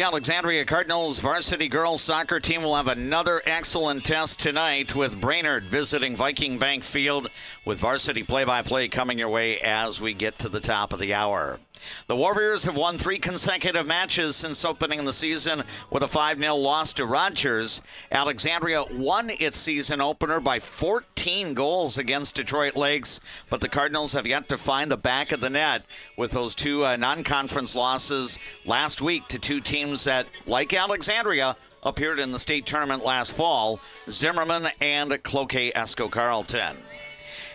The Alexandria Cardinals varsity girls soccer team will have another excellent test tonight with Brainerd visiting Viking Bank Field, with varsity play-by-play coming your way as we get to the top of the hour. The Warriors have won 3 consecutive matches since opening the season with a 5-0 loss to Rogers. Alexandria won its season opener by 14 goals against Detroit Lakes, but the Cardinals have yet to find the back of the net with those 2 non-conference losses last week to 2 teams that, like Alexandria, appeared in the state tournament last fall, Zimmerman and Cloquet Esco Carlton.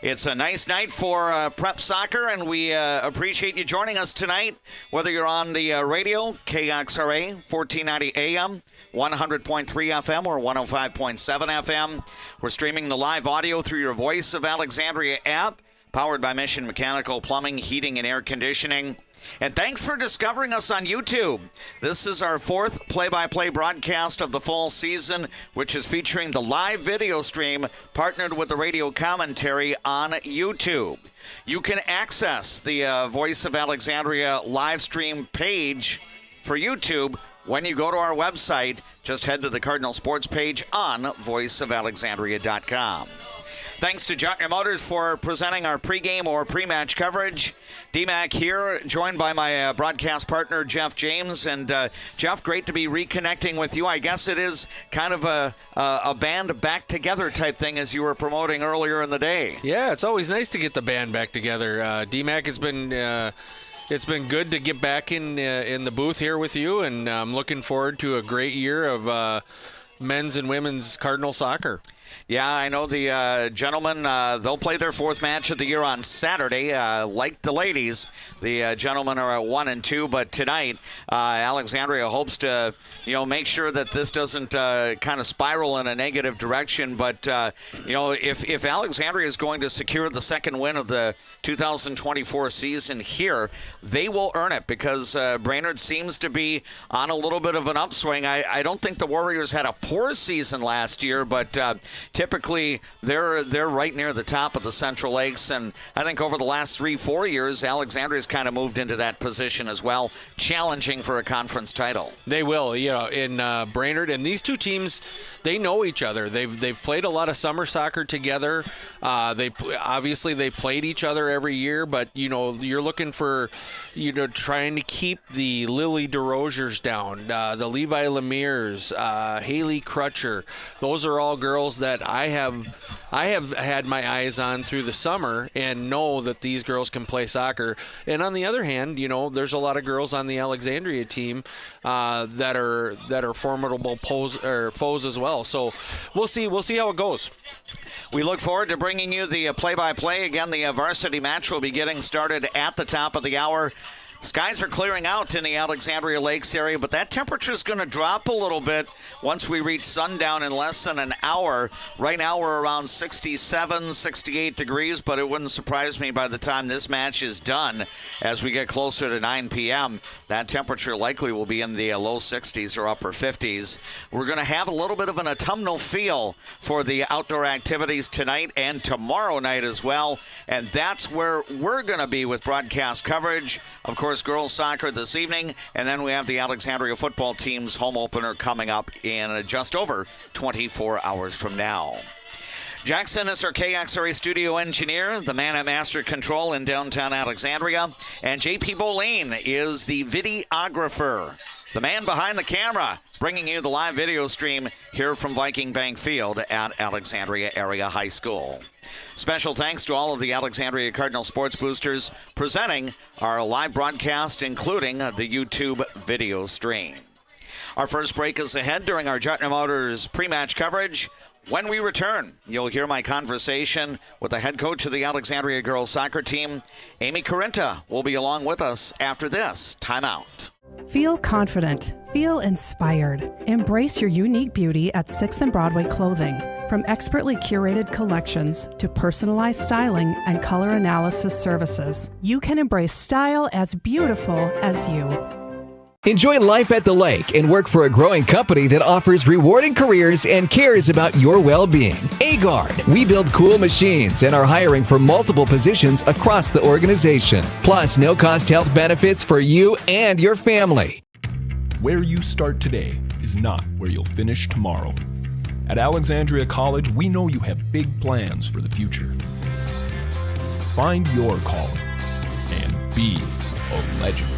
It's a nice night for prep soccer, and we appreciate you joining us tonight, whether you're on the radio, KXRA, 1490 AM, 100.3 FM, or 105.7 FM. We're streaming the live audio through your Voice of Alexandria app, powered by Mission Mechanical Plumbing, Heating, and Air Conditioning. And thanks for discovering us on YouTube. This is our 4th play-by-play broadcast of the fall season, which is featuring the live video stream partnered with the radio commentary on YouTube. You can access the Voice of Alexandria live stream page for YouTube when you go to our website. Just head to the Cardinal Sports page on voiceofalexandria.com. Thanks to Jotner Motors for presenting our pregame or pre-match coverage. D-Mac here, joined by my broadcast partner, Jeff James. And Jeff, great to be reconnecting with you. I guess it is kind of a band back together type thing, as you were promoting earlier in the day. Yeah, it's always nice to get the band back together. D-Mac, it's been good to get back in the booth here with you, and I'm looking forward to a great year of men's and women's Cardinal soccer. Yeah, I know the gentlemen, they'll play their 4th match of the year on Saturday. Like the ladies, the gentlemen are at 1-2, but tonight Alexandria hopes to, make sure that this doesn't kind of spiral in a negative direction. But, if Alexandria is going to secure the 2nd win of the 2024 season here, they will earn it, because Brainerd seems to be on a little bit of an upswing. I don't think the Warriors had a poor season last year, but typically they're right near the top of the Central Lakes, and I think over the last 3-4 years, Alexandria's kind of moved into that position as well, challenging for a conference title. They will, in Brainerd, and these 2 teams, they know each other. They've played a lot of summer soccer together. They played each other every year, but you're looking for trying to keep the Lily DeRosiers down, the Levi Lemire's, Haley Crutcher. Those are all girls that I have had my eyes on through the summer and know that these girls can play soccer. And on the other hand, there's a lot of girls on the Alexandria team that are formidable foes as well. So we'll see how it goes. We look forward to bringing you the play-by-play. Again, the varsity match will be getting started at the top of the hour. Skies are clearing out in the Alexandria Lakes area, but that temperature is going to drop a little bit once we reach sundown in less than an hour. Right now we're around 67, 68 degrees, but it wouldn't surprise me by the time this match is done, as we get closer to 9 p.m., that temperature likely will be in the low 60s or upper 50s. We're going to have a little bit of an autumnal feel for the outdoor activities tonight and tomorrow night as well, and that's where we're going to be with broadcast coverage. Of course, girls soccer this evening, and then we have the Alexandria football team's home opener coming up in just over 24 hours from now. Jackson is our KXRA studio engineer, the man at Master Control in downtown Alexandria, and JP Boline is the videographer, the man behind the camera, bringing you the live video stream here from Viking Bank Field at Alexandria Area High School. Special thanks to all of the Alexandria Cardinal Sports Boosters presenting our live broadcast, including the YouTube video stream. Our first break is ahead during our Jotner Motors pre-match coverage. When we return, you'll hear my conversation with the head coach of the Alexandria girls soccer team. Amy Carinta will be along with us after this timeout. Feel confident. Feel inspired. Embrace your unique beauty at 6th and Broadway Clothing. From expertly curated collections to personalized styling and color analysis services, you can embrace style as beautiful as you. Enjoy life at the lake and work for a growing company that offers rewarding careers and cares about your well-being. Agard. We build cool machines and are hiring for multiple positions across the organization. Plus, no-cost health benefits for you and your family. Where you start today is not where you'll finish tomorrow. At Alexandria College, we know you have big plans for the future. Find your calling and be a legend.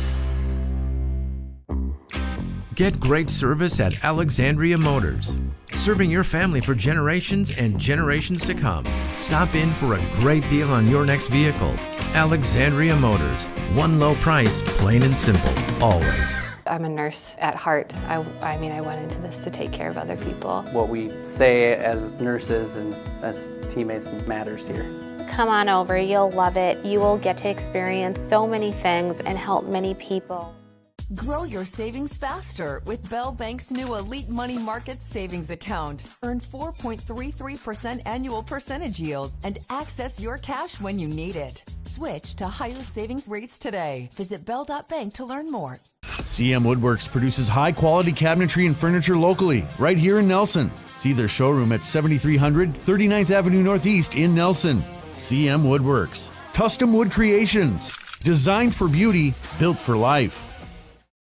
Get great service at Alexandria Motors. Serving your family for generations and generations to come. Stop in for a great deal on your next vehicle. Alexandria Motors. One low price, plain and simple, always. I'm a nurse at heart. I went into this to take care of other people. What we say as nurses and as teammates matters here. Come on over, you'll love it. You will get to experience so many things and help many people. Grow your savings faster with Bell Bank's new Elite Money Market Savings Account. Earn 4.33% annual percentage yield and access your cash when you need it. Switch to higher savings rates today. Visit Bell.bank to learn more. CM Woodworks produces high-quality cabinetry and furniture locally, right here in Nelson. See their showroom at 7300 39th Avenue Northeast in Nelson. CM Woodworks. Custom wood creations. Designed for beauty, built for life.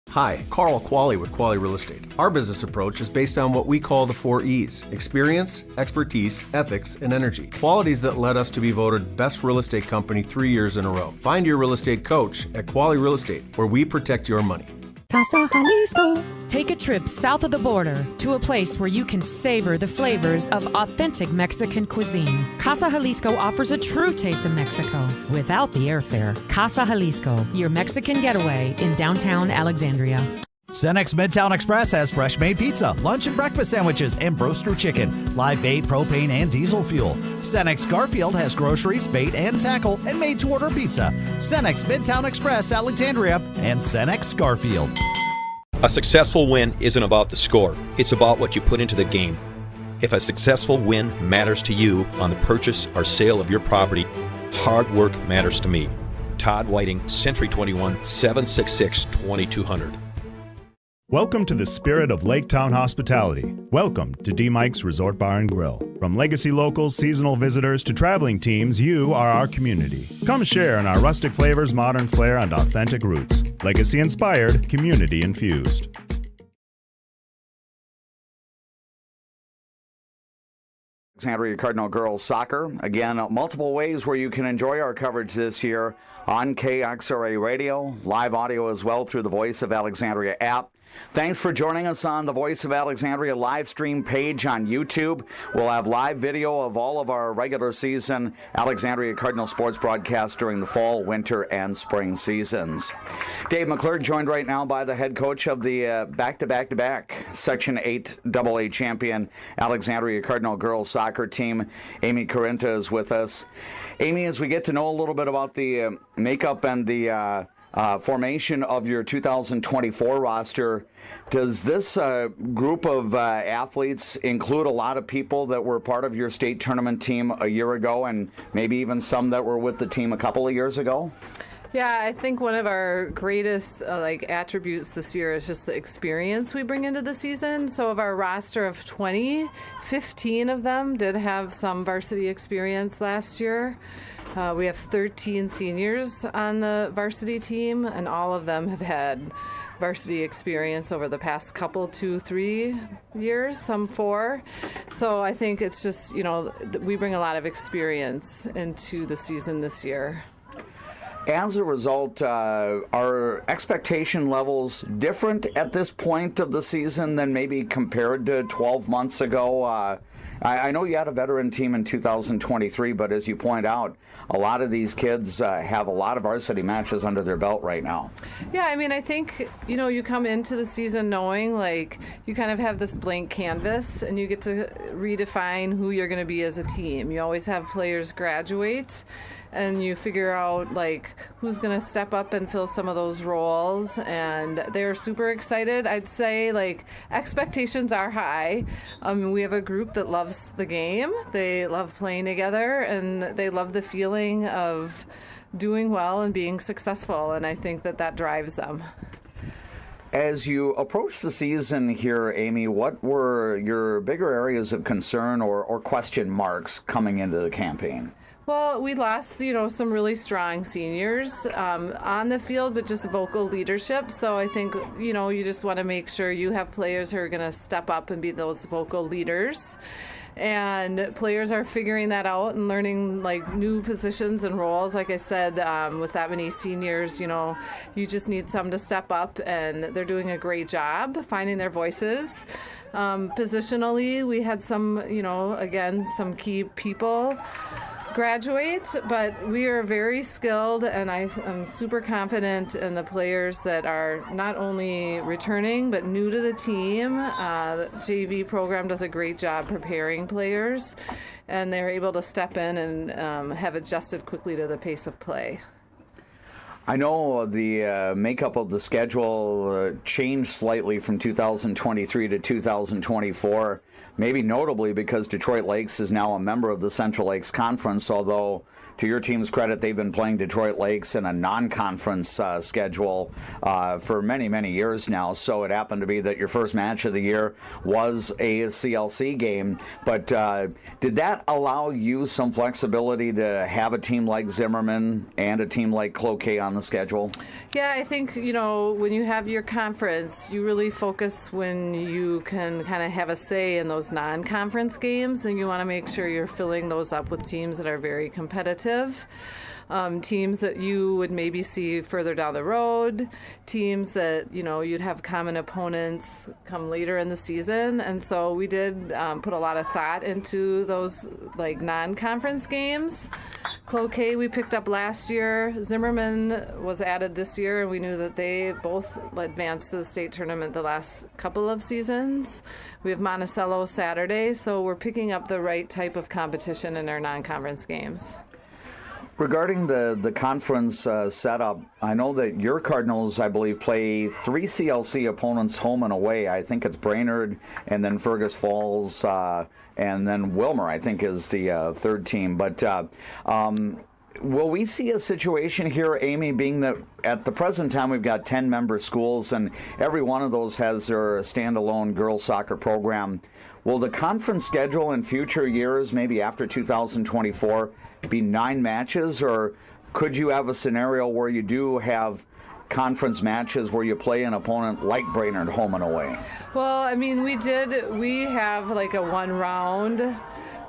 Hi, Carl Qualley with Qualley Real Estate. Our business approach is based on what we call the 4 E's: experience, expertise, ethics, and energy. Qualities that led us to be voted best real estate company 3 years in a row. Find your real estate coach at Qualley Real Estate, where we protect your money. Casa Jalisco. Take a trip south of the border to a place where you can savor the flavors of authentic Mexican cuisine. Casa Jalisco offers a true taste of Mexico without the airfare. Casa Jalisco, your Mexican getaway in downtown Alexandria. Cenex Midtown Express has fresh made pizza, lunch and breakfast sandwiches, and broaster chicken, live bait, propane, and diesel fuel. Cenex Garfield has groceries, bait, and tackle, and made to order pizza. Cenex Midtown Express Alexandria and Cenex Garfield. A successful win isn't about the score, it's about what you put into the game. If a successful win matters to you on the purchase or sale of your property, hard work matters to me. Todd Whiting, Century 21, 766-2200. Welcome to the spirit of Lake Town hospitality. Welcome to D. Mike's Resort Bar and Grill. From legacy locals, seasonal visitors, to traveling teams, you are our community. Come share in our rustic flavors, modern flair, and authentic roots. Legacy inspired, community infused. Alexandria Cardinal girls soccer. Again, multiple ways where you can enjoy our coverage this year on KXRA Radio, live audio as well through the Voice of Alexandria app. Thanks for joining us on the Voice of Alexandria live stream page on YouTube. We'll have live video of all of our regular season Alexandria Cardinal sports broadcasts during the fall, winter, and spring seasons. Dave McClure joined right now by the head coach of the back-to-back-to-back Section 8 AA champion Alexandria Cardinal girls soccer team. Amy Carinta is with us. Amy, as we get to know a little bit about the makeup and the formation of your 2024 roster, does this group of athletes include a lot of people that were part of your state tournament team a year ago and maybe even some that were with the team a couple of years ago? Yeah, I think one of our greatest attributes this year is just the experience we bring into the season. So of our roster of 20, 15 of them did have some varsity experience last year. We have 13 seniors on the varsity team, and all of them have had varsity experience over the past couple, 2-3 years, some 4. So I think it's just, we bring a lot of experience into the season this year. As a result, are expectation levels different at this point of the season than maybe compared to 12 months ago? I know you had a veteran team in 2023, but as you point out, a lot of these kids have a lot of varsity matches under their belt right now. Yeah, I think, you come into the season knowing, you kind of have this blank canvas, and you get to redefine who you're going to be as a team. You always have players graduate, and you figure out who's going to step up and fill some of those roles, and they're super excited. I'd say expectations are high. We have a group that loves the game. They love playing together, and they love the feeling of doing well and being successful, and I think that drives them. As you approach the season here, Amy, what were your bigger areas of concern or question marks coming into the campaign? Well, we lost, some really strong seniors on the field, but just vocal leadership. So I think, you just want to make sure you have players who are going to step up and be those vocal leaders. And players are figuring that out and learning new positions and roles. Like I said, with that many seniors, you just need some to step up, and they're doing a great job finding their voices. Positionally, we had some, again, some key people graduate, but we are very skilled, and I'm super confident in the players that are not only returning but new to the team. The JV program does a great job preparing players, and they're able to step in and have adjusted quickly to the pace of play. I know the makeup of the schedule changed slightly from 2023 to 2024, maybe notably because Detroit Lakes is now a member of the Central Lakes Conference, although to your team's credit, they've been playing Detroit Lakes in a non-conference schedule for many, many years now. So it happened to be that your first match of the year was a CLC game. But did that allow you some flexibility to have a team like Zimmerman and a team like Cloquet on the schedule? Yeah, I think, when you have your conference, you really focus when you can kind of have a say in those non-conference games, and you want to make sure you're filling those up with teams that are very competitive. Teams that you would maybe see further down the road, teams that, you'd have common opponents come later in the season. And so we did put a lot of thought into those non-conference games. Cloquet we picked up last year. Zimmerman was added this year, and we knew that they both advanced to the state tournament the last couple of seasons. We have Monticello Saturday, so we're picking up the right type of competition in our non-conference games. Regarding the conference setup, I know that your Cardinals, I believe, play 3 CLC opponents home and away. I think it's Brainerd, and then Fergus Falls, and then Wilmer, I think, is the third team. But will we see a situation here, Amy, being that at the present time we've got 10 member schools, and every one of those has their standalone girls soccer program? Will the conference schedule in future years, maybe after 2024, be 9 matches, or could you have a scenario where you do have conference matches where you play an opponent like Brainerd home and away? Well, I mean, we have a one round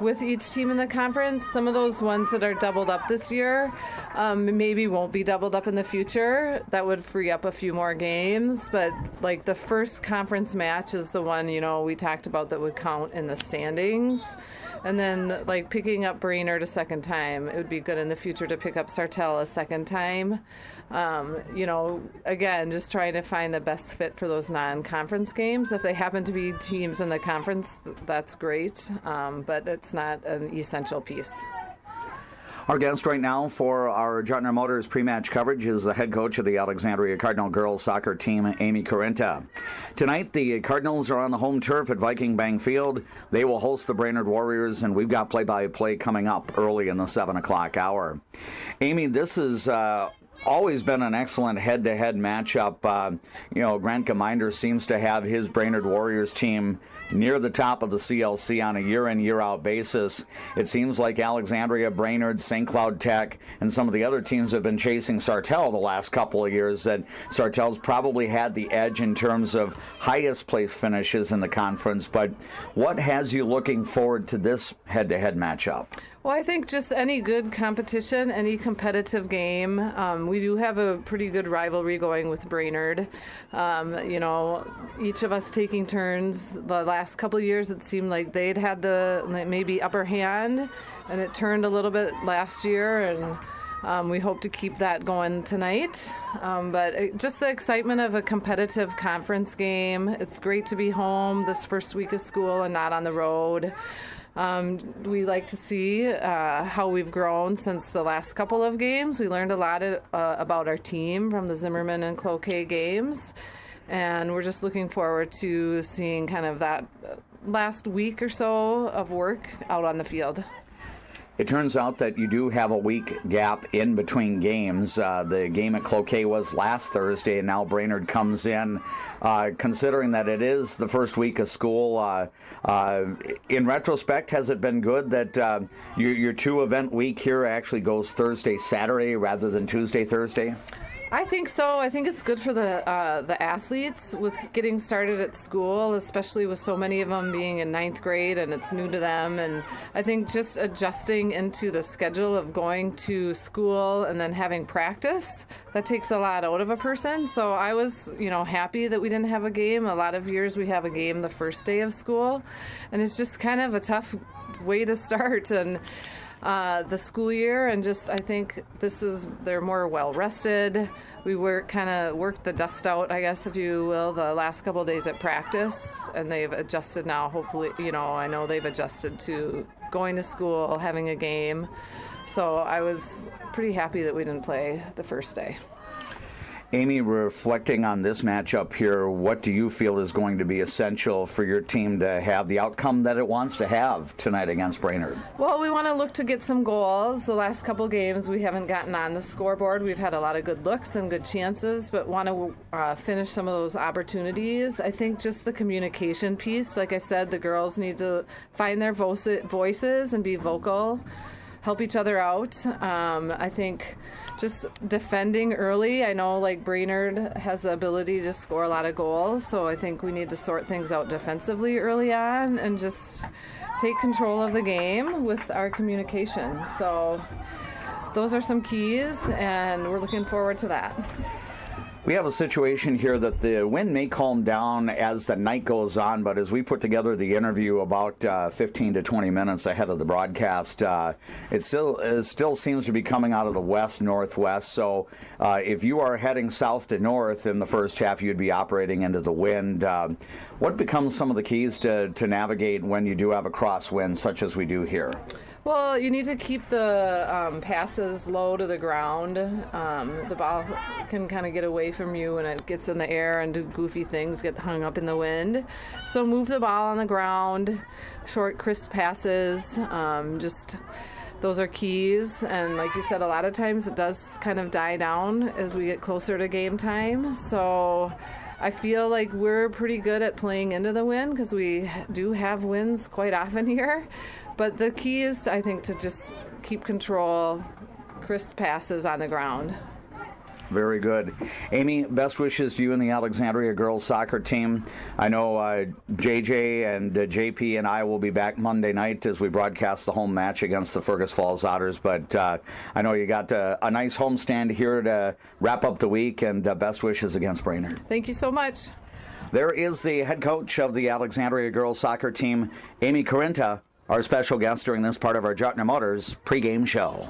with each team in the conference. Some of those ones that are doubled up this year maybe won't be doubled up in the future. That would free up a few more games. But the first conference match is the one, we talked about that would count in the standings. And then picking up Brainerd a second time, it would be good in the future to pick up Sartell a second time. Again, just trying to find the best fit for those non-conference games. If they happen to be teams in the conference, that's great, but it's not an essential piece. Our guest right now for our Jotner Motors pre-match coverage is the head coach of the Alexandria Cardinal girls soccer team, Amy Carenta. Tonight, the Cardinals are on the home turf at Viking Bank Field. They will host the Brainerd Warriors, and we've got play-by-play coming up early in the 7 o'clock hour. Amy, this is always been an excellent head-to-head matchup. Grant Geminder seems to have his Brainerd Warriors team near the top of the CLC on a year-in, year-out basis. It seems like Alexandria, Brainerd, St. Cloud Tech, and some of the other teams have been chasing Sartell the last couple of years, that Sartell's probably had the edge in terms of highest place finishes in the conference. But what has you looking forward to this head-to-head matchup? Well, I think just any good competition, any competitive game. We do have a pretty good rivalry going with Brainerd. Each of us taking turns. The last couple of years, it seemed like they'd had the maybe upper hand, and it turned a little bit last year, and we hope to keep that going tonight. But just the excitement of a competitive conference game. It's great to be home this first week of school and not on the road. We like to see how we've grown since the last couple of games. We learned a lot about our team from the Zimmerman and Cloquet games, and we're just looking forward to seeing kind of that last week or so of work out on the field. It turns out that you do have a week gap in between games. The game at Cloquet was last Thursday, and now Brainerd comes in. Considering that it is the first week of school, in retrospect, has it been good that your two-event week here actually goes Thursday, Saturday rather than Tuesday, Thursday? I think so. I think it's good for the athletes with getting started at school, especially with so many of them being in 9th grade and it's new to them. And I think just adjusting into the schedule of going to school and then having practice, that takes a lot out of a person. So I was, happy that we didn't have a game. A lot of years we have a game the first day of school, and it's just kind of a tough way to start and the school year, and just I think they're more well rested. We worked the dust out, I guess, if you will, the last couple of days at practice, and they've adjusted now. Hopefully, I know they've adjusted to going to school, having a game. So I was pretty happy that we didn't play the first day. Amy, reflecting on this matchup here, what do you feel is going to be essential for your team to have the outcome that it wants to have tonight against Brainerd? Well, we want to look to get some goals. The last couple games we haven't gotten on the scoreboard. We've had a lot of good looks and good chances, but want to finish some of those opportunities. I think just the communication piece, like I said, the girls need to find their voices and be vocal, help each other out. I think just defending early. I know Brainerd has the ability to score a lot of goals, so I think we need to sort things out defensively early on and just take control of the game with our communication. So those are some keys, and we're looking forward to that. We have a situation here that the wind may calm down as the night goes on, but as we put together the interview about 15 to 20 minutes ahead of the broadcast, it still seems to be coming out of the west-northwest. So if you are heading south to north in the first half, you'd be operating into the wind. What becomes some of the keys to navigate when you do have a crosswind such as we do here? Well, you need to keep the passes low to the ground. The ball can kind of get away from you when it gets in the air and do goofy things, get hung up in the wind. So move the ball on the ground, short, crisp passes. Those are keys. And like you said, a lot of times it does kind of die down as we get closer to game time. So I feel like we're pretty good at playing into the wind because we do have winds quite often here. But the key is, I think, to just keep control, crisp passes on the ground. Very good. Amy, best wishes to you and the Alexandria girls soccer team. I know JJ and JP and I will be back Monday night as we broadcast the home match against the Fergus Falls Otters, but I know you got a nice homestand here to wrap up the week, and best wishes against Brainerd. Thank you so much. There is the head coach of the Alexandria girls soccer team, Amy Corinta, our special guest during this part of our Jutner Motors pregame show.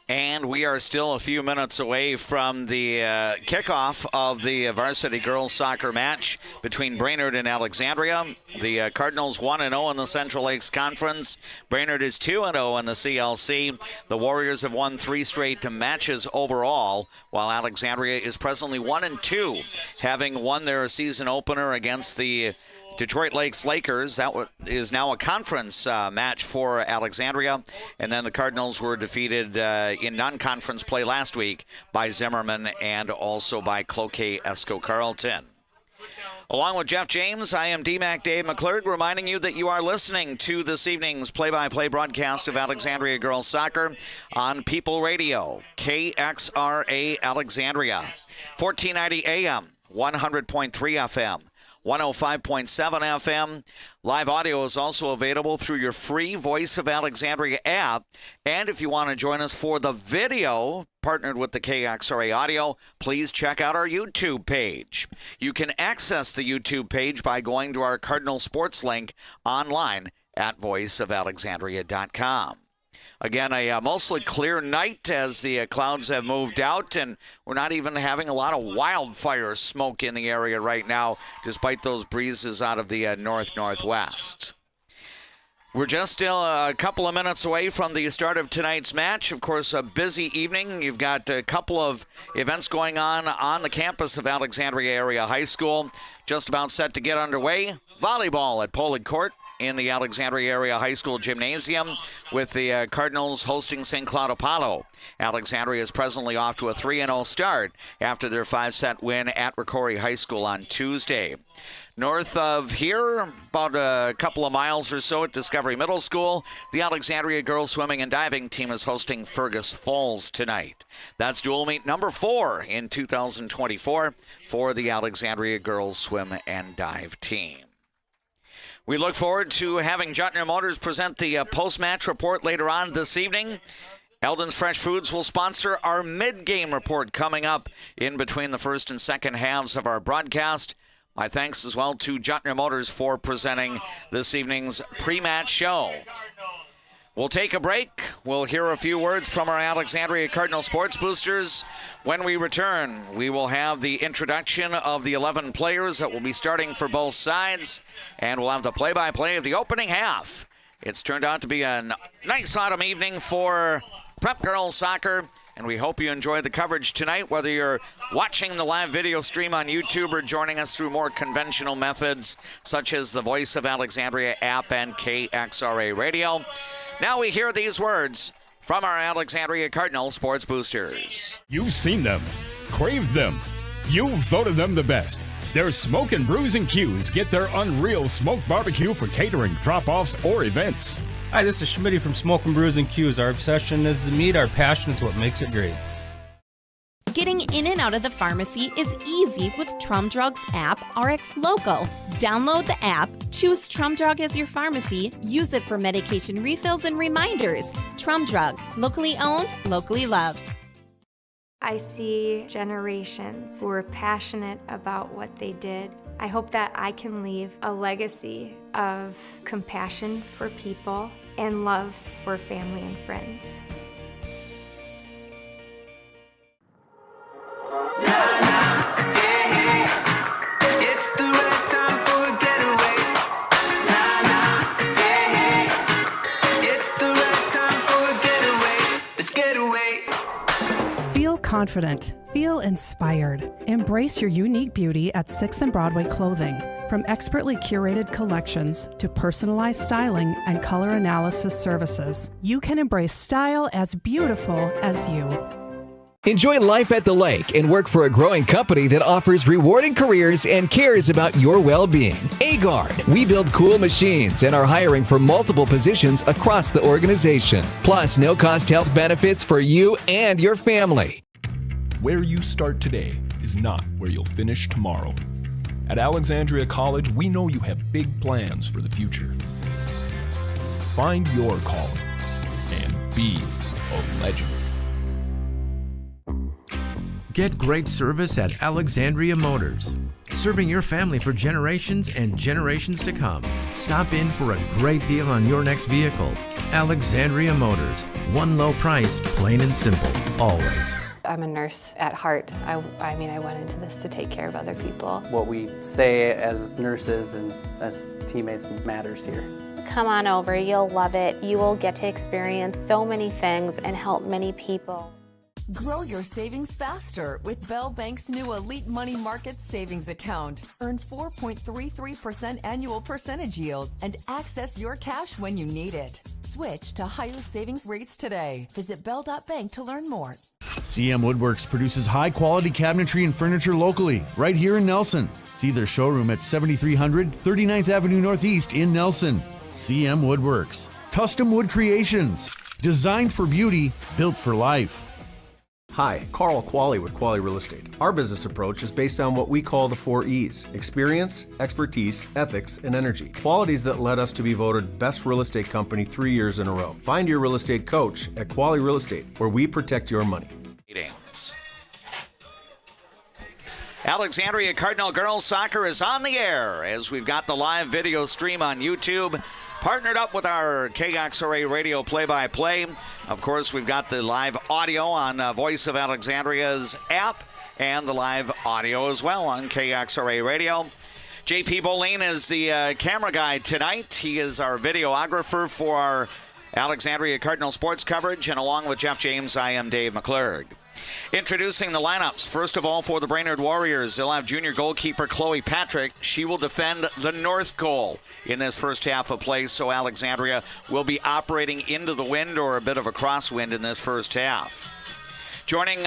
And we are still a few minutes away from the kickoff of the varsity girls soccer match between Brainerd and Alexandria. The Cardinals 1-0 in the Central Lakes Conference. Brainerd is 2-0 in the CLC. The Warriors have won 3 straight matches overall, while Alexandria is presently 1-2, having won their season opener against the Detroit Lakes Lakers. That is now a conference match for Alexandria. And then the Cardinals were defeated in non-conference play last week by Zimmerman and also by Cloquet Esco Carleton. Along with Jeff James, I am DMAC Dave McClurg, reminding you that you are listening to this evening's play-by-play broadcast of Alexandria Girls Soccer on People Radio, KXRA Alexandria, 1490 AM, 100.3 FM. 105.7 FM. Live audio is also available through your free Voice of Alexandria app. And if you want to join us for the video, partnered with the KXRA Audio, please check out our YouTube page. You can access the YouTube page by going to our Cardinal Sports link online at voiceofalexandria.com. Again, a mostly clear night as the clouds have moved out, and we're not even having a lot of wildfire smoke in the area right now, despite those breezes out of the north-northwest. We're just still a couple of minutes away from the start of tonight's match. Of course, a busy evening. You've got a couple of events going on the campus of Alexandria Area High School. Just about set to get underway. Volleyball at Polig Court. in the Alexandria Area High School Gymnasium with the Cardinals hosting St. Cloud Apollo. Alexandria is presently off to a 3-0 start after their 5-set win at Ricori High School on Tuesday. North of here, about a couple of miles or so at Discovery Middle School, the Alexandria girls swimming and diving team is hosting Fergus Falls tonight. That's dual meet number 4 in 2024 for the Alexandria girls swim and dive team. We look forward to having Jutner Motors present the post-match report later on this evening. Eldon's Fresh Foods will sponsor our mid-game report coming up in between the first and second halves of our broadcast. My thanks as well to Jutner Motors for presenting this evening's pre-match show. We'll take a break. We'll hear a few words from our Alexandria Cardinal Sports Boosters. When we return, we will have the introduction of the 11 players that will be starting for both sides, and we'll have the play-by-play of the opening half. It's turned out to be a nice autumn evening for prep girls soccer, and we hope you enjoyed the coverage tonight, whether you're watching the live video stream on YouTube or joining us through more conventional methods, such as the Voice of Alexandria app and KXRA Radio. Now we hear these words from our Alexandria Cardinal Sports Boosters. You've seen them, craved them. You've voted them the best. Their Smoke and Brews and Q's get their unreal smoked barbecue for catering, drop-offs, or events. Hi, this is Schmitty from Smoke and Brews and Q's. Our obsession is the meat, our passion is what makes it great. Getting in and out of the pharmacy is easy with Trum Drug's app, RX Local. Download the app, choose Trum Drug as your pharmacy, use it for medication refills and reminders. Trum Drug, locally owned, locally loved. I see generations who are passionate about what they did. I hope that I can leave a legacy of compassion for people and love for family and friends. Feel confident. Feel inspired. Embrace your unique beauty at 6th and Broadway Clothing. From expertly curated collections to personalized styling and color analysis services, you can embrace style as beautiful as you. Enjoy life at the lake and work for a growing company that offers rewarding careers and cares about your well-being. Agard. We build cool machines and are hiring for multiple positions across the organization. Plus, no-cost health benefits for you and your family. Where you start today is not where you'll finish tomorrow. At Alexandria College, we know you have big plans for the future. Find your calling and be a legend. Get great service at Alexandria Motors. Serving your family for generations and generations to come. Stop in for a great deal on your next vehicle. Alexandria Motors. One low price, plain and simple, always. I'm a nurse at heart. I went into this to take care of other people. What we say as nurses and as teammates matters here. Come on over, you'll love it. You will get to experience so many things and help many people. Grow your savings faster with Bell Bank's new Elite Money Market Savings Account. Earn 4.33% annual percentage yield and access your cash when you need it. Switch to higher savings rates today. Visit bell.bank to learn more. CM Woodworks produces high-quality cabinetry and furniture locally, right here in Nelson. See their showroom at 7300 39th Avenue Northeast in Nelson. CM Woodworks. Custom wood creations. Designed for beauty, built for life. Hi, Carl Qualley with Qualley Real Estate. Our business approach is based on what we call the 4 E's: experience, expertise, ethics, and energy. Qualities that led us to be voted best real estate company 3 years in a row. Find your real estate coach at Qualley Real Estate, where we protect your money. Alexandria Cardinal Girls Soccer is on the air as we've got the live video stream on YouTube. Partnered up with our KXRA radio play-by-play. Of course, we've got the live audio on Voice of Alexandria's app and the live audio as well on KXRA radio. JP Boline is the camera guy tonight. He is our videographer for our Alexandria Cardinal sports coverage, and along with Jeff James, I am Dave McClurg. Introducing the lineups. First of all, for the Brainerd Warriors, they'll have junior goalkeeper Chloe Patrick. She will defend the north goal in this first half of play, so Alexandria will be operating into the wind or a bit of a crosswind in this first half. Joining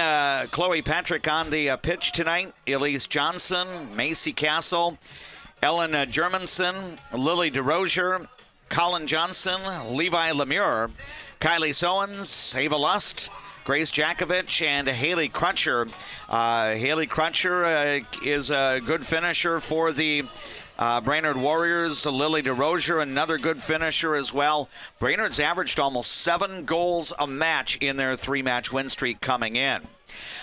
Chloe Patrick on the pitch tonight, Elise Johnson, Macy Castle, Ellen Germanson, Lily DeRozier, Colin Johnson, Levi Lemure, Kylie Sowens, Ava Lust, Grace Jakovich, and Haley Crutcher. Haley Crutcher is a good finisher for the Brainerd Warriors. Lily DeRozier, another good finisher as well. Brainerd's averaged almost 7 goals a match in their 3-match win streak coming in.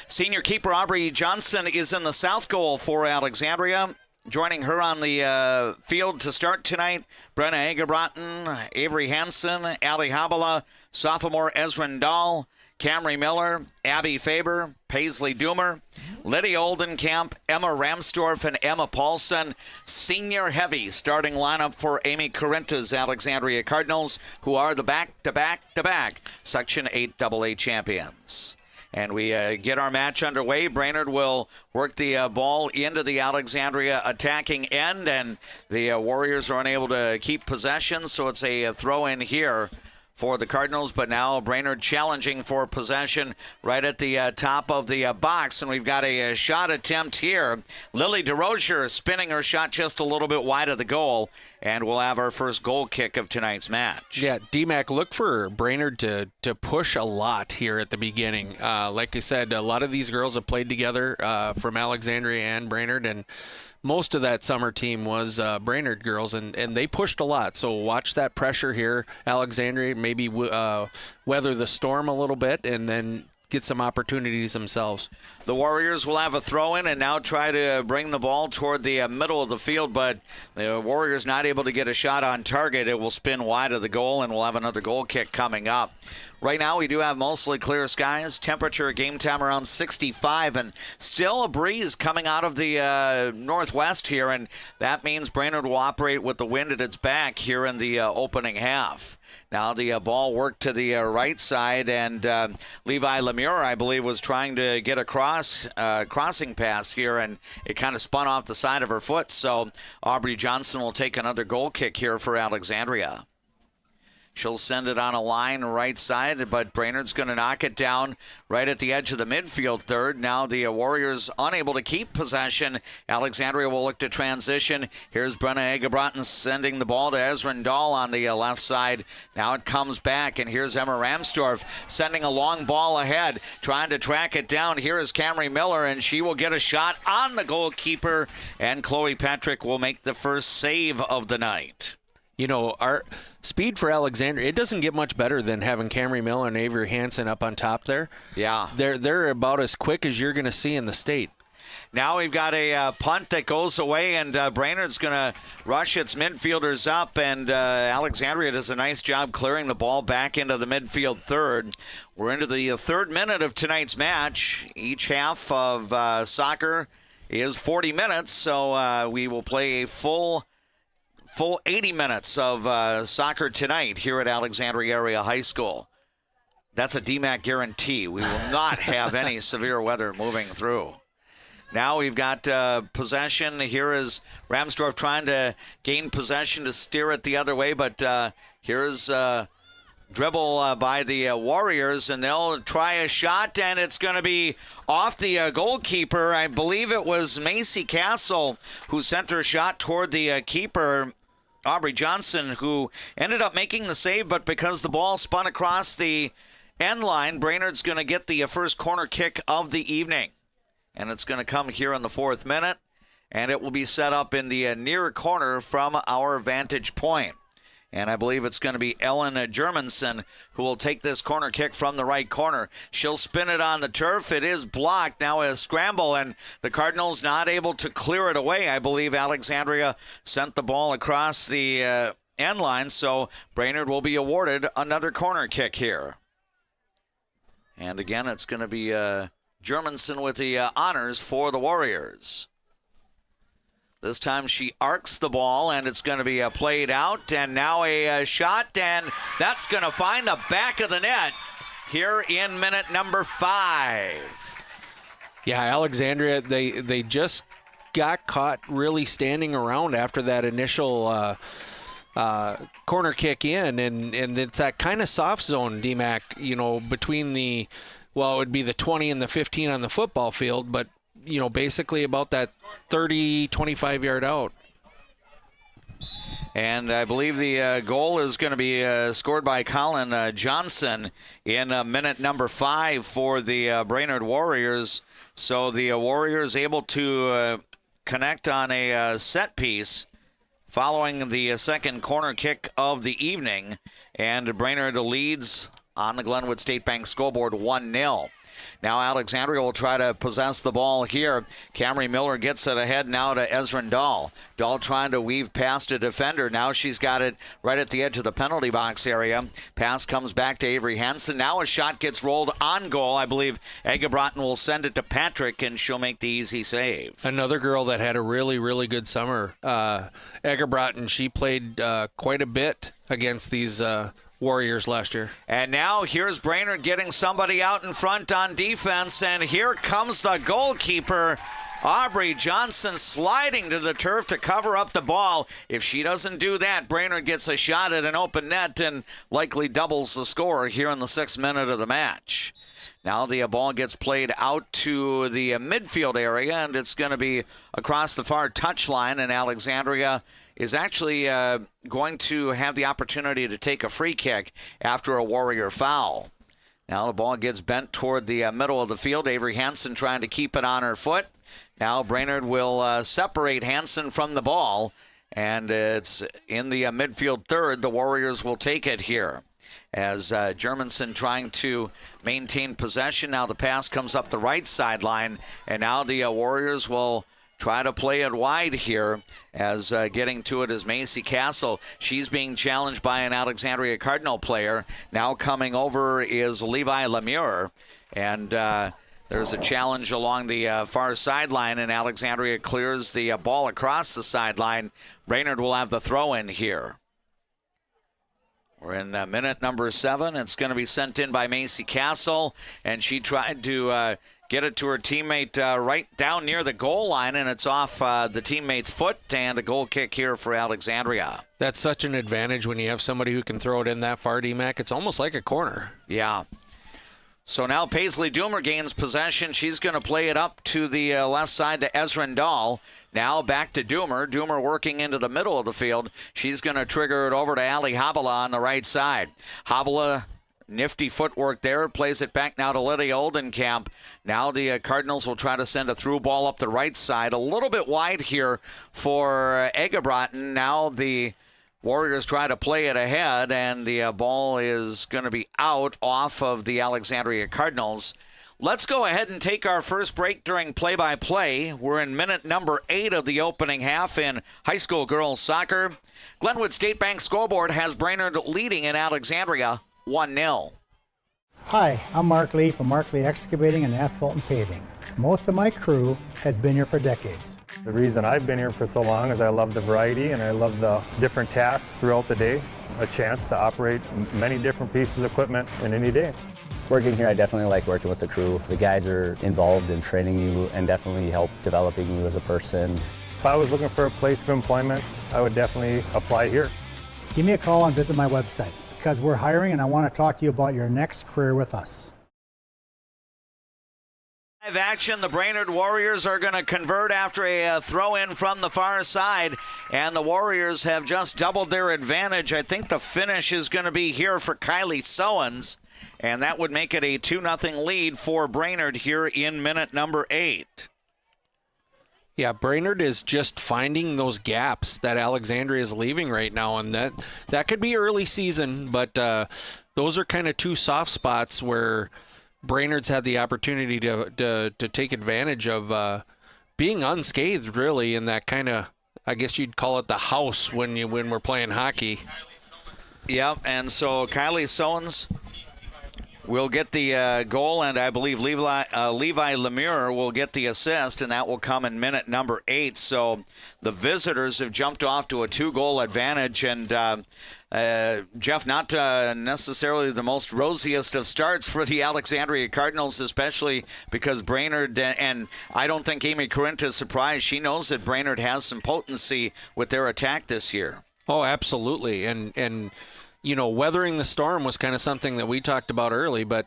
Senior keeper Aubrey Johnson is in the south goal for Alexandria. Joining her on the field to start tonight, Brenna Egerbrotten, Avery Hansen, Ali Habala, sophomore Ezrin Dahl, Camry Miller, Abby Faber, Paisley Doomer, Lydia Oldenkamp, Emma Ramsdorf, and Emma Paulson. Senior heavy starting lineup for Amy Corinta's Alexandria Cardinals, who are the back-to-back Section 8 AA champions. And we get our match underway. Brainerd will work the ball into the Alexandria attacking end, and the Warriors are unable to keep possession, so it's a throw-in here for the Cardinals, but now Brainerd challenging for possession right at the top of the box, and we've got a shot attempt here. Lily DeRozier spinning her shot just a little bit wide of the goal, and we'll have our first goal kick of tonight's match. Yeah, DMAC, look for Brainerd to push a lot here at the beginning. Like I said, a lot of these girls have played together from Alexandria and Brainerd, and most of that summer team was Brainerd girls, and they pushed a lot. So watch that pressure here. Alexandria maybe weather the storm a little bit and then get some opportunities themselves. The Warriors will have a throw-in and now try to bring the ball toward the middle of the field, but the Warriors not able to get a shot on target. It will spin wide of the goal, and we'll have another goal kick coming up. Right now, we do have mostly clear skies. Temperature game time around 65, and still a breeze coming out of the northwest here, and that means Brainerd will operate with the wind at its back here in the opening half. Now the ball worked to the right side, and Levi Lemure, I believe, was trying to get a crossing pass here, and it kind of spun off the side of her foot. So Aubrey Johnson will take another goal kick here for Alexandria. She'll send it on a line right side, but Brainerd's going to knock it down right at the edge of the midfield third. Now the Warriors unable to keep possession. Alexandria will look to transition. Here's Brenna Egerbrotten sending the ball to Ezrin Dahl on the left side. Now it comes back, and here's Emma Ramsdorf sending a long ball ahead, trying to track it down. Here is Camry Miller, and she will get a shot on the goalkeeper, and Chloe Patrick will make the first save of the night. You know, our speed for Alexandria, it doesn't get much better than having Camry Miller and Avery Hansen up on top there. Yeah. They're about as quick as you're going to see in the state. Now we've got a punt that goes away, and Brainerd's going to rush its midfielders up, and Alexandria does a nice job clearing the ball back into the midfield third. We're into the third minute of tonight's match. Each half of soccer is 40 minutes, so we will play a full 80 minutes of soccer tonight here at Alexandria Area High School. That's a DMAC guarantee. We will not have any severe weather moving through. Now we've got possession. Here is Ramsdorf trying to gain possession to steer it the other way, but here's dribble by the Warriors, and they'll try a shot, and it's going to be off the goalkeeper. I believe it was Macy Castle who sent her shot toward the keeper, Aubrey Johnson, who ended up making the save, but because the ball spun across the end line, Brainerd's going to get the first corner kick of the evening. And it's going to come here in the 4th minute, and it will be set up in the near corner from our vantage point. And I believe it's going to be Ellen Germanson who will take this corner kick from the right corner. She'll spin it on the turf. It is blocked. Now a scramble, and the Cardinals not able to clear it away. I believe Alexandria sent the ball across the end line, so Brainerd will be awarded another corner kick here. And again, it's going to be Germanson with the honors for the Warriors. This time she arcs the ball, and it's going to be played out, and now a shot, and that's going to find the back of the net. here in minute number 5. Yeah, Alexandria, they just got caught really standing around after that initial corner kick in, and it's that kind of soft zone, DMAC, between it would be the 20 and the 15 on the football field, but, basically about that 30, 25-yard out. And I believe the goal is going to be scored by Colin Johnson in minute number 5 for the Brainerd Warriors. So the Warriors able to connect on a set piece following the second corner kick of the evening. And Brainerd leads on the Glenwood State Bank scoreboard 1-0. Now Alexandria will try to possess the ball here. Camry Miller gets it ahead now to Ezrin Dahl. Dahl trying to weave past a defender. Now she's got it right at the edge of the penalty box area. Pass comes back to Avery Hansen. Now a shot gets rolled on goal. I believe Egebrotten will send it to Patrick, and she'll make the easy save. Another girl that had a really, really good summer. Egebrotten, she played quite a bit against these Warriors last year. And now here's Brainerd getting somebody out in front on defense, and here comes the goalkeeper, Aubrey Johnson, sliding to the turf to cover up the ball. If she doesn't do that, Brainerd gets a shot at an open net and likely doubles the score here in the 6th minute of the match. Now the ball gets played out to the midfield area, and it's going to be across the far touchline, and Alexandria is actually going to have the opportunity to take a free kick after a Warrior foul. Now the ball gets bent toward the middle of the field. Avery Hansen trying to keep it on her foot. Now Brainerd will separate Hansen from the ball, and it's in the midfield third. The Warriors will take it here. As Germanson trying to maintain possession. Now the pass comes up the right sideline, and now the Warriors will try to play it wide here, as getting to it is Macy Castle. She's being challenged by an Alexandria Cardinal player. Now coming over is Levi Lemure, and there's a challenge along the far sideline, and Alexandria clears the ball across the sideline. Brainerd will have the throw in here. We're in minute number 7. It's going to be sent in by Macy Castle, and she tried to get it to her teammate right down near the goal line, and it's off the teammate's foot, and a goal kick here for Alexandria. That's such an advantage when you have somebody who can throw it in that far, DMAC. It's almost like a corner. Yeah. So now Paisley Doomer gains possession. She's going to play it up to the left side to Ezrin Dahl. Now back to Doomer. Doomer working into the middle of the field. She's going to trigger it over to Ali Habala on the right side. Habala, nifty footwork there. Plays it back now to Lydia Oldenkamp. Now the Cardinals will try to send a through ball up the right side. A little bit wide here for Egebrotten. Now the Warriors try to play it ahead, and the ball is going to be out off of the Alexandria Cardinals. Let's go ahead and take our first break during play-by-play. We're in minute number 8 of the opening half in high school girls soccer. Glenwood State Bank scoreboard has Brainerd leading in Alexandria 1-0. Hi, I'm Mark Lee from Mark Lee Excavating and Asphalt and Paving. Most of my crew has been here for decades. The reason I've been here for so long is I love the variety and I love the different tasks throughout the day. A chance to operate many different pieces of equipment in any day. Working here, I definitely like working with the crew. The guys are involved in training you and definitely help developing you as a person. If I was looking for a place of employment, I would definitely apply here. Give me a call and visit my website because we're hiring and I want to talk to you about your next career with us. Live action, the Brainerd Warriors are going to convert after a throw-in from the far side, and the Warriors have just doubled their advantage. I think the finish is going to be here for Kylie Sowens, and that would make it a 2-0 lead for Brainerd here in minute number 8. Yeah, Brainerd is just finding those gaps that Alexandria is leaving right now, and that could be early season, but those are kind of two soft spots where Brainerd's had the opportunity to take advantage of being unscathed, really, in that kind of, I guess you'd call it the house when we're playing hockey. Yep, and so Kylie Sowens will get the goal, and I believe Levi Lemire will get the assist, and that will come in minute number 8. So the visitors have jumped off to a 2-goal advantage, and Jeff, not necessarily the most rosiest of starts for the Alexandria Cardinals, especially because Brainerd, and I don't think Amy Corinta is surprised. She knows that Brainerd has some potency with their attack this year. Oh, absolutely. And you know, weathering the storm was kind of something that we talked about early, but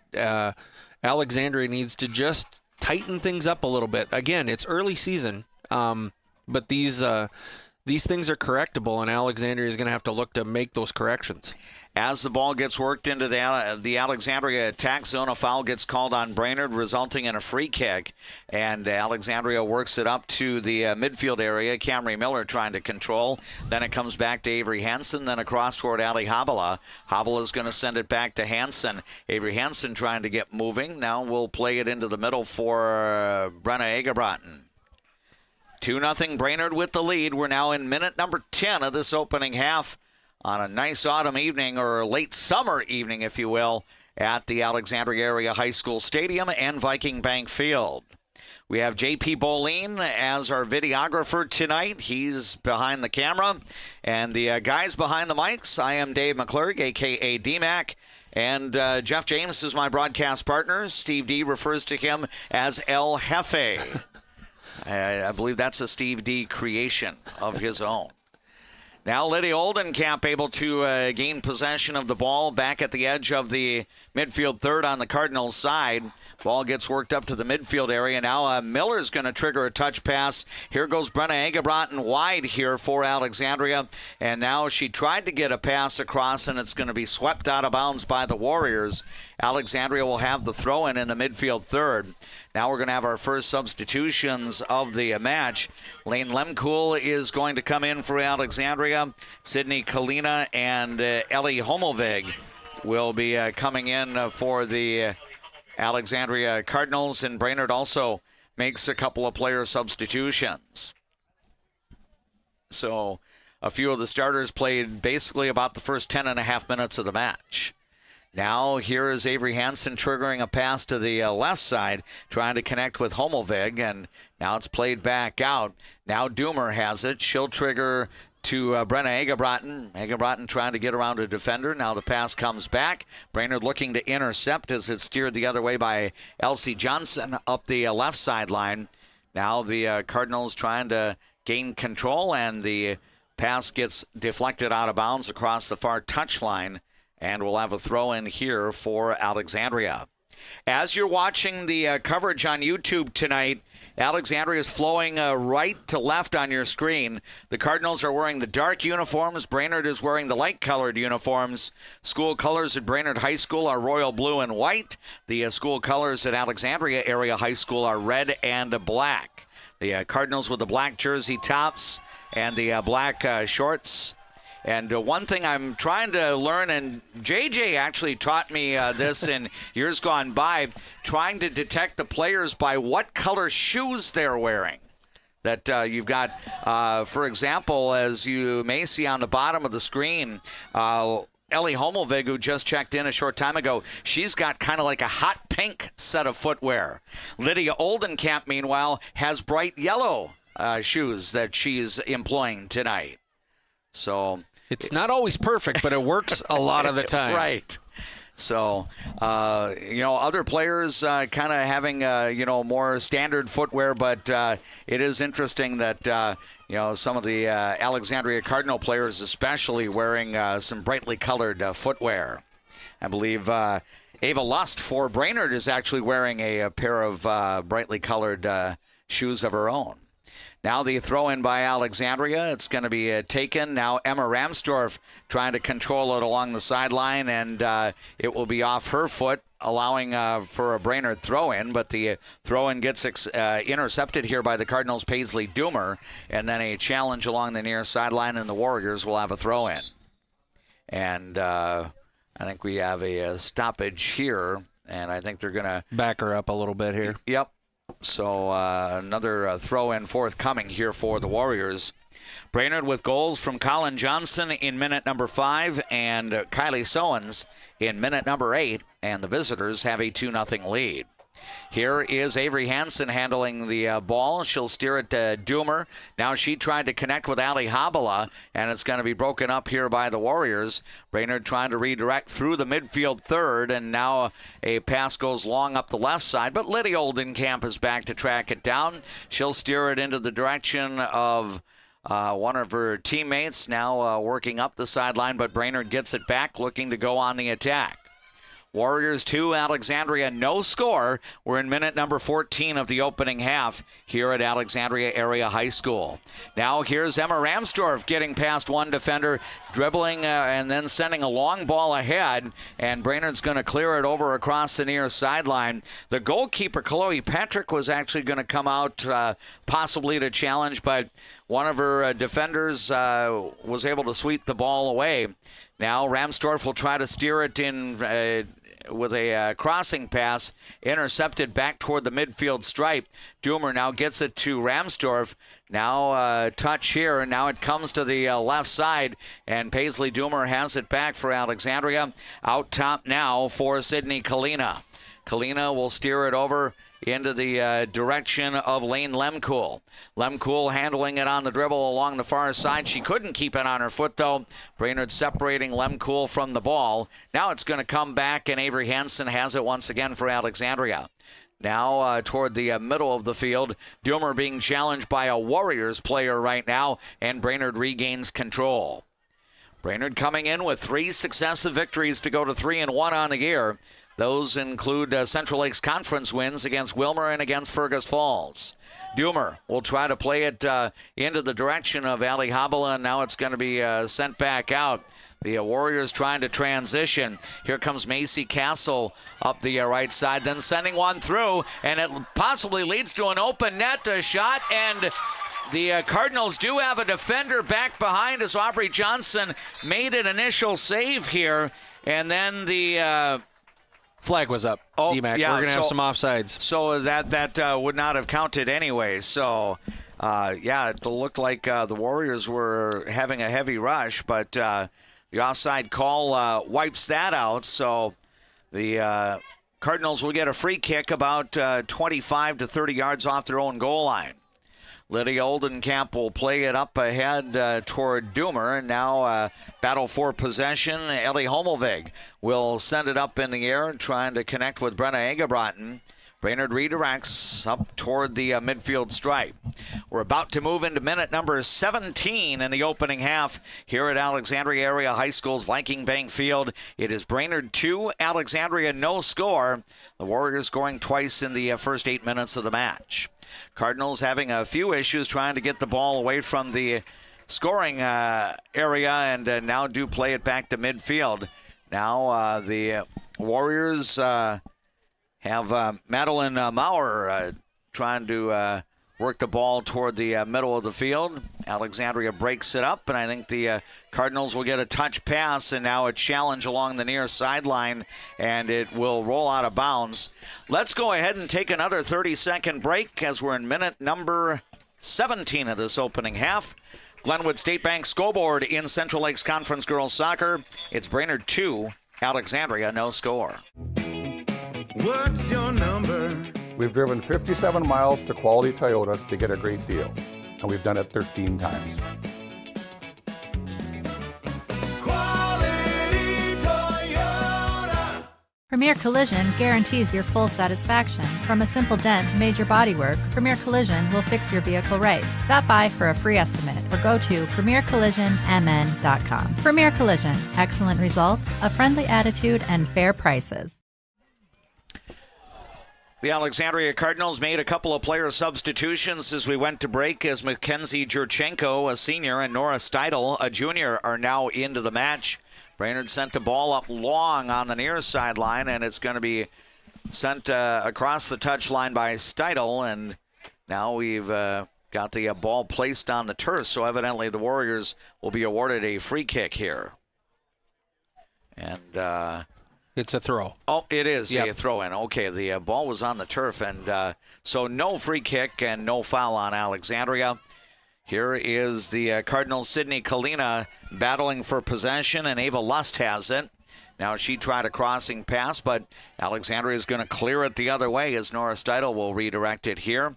Alexandria needs to just tighten things up a little bit. Again, it's early season, but these things are correctable, and Alexandria is going to have to look to make those corrections. As the ball gets worked into the Alexandria attack zone, a foul gets called on Brainerd, resulting in a free kick. And Alexandria works it up to the midfield area. Camry Miller trying to control. Then it comes back to Avery Hansen, then across toward Ali Habala. Habala's going to send it back to Hansen. Avery Hansen trying to get moving. Now we'll play it into the middle for Brenna Egebraten. 2-0 Brainerd with the lead. We're now in minute number 10 of this opening half on a nice autumn evening, or late summer evening, if you will, at the Alexandria Area High School Stadium and Viking Bank Field. We have J.P. Bolin as our videographer tonight. He's behind the camera. And the guys behind the mics, I am Dave McClurg, a.k.a. D-Mac. And Jeff James is my broadcast partner. Steve D refers to him as El Jefe. I believe that's a Steve D creation of his own. Now Lydia Oldenkamp able to gain possession of the ball back at the edge of the midfield third on the Cardinals side. Ball gets worked up to the midfield area. Now Miller's going to trigger a touch pass. Here goes Brenna Egebraten wide here for Alexandria. And now she tried to get a pass across, and it's going to be swept out of bounds by the Warriors. Alexandria will have the throw-in the midfield third. Now we're going to have our first substitutions of the match. Lane Lemkool is going to come in for Alexandria. Sydney Kalina and Ellie Homovig will be coming in for the Alexandria Cardinals, and Brainerd also makes a couple of player substitutions. So a few of the starters played basically about the first 10.5 minutes of the match. Now here is Avery Hansen triggering a pass to the left side, trying to connect with Homovig, and now it's played back out. Now Doomer has it. She'll trigger to Brenna Egebraten. Egebraten trying to get around a defender. Now the pass comes back. Brainerd looking to intercept as it's steered the other way by Elsie Johnson up the left sideline. Now the Cardinals trying to gain control, and the pass gets deflected out of bounds across the far touchline, and we'll have a throw in here for Alexandria. As you're watching the coverage on YouTube tonight, Alexandria is flowing right to left on your screen. The Cardinals are wearing the dark uniforms. Brainerd is wearing the light-colored uniforms. School colors at Brainerd High School are royal blue and white. The school colors at Alexandria Area High School are red and black. The Cardinals with the black jersey tops and the black shorts. And one thing I'm trying to learn, and JJ actually taught me this in years gone by, trying to detect the players by what color shoes they're wearing. That you've got, for example, as you may see on the bottom of the screen, Ellie Homovig, who just checked in a short time ago, she's got kind of like a hot pink set of footwear. Lydia Oldenkamp, meanwhile, has bright yellow shoes that she's employing tonight. So it's not always perfect, but it works a lot of the time. Right. So, other players kind of having, more standard footwear, but it is interesting that, some of the Alexandria Cardinal players especially wearing some brightly colored footwear. I believe Ava Lust for Brainerd is actually wearing a pair of brightly colored shoes of her own. Now the throw-in by Alexandria. It's going to be taken. Now Emma Ramsdorf trying to control it along the sideline, and it will be off her foot, allowing for a Brainerd throw-in. But the throw-in gets intercepted here by the Cardinals' Paisley Doomer, and then a challenge along the near sideline, and the Warriors will have a throw-in. And I think we have a stoppage here, and I think they're going to back her up a little bit here. Yep. So another throw-in forthcoming here for the Warriors. Brainerd with goals from Colin Johnson in minute number 5 and Kylie Sowens in minute number 8, and the visitors have a 2-0 lead. Here is Avery Hansen handling the ball. She'll steer it to Doomer. Now she tried to connect with Ali Habala, and it's going to be broken up here by the Warriors. Brainerd trying to redirect through the midfield third, and now a pass goes long up the left side, but Lydia Oldenkamp is back to track it down. She'll steer it into the direction of one of her teammates, now working up the sideline, but Brainerd gets it back, looking to go on the attack. Warriors 2, Alexandria no score. We're in minute number 14 of the opening half here at Alexandria Area High School. Now here's Emma Ramsdorf getting past one defender, dribbling and then sending a long ball ahead, and Brainerd's going to clear it over across the near sideline. The goalkeeper, Chloe Patrick, was actually going to come out possibly to challenge, but one of her defenders was able to sweep the ball away. Now Ramsdorf will try to steer it in with a crossing pass, intercepted back toward the midfield stripe. Doomer now gets it to Ramsdorf. Now touch here, and now it comes to the left side, and Paisley Doomer has it back for Alexandria. Out top now for Sydney Kalina. Kalina will steer it over into the direction of Lane Lemcool. Lemcool handling it on the dribble along the far side. She couldn't keep it on her foot, though. Brainerd separating Lemcool from the ball. Now it's going to come back, and Avery Hansen has it once again for Alexandria. Now toward the middle of the field. Doomer being challenged by a Warriors player right now, and Brainerd regains control. Brainerd coming in with 3 successive victories to go to 3-1 on the year. Those include Central Lakes Conference wins against Wilmer and against Fergus Falls. Doomer will try to play it into the direction of Ali Habala, and now it's going to be sent back out. The Warriors trying to transition. Here comes Macy Castle up the right side, then sending one through, and it possibly leads to an open net shot, and the Cardinals do have a defender back behind as Aubrey Johnson made an initial save here, and then the flag was up. Oh, D-Mac. yeah, We're going to have some offsides. So that would not have counted anyway. So, it looked like the Warriors were having a heavy rush, but the offside call wipes that out. So the Cardinals will get a free kick about 25 to 30 yards off their own goal line. Lydia Oldenkamp will play it up ahead toward Doomer, and now battle for possession. Ellie Homelvig will send it up in the air, trying to connect with Brenna Egebrotten. Brainerd redirects up toward the midfield stripe. We're about to move into minute number 17 in the opening half here at Alexandria Area High School's Viking Bank Field. It is Brainerd 2, Alexandria no score. The Warriors scoring twice in the first 8 minutes of the match. Cardinals having a few issues trying to get the ball away from the scoring area, and now do play it back to midfield. Now the Warriors have Madeline Maurer trying to work the ball toward the middle of the field. Alexandria breaks it up, and I think the Cardinals will get a touch pass, and now a challenge along the near sideline, and it will roll out of bounds. Let's go ahead and take another 30-second break as we're in minute number 17 of this opening half. Glenwood State Bank scoreboard in Central Lakes Conference Girls Soccer. It's Brainerd 2, Alexandria no score. What's your number? We've driven 57 miles to Quality Toyota to get a great deal, and we've done it 13 times. Quality Toyota. Premier Collision guarantees your full satisfaction. From a simple dent to major bodywork, Premier Collision will fix your vehicle right. Stop by for a free estimate or go to premiercollisionmn.com. Premier Collision, excellent results, a friendly attitude, and fair prices. The Alexandria Cardinals made a couple of player substitutions as we went to break, as Mackenzie Jurchenko, a senior, and Nora Steidel, a junior, are now into the match. Brainerd sent the ball up long on the near sideline, and it's going to be sent across the touchline by Steidel, and now we've got the ball placed on the turf, so evidently the Warriors will be awarded a free kick here. And it's a throw. Oh, it is a throw in. Okay, the ball was on the turf, and so no free kick and no foul on Alexandria. Here is the Cardinals' Sydney Kalina battling for possession, and Ava Lust has it. Now she tried a crossing pass, but Alexandria is going to clear it the other way as Nora Steidel will redirect it here.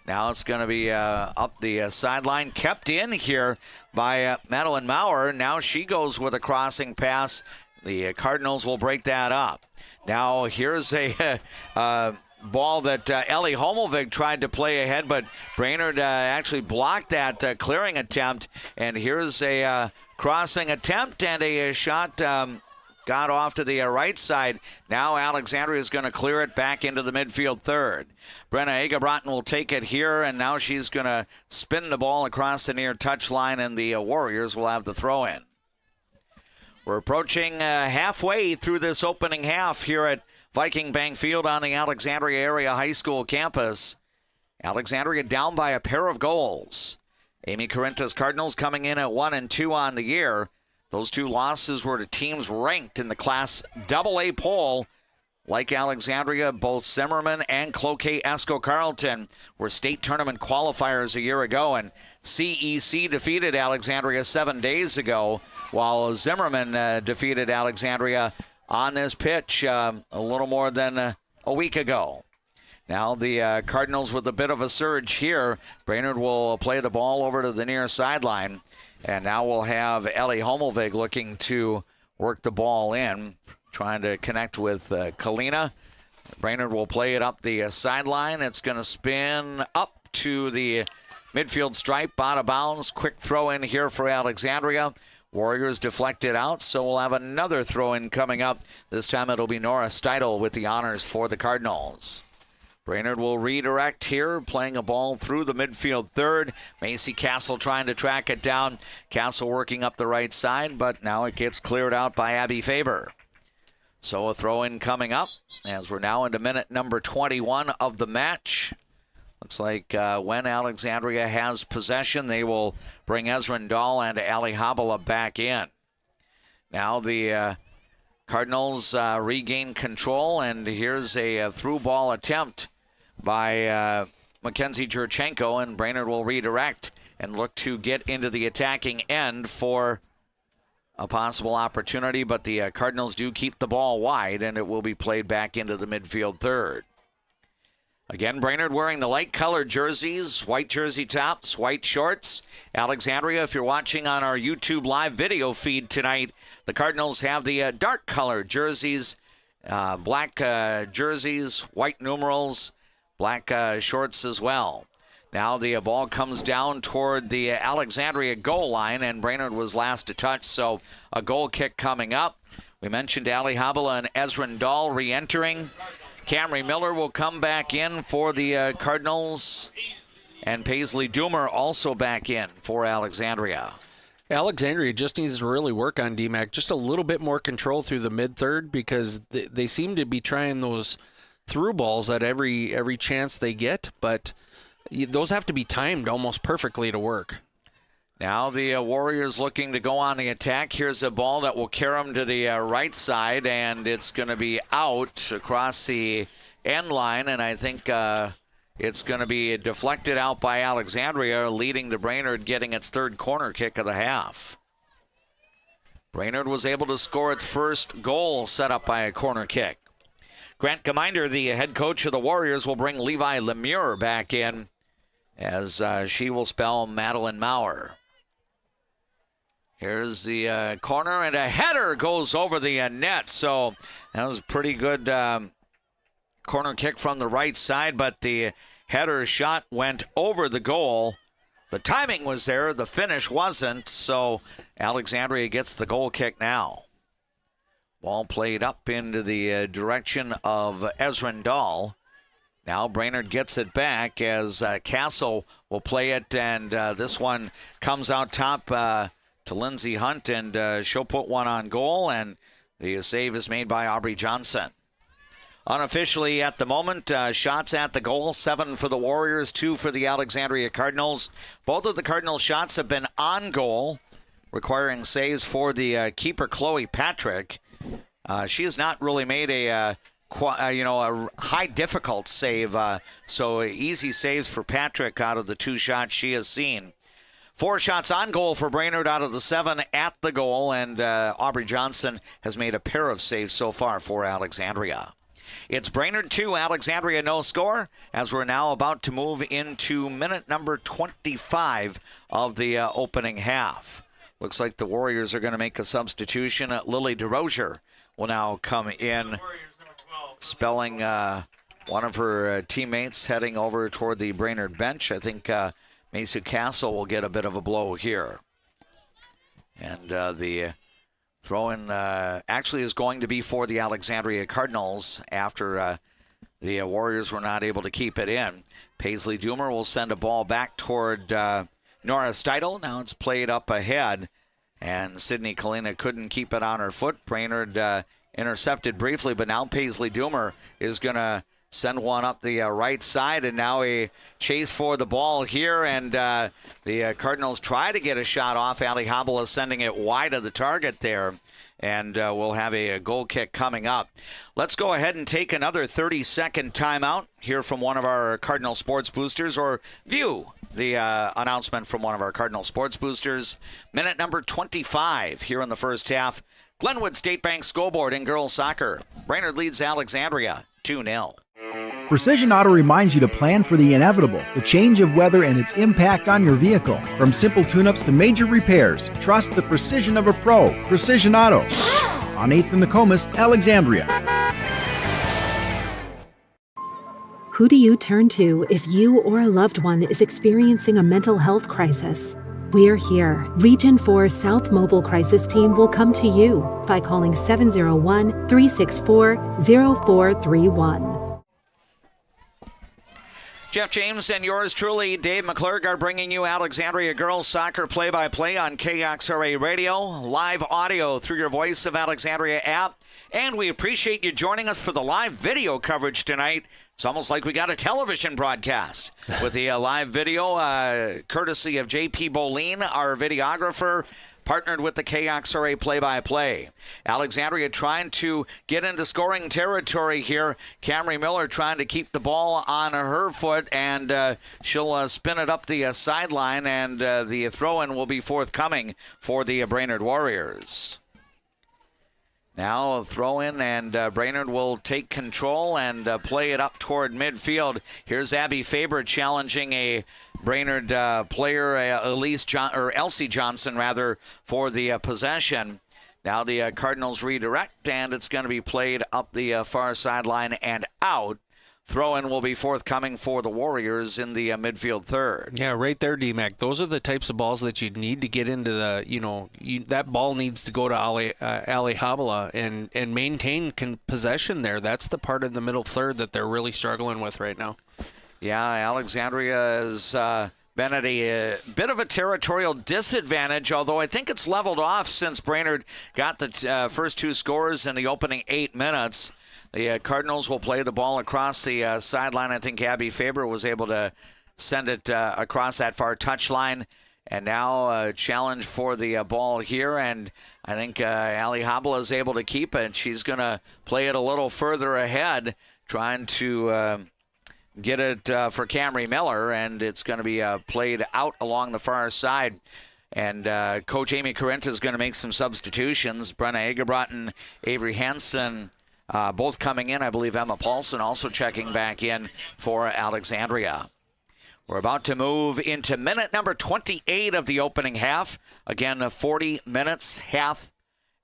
Now it's going to be up the sideline, kept in here by Madeline Maurer. Now she goes with a crossing pass. The Cardinals will break that up. Now here's a ball that Ellie Homelvig tried to play ahead, but Brainerd actually blocked that clearing attempt. And here's a crossing attempt and a shot got off to the right side. Now Alexandria is going to clear it back into the midfield third. Brenna Egebraten will take it here, and now she's going to spin the ball across the near touch line, and the Warriors will have the throw in. We're approaching halfway through this opening half here at Viking Bank Field on the Alexandria Area High School campus. Alexandria down by a pair of goals. Amy Corinta's Cardinals coming in at 1-2 on the year. Those two losses were to teams ranked in the Class AA poll. Like Alexandria, both Zimmerman and Cloquet Esco Carleton were state tournament qualifiers a year ago, and CEC defeated Alexandria 7 days ago, while Zimmerman defeated Alexandria on this pitch a little more than a week ago. Now the Cardinals with a bit of a surge here. Brainerd will play the ball over to the near sideline. And now we'll have Ellie Homelvig looking to work the ball in, trying to connect with Kalina. Brainerd will play it up the sideline. It's going to spin up to the midfield stripe, out of bounds. Quick throw in here for Alexandria. Warriors deflected out, so we'll have another throw in coming up. This time it'll be Nora Steidel with the honors for the Cardinals. Brainerd will redirect here, playing a ball through the midfield third. Macy Castle trying to track it down. Castle working up the right side, but now it gets cleared out by Abby Faber. So a throw-in coming up as we're now into minute number 21 of the match. Looks like when Alexandria has possession, they will bring Ezrin Dahl and Ali Habala back in. Now the Cardinals regain control, and here's a through ball attempt by Mackenzie Jurchenko, and Brainerd will redirect and look to get into the attacking end for a possible opportunity, but the Cardinals do keep the ball wide, and it will be played back into the midfield third. Again, Brainerd wearing the light-colored jerseys, white jersey tops, white shorts. Alexandria, if you're watching on our YouTube live video feed tonight, the Cardinals have the dark-colored jerseys, black jerseys, white numerals, black shorts as well. Now the ball comes down toward the Alexandria goal line, and Brainerd was last to touch, so a goal kick coming up. We mentioned Ali Habala and Ezrin Dahl re-entering. Camry Miller will come back in for the Cardinals, and Paisley Doomer also back in for Alexandria. Alexandria just needs to really work on DMAC, just a little bit more control through the mid-third, because they seem to be trying those through balls at every chance they get, but those have to be timed almost perfectly to work. Now the Warriors looking to go on the attack. Here's a ball that will carry them to the right side, and it's going to be out across the end line, and I think it's going to be deflected out by Alexandria, leading to Brainerd getting its third corner kick of the half. Brainerd was able to score its first goal set up by a corner kick. Grant Geminder, the head coach of the Warriors, will bring Levi Lemure back in as she will spell Madeline Maurer. Here's the corner, and a header goes over the net. So that was a pretty good corner kick from the right side, but the header shot went over the goal. The timing was there, the finish wasn't, so Alexandria gets the goal kick now. Ball played up into the direction of Ezrin Dahl. Now Brainerd gets it back as Castle will play it, and this one comes out top to Lindsey Hunt, and she'll put one on goal, and the save is made by Aubrey Johnson. Unofficially at the moment, shots at the goal, 7 for the Warriors, 2 for the Alexandria Cardinals. Both of the Cardinals shots have been on goal, requiring saves for the keeper, Chloe Patrick. She has not really made a high difficult save, so easy saves for Patrick out of the 2 shots she has seen. 4 shots on goal for Brainerd out of the 7 at the goal, and Aubrey Johnson has made a pair of saves so far for Alexandria. It's Brainerd 2, Alexandria no score, as we're now about to move into minute number 25 of the opening half. Looks like the Warriors are going to make a substitution. Lily DeRozier will now come in, spelling one of her teammates heading over toward the Brainerd bench. I think Macy Castle will get a bit of a blow here. And the throw-in actually is going to be for the Alexandria Cardinals after the Warriors were not able to keep it in. Paisley Doomer will send a ball back toward Nora Steidel. Now it's played up ahead, and Sydney Kalina couldn't keep it on her foot. Brainerd intercepted briefly, but now Paisley Doomer is going to send one up the right side, and now a chase for the ball here, and the Cardinals try to get a shot off. Ali Habala sending it wide of the target there, and we'll have a goal kick coming up. Let's go ahead and take another 30-second timeout, hear from one of our Cardinal Sports Boosters, or view the announcement from one of our Cardinal Sports Boosters. Minute number 25 here in the first half. Glenwood State Bank scoreboard in girls soccer. Brainerd leads Alexandria 2-0. Precision Auto reminds you to plan for the inevitable, the change of weather and its impact on your vehicle. From simple tune-ups to major repairs, trust the precision of a pro. Precision Auto. On 8th and Nokomis, Alexandria. Who do you turn to if you or a loved one is experiencing a mental health crisis? We're here. Region 4 South Mobile Crisis Team will come to you by calling 701-364-0431. Jeff James and yours truly, Dave McClurg, are bringing you Alexandria girls soccer play-by-play on KXRA Radio, live audio through your Voice of Alexandria app, and we appreciate you joining us for the live video coverage tonight. It's almost like we got a television broadcast with the live video, courtesy of J.P. Bolin, our videographer, partnered with the KXRA play-by-play. Alexandria trying to get into scoring territory here. Camry Miller trying to keep the ball on her foot, and she'll spin it up the sideline, and the throw-in will be forthcoming for the Brainerd Warriors. Now a throw-in, and Brainerd will take control and play it up toward midfield. Here's Abby Faber challenging a Brainerd player, Elsie Johnson, for the possession. Now the Cardinals redirect, and it's going to be played up the far sideline and out. Throw-in will be forthcoming for the Warriors in the midfield third. Yeah, right there, D-Mac. Those are the types of balls that you need to get into the, that ball needs to go to Ali Habala and maintain possession there. That's the part of the middle third that they're really struggling with right now. Yeah, Alexandria has been at a bit of a territorial disadvantage, although I think it's leveled off since Brainerd got the first 2 scores in the opening 8 minutes. The Cardinals will play the ball across the sideline. I think Abby Faber was able to send it across that far touchline. And now a challenge for the ball here. And I think Ali Habala is able to keep it. She's going to play it a little further ahead, trying to get it for Camry Miller. And it's going to be played out along the far side. And Coach Amy Carenta is going to make some substitutions. Brenna Egerbrot and Avery Hansen both coming in. I believe Emma Paulson also checking back in for Alexandria. We're about to move into minute number 28 of the opening half. Again, 40 minutes, half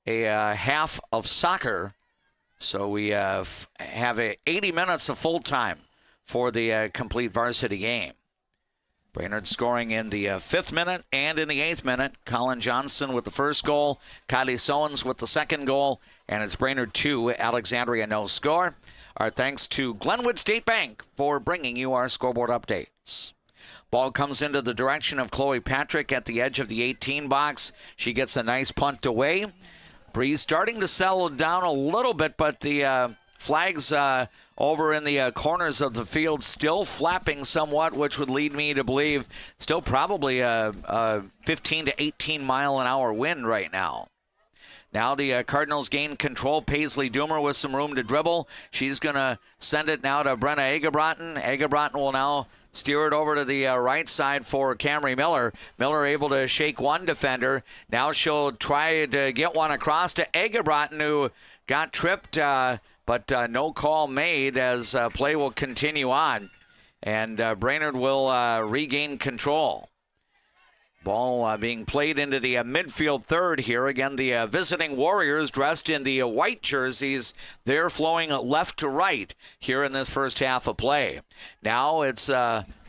of soccer. So we have 80 minutes of full time for the complete varsity game. Brainerd scoring in the 5th minute and in the 8th minute. Colin Johnson with the first goal. Kylie Sowens with the second goal. And it's Brainerd 2, Alexandria no score. Our thanks to Glenwood State Bank for bringing you our scoreboard updates. Ball comes into the direction of Chloe Patrick at the edge of the 18 box. She gets a nice punt away. Breeze starting to settle down a little bit, but the flags over in the corners of the field still flapping somewhat, which would lead me to believe still probably a 15 to 18 mile an hour wind right now. Now the Cardinals gain control. Paisley Doomer with some room to dribble. She's going to send it now to Brenna Egerbrotten. Egerbrotten will now steer it over to the right side for Camry Miller. Miller able to shake one defender. Now she'll try to get one across to Egebraten, who got tripped, but no call made as play will continue on. And Brainerd will regain control. Ball being played into the midfield third here. Again, the visiting Warriors dressed in the white jerseys. They're flowing left to right here in this first half of play. Now it's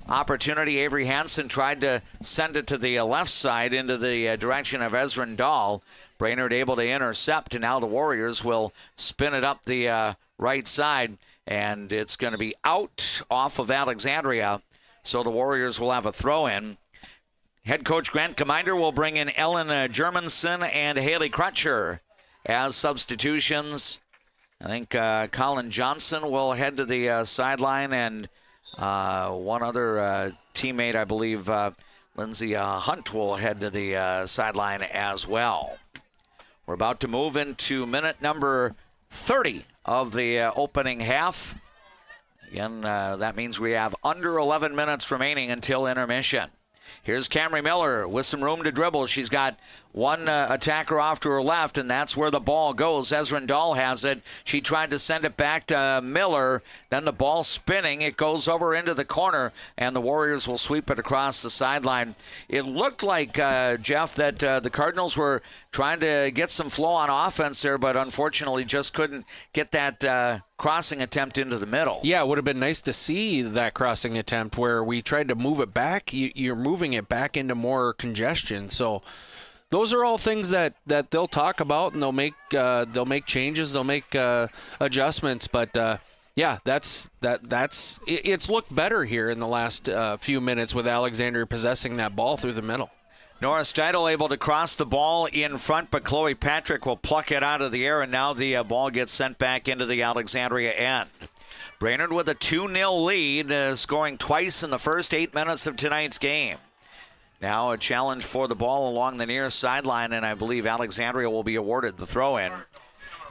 opportunity. Avery Hansen tried to send it to the left side into the direction of Ezrin Dahl. Brainerd able to intercept, and now the Warriors will spin it up the right side, and it's going to be out off of Alexandria. So the Warriors will have a throw-in. Head coach Grant Geminder will bring in Ellen Germanson and Haley Crutcher as substitutions. I think Colin Johnson will head to the sideline, and one other teammate, I believe, Lindsey Hunt, will head to the sideline as well. We're about to move into minute number 30 of the opening half. Again, that means we have under 11 minutes remaining until intermission. Here's Camry Miller with some room to dribble. She's got one attacker off to her left, and that's where the ball goes. Ezrin Dahl has it. She tried to send it back to Miller. Then the ball spinning. It goes over into the corner, and the Warriors will sweep it across the sideline. It looked like, Jeff, that the Cardinals were trying to get some flow on offense there, but unfortunately just couldn't get that crossing attempt into the middle. Yeah, it would have been nice to see that crossing attempt where we tried to move it back. You're moving it back into more congestion. So those are all things that they'll talk about, and they'll make changes, they'll make adjustments. But yeah, it's looked better here in the last few minutes with Alexandria possessing that ball through the middle. Nora Steidel able to cross the ball in front, but Chloe Patrick will pluck it out of the air, and now the ball gets sent back into the Alexandria end. Brainerd with a 2-0 lead, scoring twice in the first 8 minutes of tonight's game. Now a challenge for the ball along the near sideline, and I believe Alexandria will be awarded the throw-in.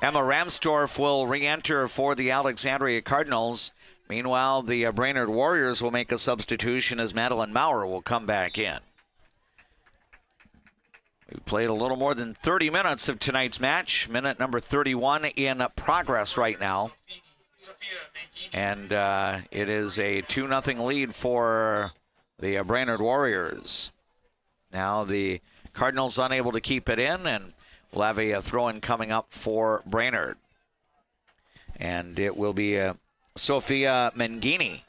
Emma Ramstorff will re-enter for the Alexandria Cardinals. Meanwhile, the Brainerd Warriors will make a substitution as Madeline Maurer will come back in. We played a little more than 30 minutes of tonight's match. Minute number 31 in progress right now. And it is a 2-0 lead for the Brainerd Warriors. Now the Cardinals unable to keep it in, and we'll have a throw-in coming up for Brainerd. And it will be Sophia Mangini,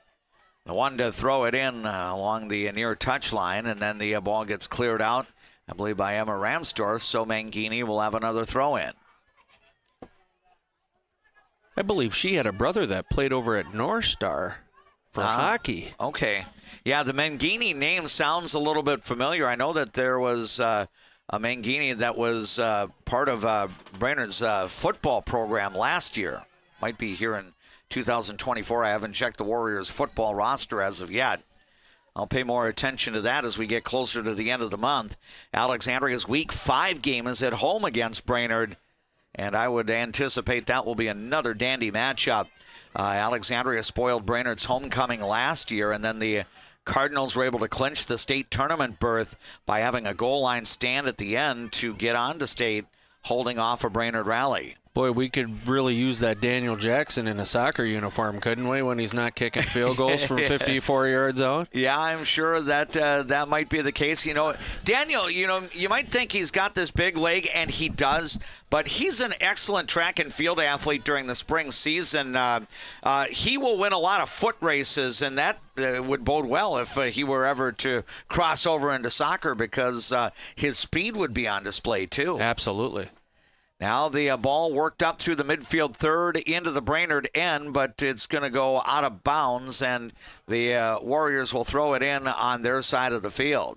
the one to throw it in along the near touchline, and then the ball gets cleared out, I believe, by Emma Ramstorff, so Mangini will have another throw-in. I believe she had a brother that played over at North Star for hockey. Okay. Yeah, the Mangini name sounds a little bit familiar. I know that there was a Mangini that was part of Brainerd's football program last year. Might be here in 2024. I haven't checked the Warriors football roster as of yet. I'll pay more attention to that as we get closer to the end of the month. Alexandria's Week 5 game is at home against Brainerd, and I would anticipate that will be another dandy matchup. Alexandria spoiled Brainerd's homecoming last year, and then the Cardinals were able to clinch the state tournament berth by having a goal line stand at the end to get on to state, holding off a Brainerd rally. Boy, we could really use that Daniel Jackson in a soccer uniform, couldn't we, when he's not kicking field goals from 54 yards out? Yeah, I'm sure that that might be the case. You know, Daniel, you might think he's got this big leg, and he does, but he's an excellent track and field athlete during the spring season. He will win a lot of foot races, and that would bode well if he were ever to cross over into soccer, because his speed would be on display, too. Absolutely. Now the ball worked up through the midfield third into the Brainerd end, but it's going to go out of bounds, and the Warriors will throw it in on their side of the field.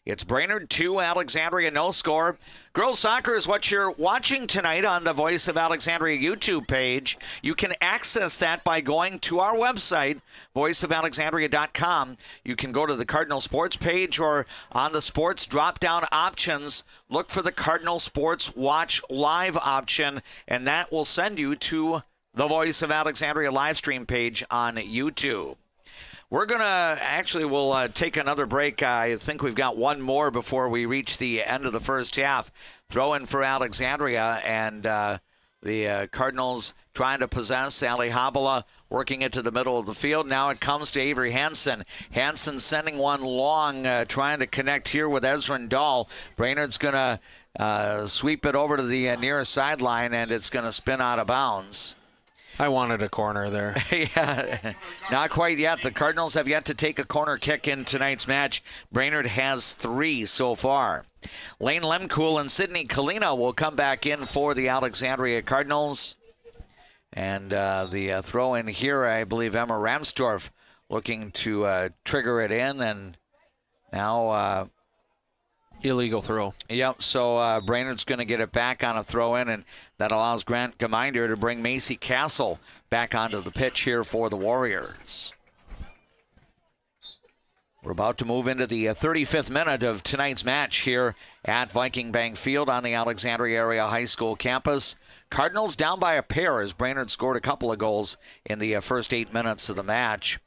It's Brainerd 2, Alexandria no score. Girls soccer is what you're watching tonight on the Voice of Alexandria YouTube page. You can access that by going to our website, voiceofalexandria.com. You can go to the Cardinal Sports page, or on the sports drop-down options, look for the Cardinal Sports Watch Live option, and that will send you to the Voice of Alexandria live stream page on YouTube. We're going to we'll take another break. I think we've got one more before we reach the end of the first half. Throw in for Alexandria, and the Cardinals trying to possess. Ali Habala working it to the middle of the field. Now it comes to Avery Hansen. Hansen sending one long, trying to connect here with Ezrin Dahl. Brainerd's going to sweep it over to the nearest sideline, and it's going to spin out of bounds. I wanted a corner there. Yeah, not quite yet. The Cardinals have yet to take a corner kick in tonight's match. Brainerd has 3 so far. Lane Lemkool and Sydney Kalina will come back in for the Alexandria Cardinals. And the throw in here, I believe Emma Ramsdorf looking to trigger it in. And now illegal throw. Yep, so Brainerd's going to get it back on a throw-in, and that allows Grant Geminder to bring Macy Castle back onto the pitch here for the Warriors. We're about to move into the 35th minute of tonight's match here at Viking Bank Field on the Alexandria Area High School campus. Cardinals down by a pair as Brainerd scored a couple of goals in the first 8 minutes of the match.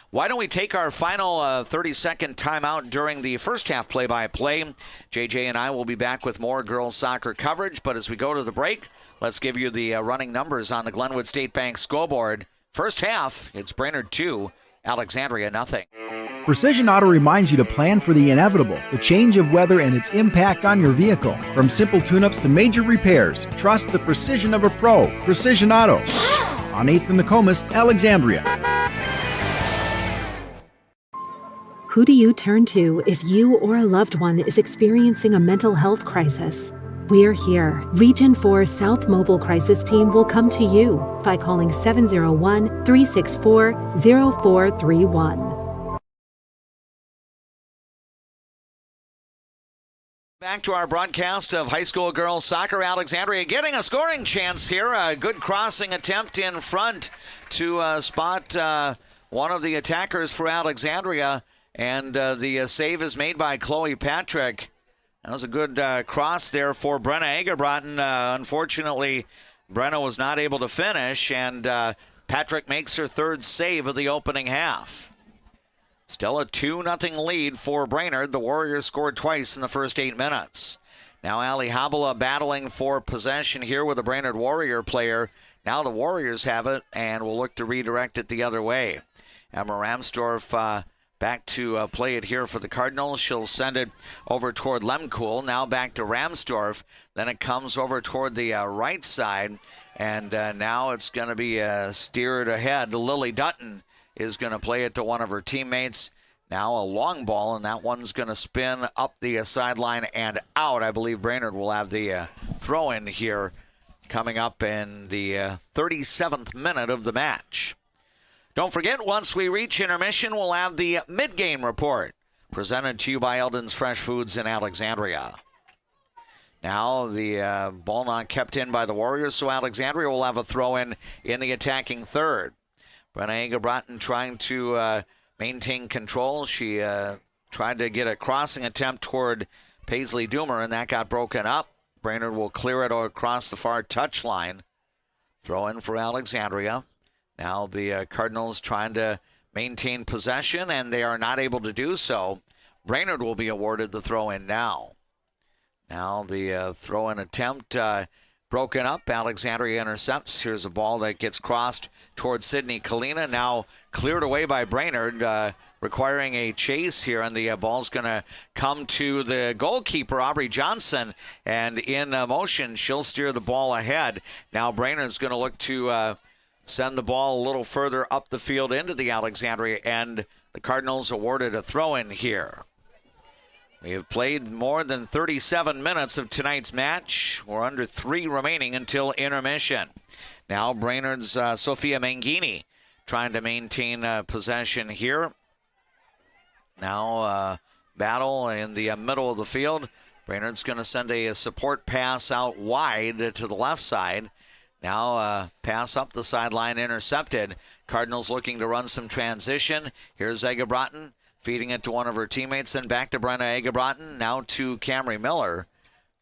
Why don't we take our final 30-second timeout during the first half play-by-play? JJ and I will be back with more girls soccer coverage, but as we go to the break, let's give you the running numbers on the Glenwood State Bank scoreboard. First half, it's Brainerd 2, Alexandria nothing. Precision Auto reminds you to plan for the inevitable, the change of weather and its impact on your vehicle. From simple tune-ups to major repairs, trust the precision of a pro. Precision Auto. On 8th and Nokomis, Alexandria. Who do you turn to if you or a loved one is experiencing a mental health crisis? We're here. Region 4 South Mobile Crisis Team will come to you by calling 701-364-0431. Back to our broadcast of high school girls soccer. Alexandria getting a scoring chance here. A good crossing attempt in front to spot one of the attackers for Alexandria. And the save is made by Chloe Patrick. That was a good cross there for Brenna Egerbrotten. Unfortunately, Brenna was not able to finish, and Patrick makes her third save of the opening half. Still a 2-0 lead for Brainerd. The Warriors scored twice in the first 8 minutes. Now Ali Habala battling for possession here with a Brainerd Warrior player. Now the Warriors have it, and will look to redirect it the other way. Emma Ramsdorf back to play it here for the Cardinals. She'll send it over toward Lemkool. Now back to Ramsdorf. Then it comes over toward the right side. And now it's going to be steered ahead. Lily Dutton is going to play it to one of her teammates. Now a long ball, and that one's going to spin up the sideline and out. I believe Brainerd will have the throw-in here coming up in the 37th minute of the match. Don't forget, once we reach intermission, we'll have the mid-game report presented to you by Eldon's Fresh Foods in Alexandria. Now the ball not kept in by the Warriors, so Alexandria will have a throw-in in the attacking third. Brenna Egerbrotten trying to maintain control. She tried to get a crossing attempt toward Paisley Doomer, and that got broken up. Brainerd will clear it across the far touchline. Throw in for Alexandria. Now the Cardinals trying to maintain possession, and they are not able to do so. Brainerd will be awarded the throw-in now. Now the throw-in attempt broken up. Alexandria intercepts. Here's a ball that gets crossed towards Sydney Kalina. Now cleared away by Brainerd, requiring a chase here, and the ball's going to come to the goalkeeper, Aubrey Johnson, and in motion, she'll steer the ball ahead. Now Brainerd's going to look to send the ball a little further up the field into the Alexandria end. The Cardinals awarded a throw-in here. We have played more than 37 minutes of tonight's match. We're under 3 remaining until intermission. Now Brainerd's Sophia Mangini trying to maintain possession here. Now battle in the middle of the field. Brainerd's going to send a support pass out wide to the left side. Now pass up the sideline intercepted. Cardinals looking to run some transition. Here's Egerbrotten feeding it to one of her teammates, then back to Brenna Egerbrotten. Now to Camry Miller.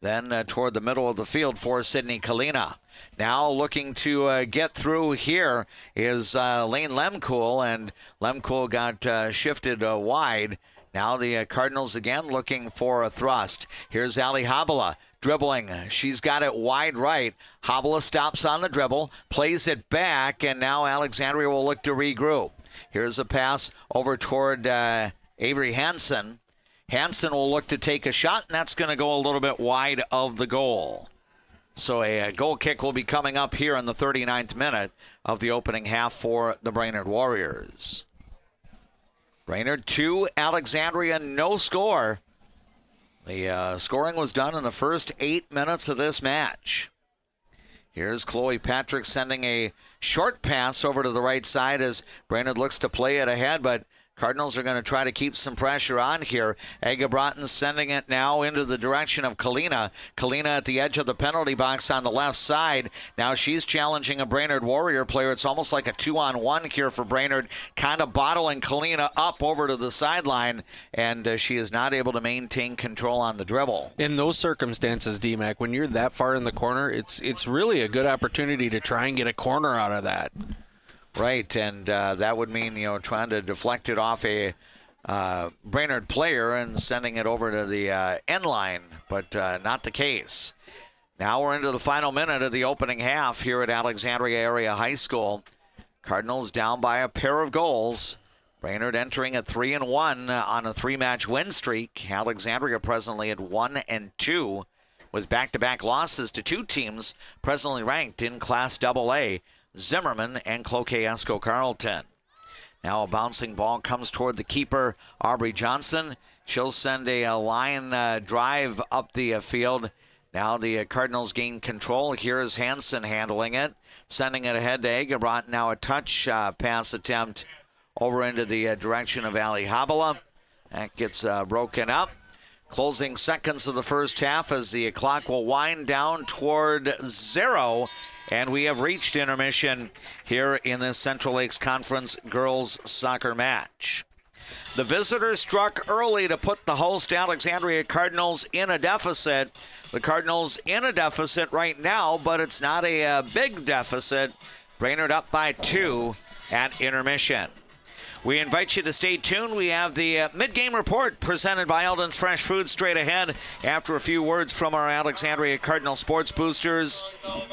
Then toward the middle of the field for Sydney Kalina. Now looking to get through here is Lane Lemkool, and Lemkool got shifted wide. Now the Cardinals again looking for a thrust. Here's Ali Habala dribbling. She's got it wide right. Habala stops on the dribble, plays it back, and now Alexandria will look to regroup. Here's a pass over toward Avery Hansen. Hansen will look to take a shot, and that's going to go a little bit wide of the goal. So a goal kick will be coming up here in the 39th minute of the opening half for the Brainerd Warriors. Brainerd 2, Alexandria no score. The scoring was done in the first 8 minutes of this match. Here's Chloe Patrick sending a short pass over to the right side as Brainerd looks to play it ahead, but Cardinals are going to try to keep some pressure on here. Aga Broughton sending it now into the direction of Kalina. Kalina at the edge of the penalty box on the left side. Now she's challenging a Brainerd Warrior player. It's almost like a 2-on-1 here for Brainerd, kind of bottling Kalina up over to the sideline, and she is not able to maintain control on the dribble. In those circumstances, D-Mac, when you're that far in the corner, it's really a good opportunity to try and get a corner out of that. Right, and that would mean, trying to deflect it off a Brainerd player and sending it over to the end line, but not the case. Now we're into the final minute of the opening half here at Alexandria Area High School. Cardinals down by a pair of goals. Brainerd entering at 3-1 on a 3-match win streak. Alexandria presently at 1-2 with back-to-back losses to two teams presently ranked in Class AA. Zimmerman and Cloquet Esco Carleton. Now a bouncing ball comes toward the keeper, Aubrey Johnson. She'll send a line drive up the field. Now the Cardinals gain control. Here is Hansen handling it, sending it ahead to Agabrot. Now a touch pass attempt over into the direction of Ali Habala. That gets broken up. Closing seconds of the first half as the clock will wind down toward 0. And we have reached intermission here in this Central Lakes Conference girls soccer match. The visitors struck early to put the host Alexandria Cardinals in a deficit. The Cardinals in a deficit right now, but it's not a big deficit. Brainerd up by 2 at intermission. We invite you to stay tuned. We have the mid-game report presented by Eldon's Fresh Foods straight ahead after a few words from our Alexandria Cardinal sports boosters.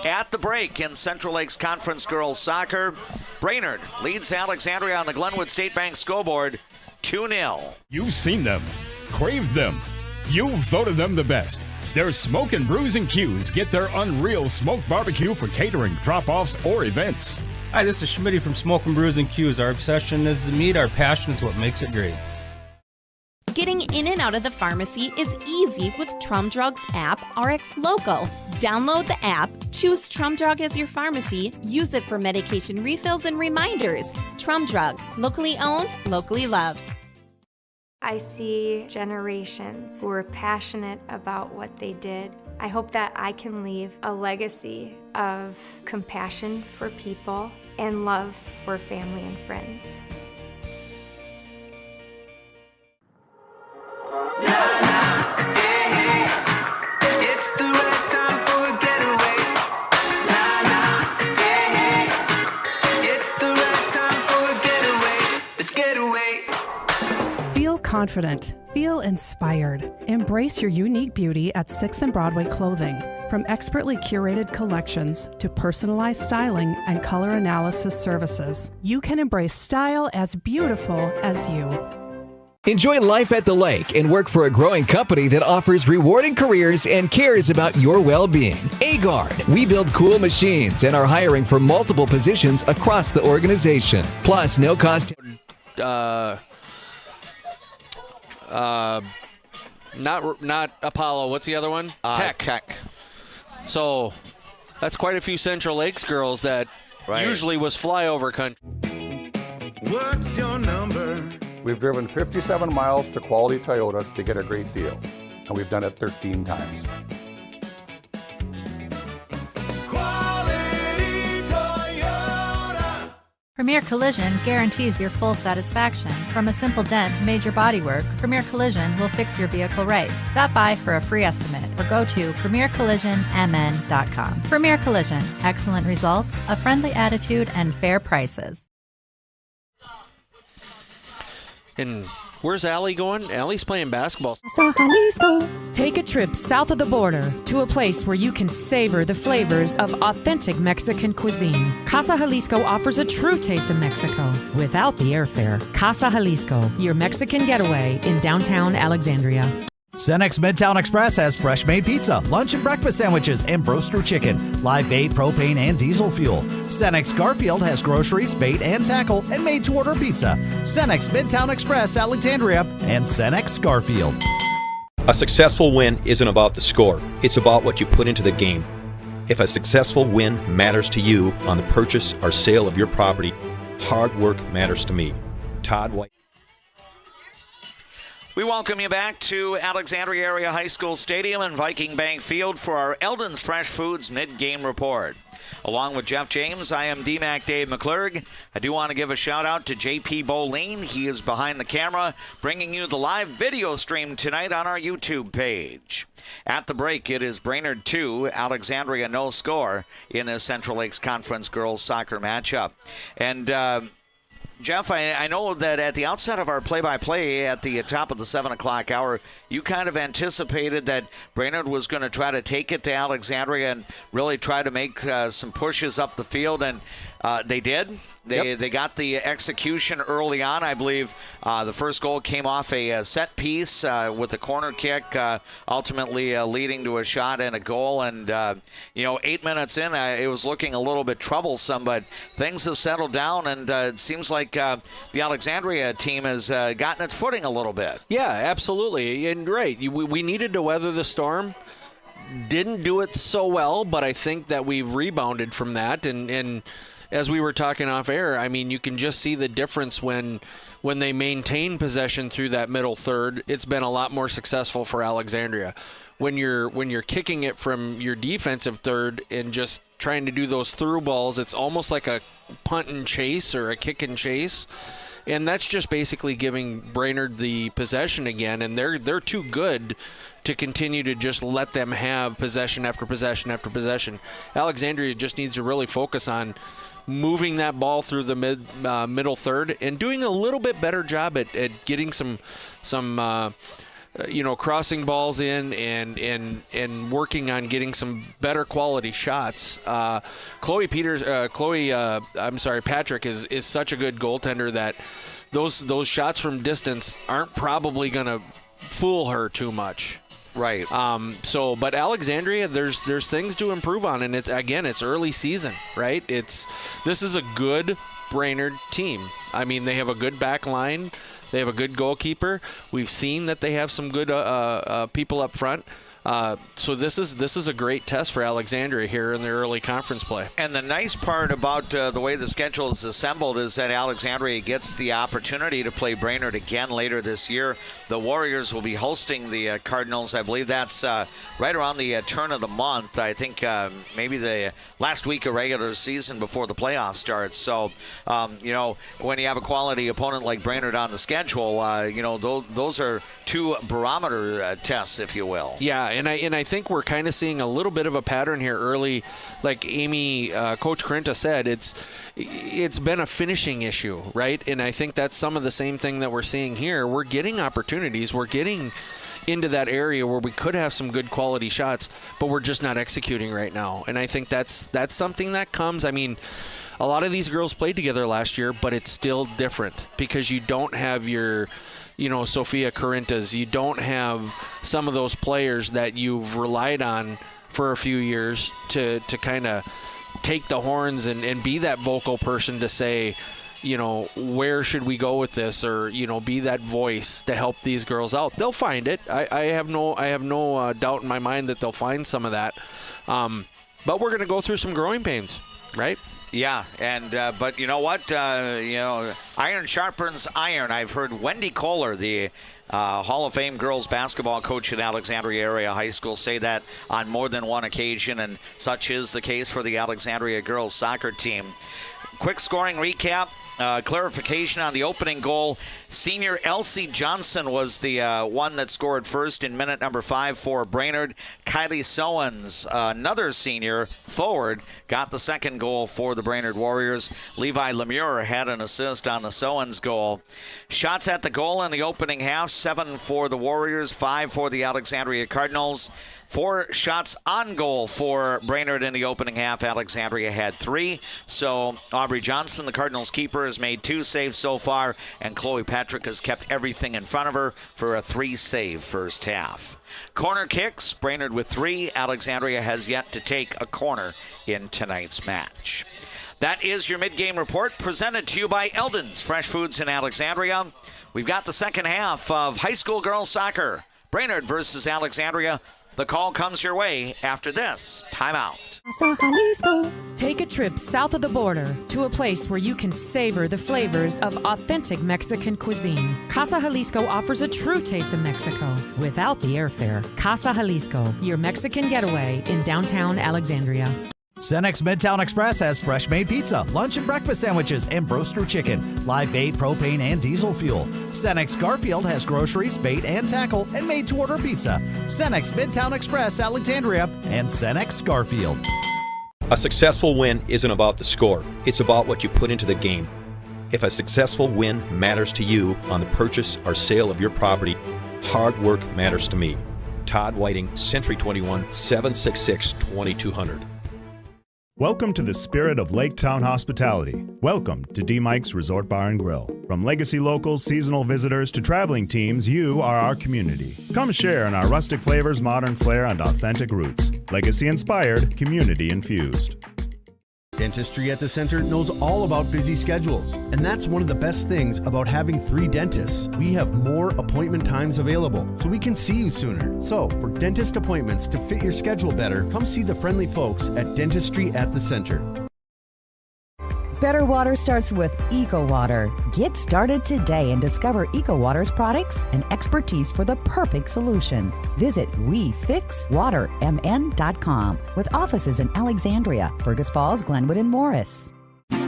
At the break in Central Lakes Conference Girls Soccer, Brainerd leads Alexandria on the Glenwood State Bank scoreboard 2-0. You've seen them, craved them. You've voted them the best. Their Smoke and Brews and Q's get their unreal smoked barbecue for catering, drop-offs, or events. Hi, this is Schmitty from Smoke and Brews and Q's. Our obsession is the meat, our passion is what makes it great. Getting in and out of the pharmacy is easy with Trum Drug's app, RX Local. Download the app, choose Trum Drug as your pharmacy, use it for medication refills and reminders. Trum Drug, locally owned, locally loved. I see generations who are passionate about what they did. I hope that I can leave a legacy of compassion for people and love for family and friends. It's the right time for a getaway. It's the right time for a getaway. Let's get away. Feel confident. Feel inspired. Embrace your unique beauty at 6th and Broadway Clothing. From expertly curated collections to personalized styling and color analysis services, you can embrace style as beautiful as you. Enjoy life at the lake and work for a growing company that offers rewarding careers and cares about your well-being. Agard, we build cool machines and are hiring for multiple positions across the organization. Plus, no cost. Not Apollo. What's the other one? Tech. So that's quite a few Central Lakes girls that usually was flyover country. What's your number? We've driven 57 miles to Quality Toyota to get a great deal, and we've done it 13 times. Quality Toyota. Premier Collision guarantees your full satisfaction. From a simple dent to major bodywork, Premier Collision will fix your vehicle right. Stop by for a free estimate or go to premiercollisionmn.com. Premier Collision, excellent results, a friendly attitude, and fair prices. And where's Allie going? Allie's playing basketball. Jalisco. Take a trip south of the border to a place where you can savor the flavors of authentic Mexican cuisine. Casa Jalisco offers a true taste of Mexico without the airfare. Casa Jalisco, your Mexican getaway in downtown Alexandria. Cenex Midtown Express has fresh made pizza, lunch and breakfast sandwiches, and broaster chicken, live bait, propane, and diesel fuel. Cenex Garfield has groceries, bait, and tackle, and made to order pizza. Cenex Midtown Express Alexandria and Cenex Garfield. A successful win isn't about the score, it's about what you put into the game. If a successful win matters to you on the purchase or sale of your property, hard work matters to me. Todd White. We welcome you back to Alexandria Area High School Stadium and Viking Bank Field for our Eldon's Fresh Foods mid-game report. Along with Jeff James, I am DMAC Dave McClurg. I do want to give a shout-out to JP Boleen. He is behind the camera, bringing you the live video stream tonight on our YouTube page. At the break, it is Brainerd 2, Alexandria no score in this Central Lakes Conference girls soccer matchup. And Jeff, I know that at the outset of our play-by-play at the top of the 7 o'clock hour, you kind of anticipated that Brainerd was going to try to take it to Alexandria and really try to make some pushes up the field, and they did. They got the execution early on. I believe the first goal came off a set piece with a corner kick, ultimately leading to a shot and a goal. And, 8 minutes in, it was looking a little bit troublesome, but things have settled down, and it seems like the Alexandria team has gotten its footing a little bit. Yeah, absolutely. And right, we needed to weather the storm. Didn't do it so well, but I think that we've rebounded from that. And as we were talking off air, I mean, you can just see the difference when they maintain possession through that middle third. It's been a lot more successful for Alexandria. When you're kicking it from your defensive third and just trying to do those through balls, it's almost like a punt and chase or a kick and chase. And that's just basically giving Brainerd the possession again, and they're too good to continue to just let them have possession after possession after possession. Alexandria just needs to really focus on moving that ball through the middle third and doing a little bit better job at getting some crossing balls in and working on getting some better quality shots. Patrick is such a good goaltender that those shots from distance aren't probably going to fool her too much. Right. But Alexandria, there's things to improve on, and it's early season, right? This is a good Brainerd team. I mean, they have a good back line. They have a good goalkeeper. We've seen that they have some good people up front. So this is a great test for Alexandria here in their early conference play. And the nice part about the way the schedule is assembled is that Alexandria gets the opportunity to play Brainerd again later this year. The Warriors will be hosting the Cardinals. I believe that's right around the turn of the month. I think maybe the last week of regular season before the playoffs starts. So, when you have a quality opponent like Brainerd on the schedule, those are two barometer tests, if you will. Yeah. And I think we're kind of seeing a little bit of a pattern here early. Like Amy, Coach Carenta said, it's been a finishing issue, right? And I think that's some of the same thing that we're seeing here. We're getting opportunities. We're getting into that area where we could have some good quality shots, but we're just not executing right now. And I think that's something that comes. I mean, a lot of these girls played together last year, but it's still different because you don't have your Sophia Carentas. You don't have some of those players that you've relied on for a few years to kind of take the horns and be that vocal person to say, where should we go with this, or be that voice to help these girls out. They'll find it. I have no doubt in my mind that they'll find some of that. But we're going to go through some growing pains, right? Yeah, and but you know what? Iron sharpens iron. I've heard Wendy Kohler, the Hall of Fame girls basketball coach at Alexandria Area High School, say that on more than one occasion, and such is the case for the Alexandria girls soccer team. Quick scoring recap. Clarification on the opening goal. Senior Elsie Johnson was the one that scored first in minute number 5 for Brainerd. Kylie Sowens, another senior forward, got the second goal for the Brainerd Warriors. Levi Lemure had an assist on the Sowens goal. Shots at the goal in the opening half, 7 for the Warriors, 5 for the Alexandria Cardinals. 4 shots on goal for Brainerd in the opening half. Alexandria had 3. So Aubrey Johnson, the Cardinals keeper, has made 2 saves so far, and Chloe Patrick has kept everything in front of her for a 3-save first half. Corner kicks, Brainerd with 3. Alexandria has yet to take a corner in tonight's match. That is your mid-game report presented to you by Eldon's Fresh Foods in Alexandria. We've got the second half of high school girls soccer. Brainerd versus Alexandria. The call comes your way after this timeout. Take a trip south of the border to a place where you can savor the flavors of authentic Mexican cuisine. Casa Jalisco offers a true taste of Mexico without the airfare. Casa Jalisco, your Mexican getaway in downtown Alexandria. Cenex Midtown Express has fresh made pizza, lunch and breakfast sandwiches, and broaster chicken, live bait, propane, and diesel fuel. Cenex Garfield has groceries, bait, and tackle, and made to order pizza. Cenex Midtown Express, Alexandria, and Cenex Garfield. A successful win isn't about the score, it's about what you put into the game. If a successful win matters to you on the purchase or sale of your property, hard work matters to me. Todd Whiting, Century 21, 766-2200. Welcome to the spirit of Lake Town hospitality. Welcome to D. Mike's Resort Bar and Grill. From legacy locals, seasonal visitors, to traveling teams, you are our community. Come share in our rustic flavors, modern flair, and authentic roots. Legacy inspired, community infused. Dentistry at the Center knows all about busy schedules, and that's one of the best things about having 3 dentists. We have more appointment times available, so we can see you sooner. So, for dentist appointments to fit your schedule better, come see the friendly folks at Dentistry at the Center. Better water starts with EcoWater. Get started today and discover EcoWater's products and expertise for the perfect solution. Visit WeFixWaterMN.com with offices in Alexandria, Fergus Falls, Glenwood, and Morris.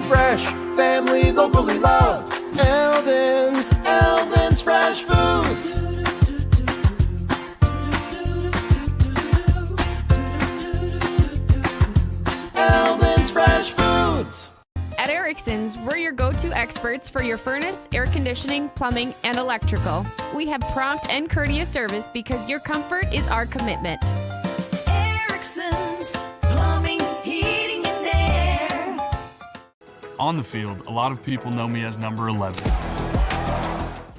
Fresh, family, locally loved. Eldon's Fresh Foods. Eldon's Fresh Foods. At Erickson's, we're your go-to experts for your furnace, air conditioning, plumbing, and electrical. We have prompt and courteous service because your comfort is our commitment. Erickson's Plumbing, Heating, and Air. On the field, a lot of people know me as number 11.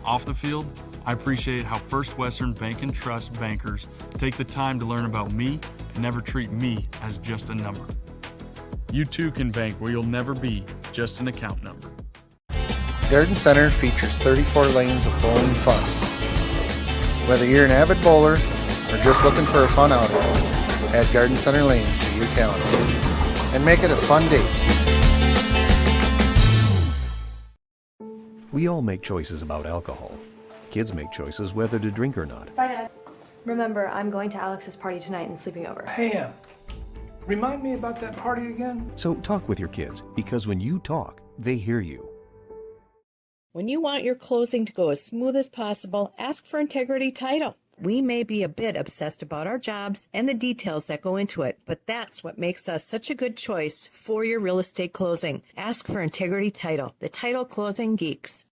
Off the field, I appreciate how First Western Bank and Trust bankers take the time to learn about me and never treat me as just a number. You too can bank where you'll never be just an account number. Garden Center features 34 lanes of bowling fun. Whether you're an avid bowler or just looking for a fun outing, add Garden Center lanes to your calendar and make it a fun date. We all make choices about alcohol. Kids make choices whether to drink or not. Bye, Dad. Remember, I'm going to Alex's party tonight and sleeping over. Hey, remind me about that party again? So talk with your kids, because when you talk, they hear you. When you want your closing to go as smooth as possible, ask for Integrity Title. We may be a bit obsessed about our jobs and the details that go into it, but that's what makes us such a good choice for your real estate closing. Ask for Integrity Title, the title closing geeks.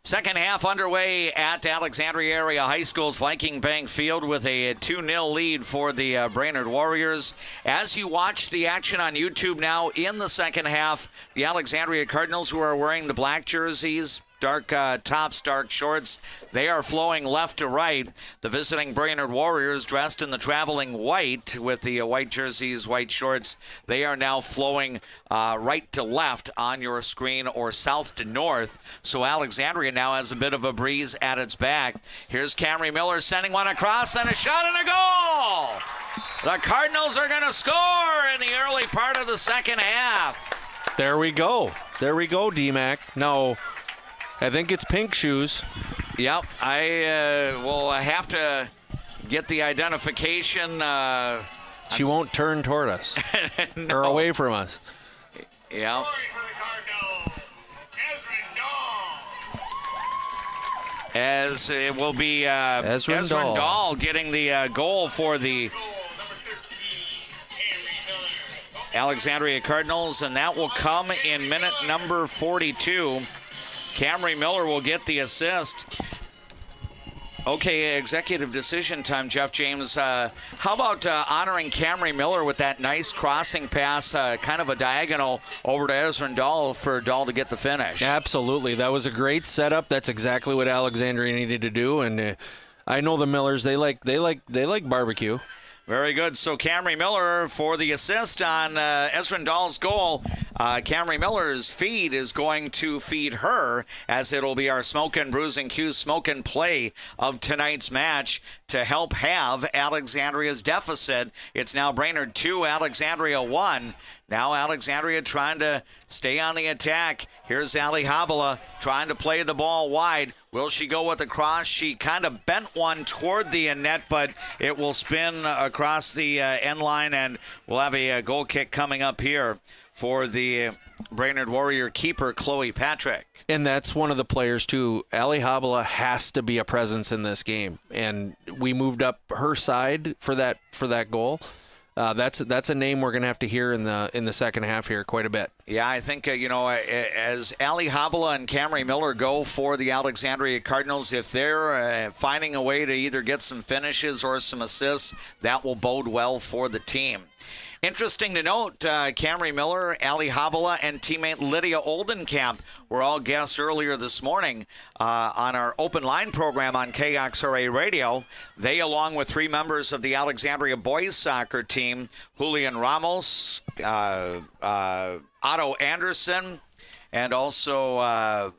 Second half underway at Alexandria Area High School's Viking Bank Field with a 2-0 lead for the Brainerd Warriors. As you watch the action on YouTube now in the second half, the Alexandria Cardinals, who are wearing the black jerseys, dark tops, dark shorts, they are flowing left to right. The visiting Brainerd Warriors, dressed in the traveling white with the white jerseys, white shorts, they are now flowing right to left on your screen, or south to north. So Alexandria now has a bit of a breeze at its back. Here's Camry Miller sending one across, and a shot and a goal! The Cardinals are going to score in the early part of the second half. There we go. There we go, D-Mac. No, I think it's pink shoes. Yep, I will have to get the identification. She won't turn toward us No. or away from us. Yeah. As it will be Ezrin Dahl getting the goal for the Alexandria Cardinals, and that will come in minute number 42. Camry Miller will get the assist. Okay, executive decision time, Jeff James. How about honoring Camry Miller with that nice crossing pass, kind of a diagonal over to Ezrin Dahl for Dahl to get the finish? Absolutely. That was a great setup. That's exactly what Alexandria needed to do. And I know the Millers, they like barbecue. Very good. So Camry Miller for the assist on Ezrin Dahl's goal. Camry Miller's feed is going to feed her, as it'll be our Smoke and Bruising Q's Smoke and Play of tonight's match to help have Alexandria's deficit. It's now Brainerd 2, Alexandria 1. Now Alexandria trying to stay on the attack. Here's Ali Habala trying to play the ball wide. Will she go with the cross? She kind of bent one toward the net, but it will spin across the end line, and we'll have a goal kick coming up here for the Brainerd Warrior keeper, Chloe Patrick. And that's one of the players, too. Ali Habala has to be a presence in this game. And we moved up her side for that goal. That's a name we're going to have to hear in the second half here quite a bit. Yeah, I think, as Ali Habala and Camry Miller go for the Alexandria Cardinals, if they're finding a way to either get some finishes or some assists, that will bode well for the team. Interesting to note, Camry Miller, Ali Habala, and teammate Lydia Oldenkamp were all guests earlier this morning on our open line program on KXRA Radio. They, along with three members of the Alexandria boys soccer team, Julian Ramos, Otto Anderson, and also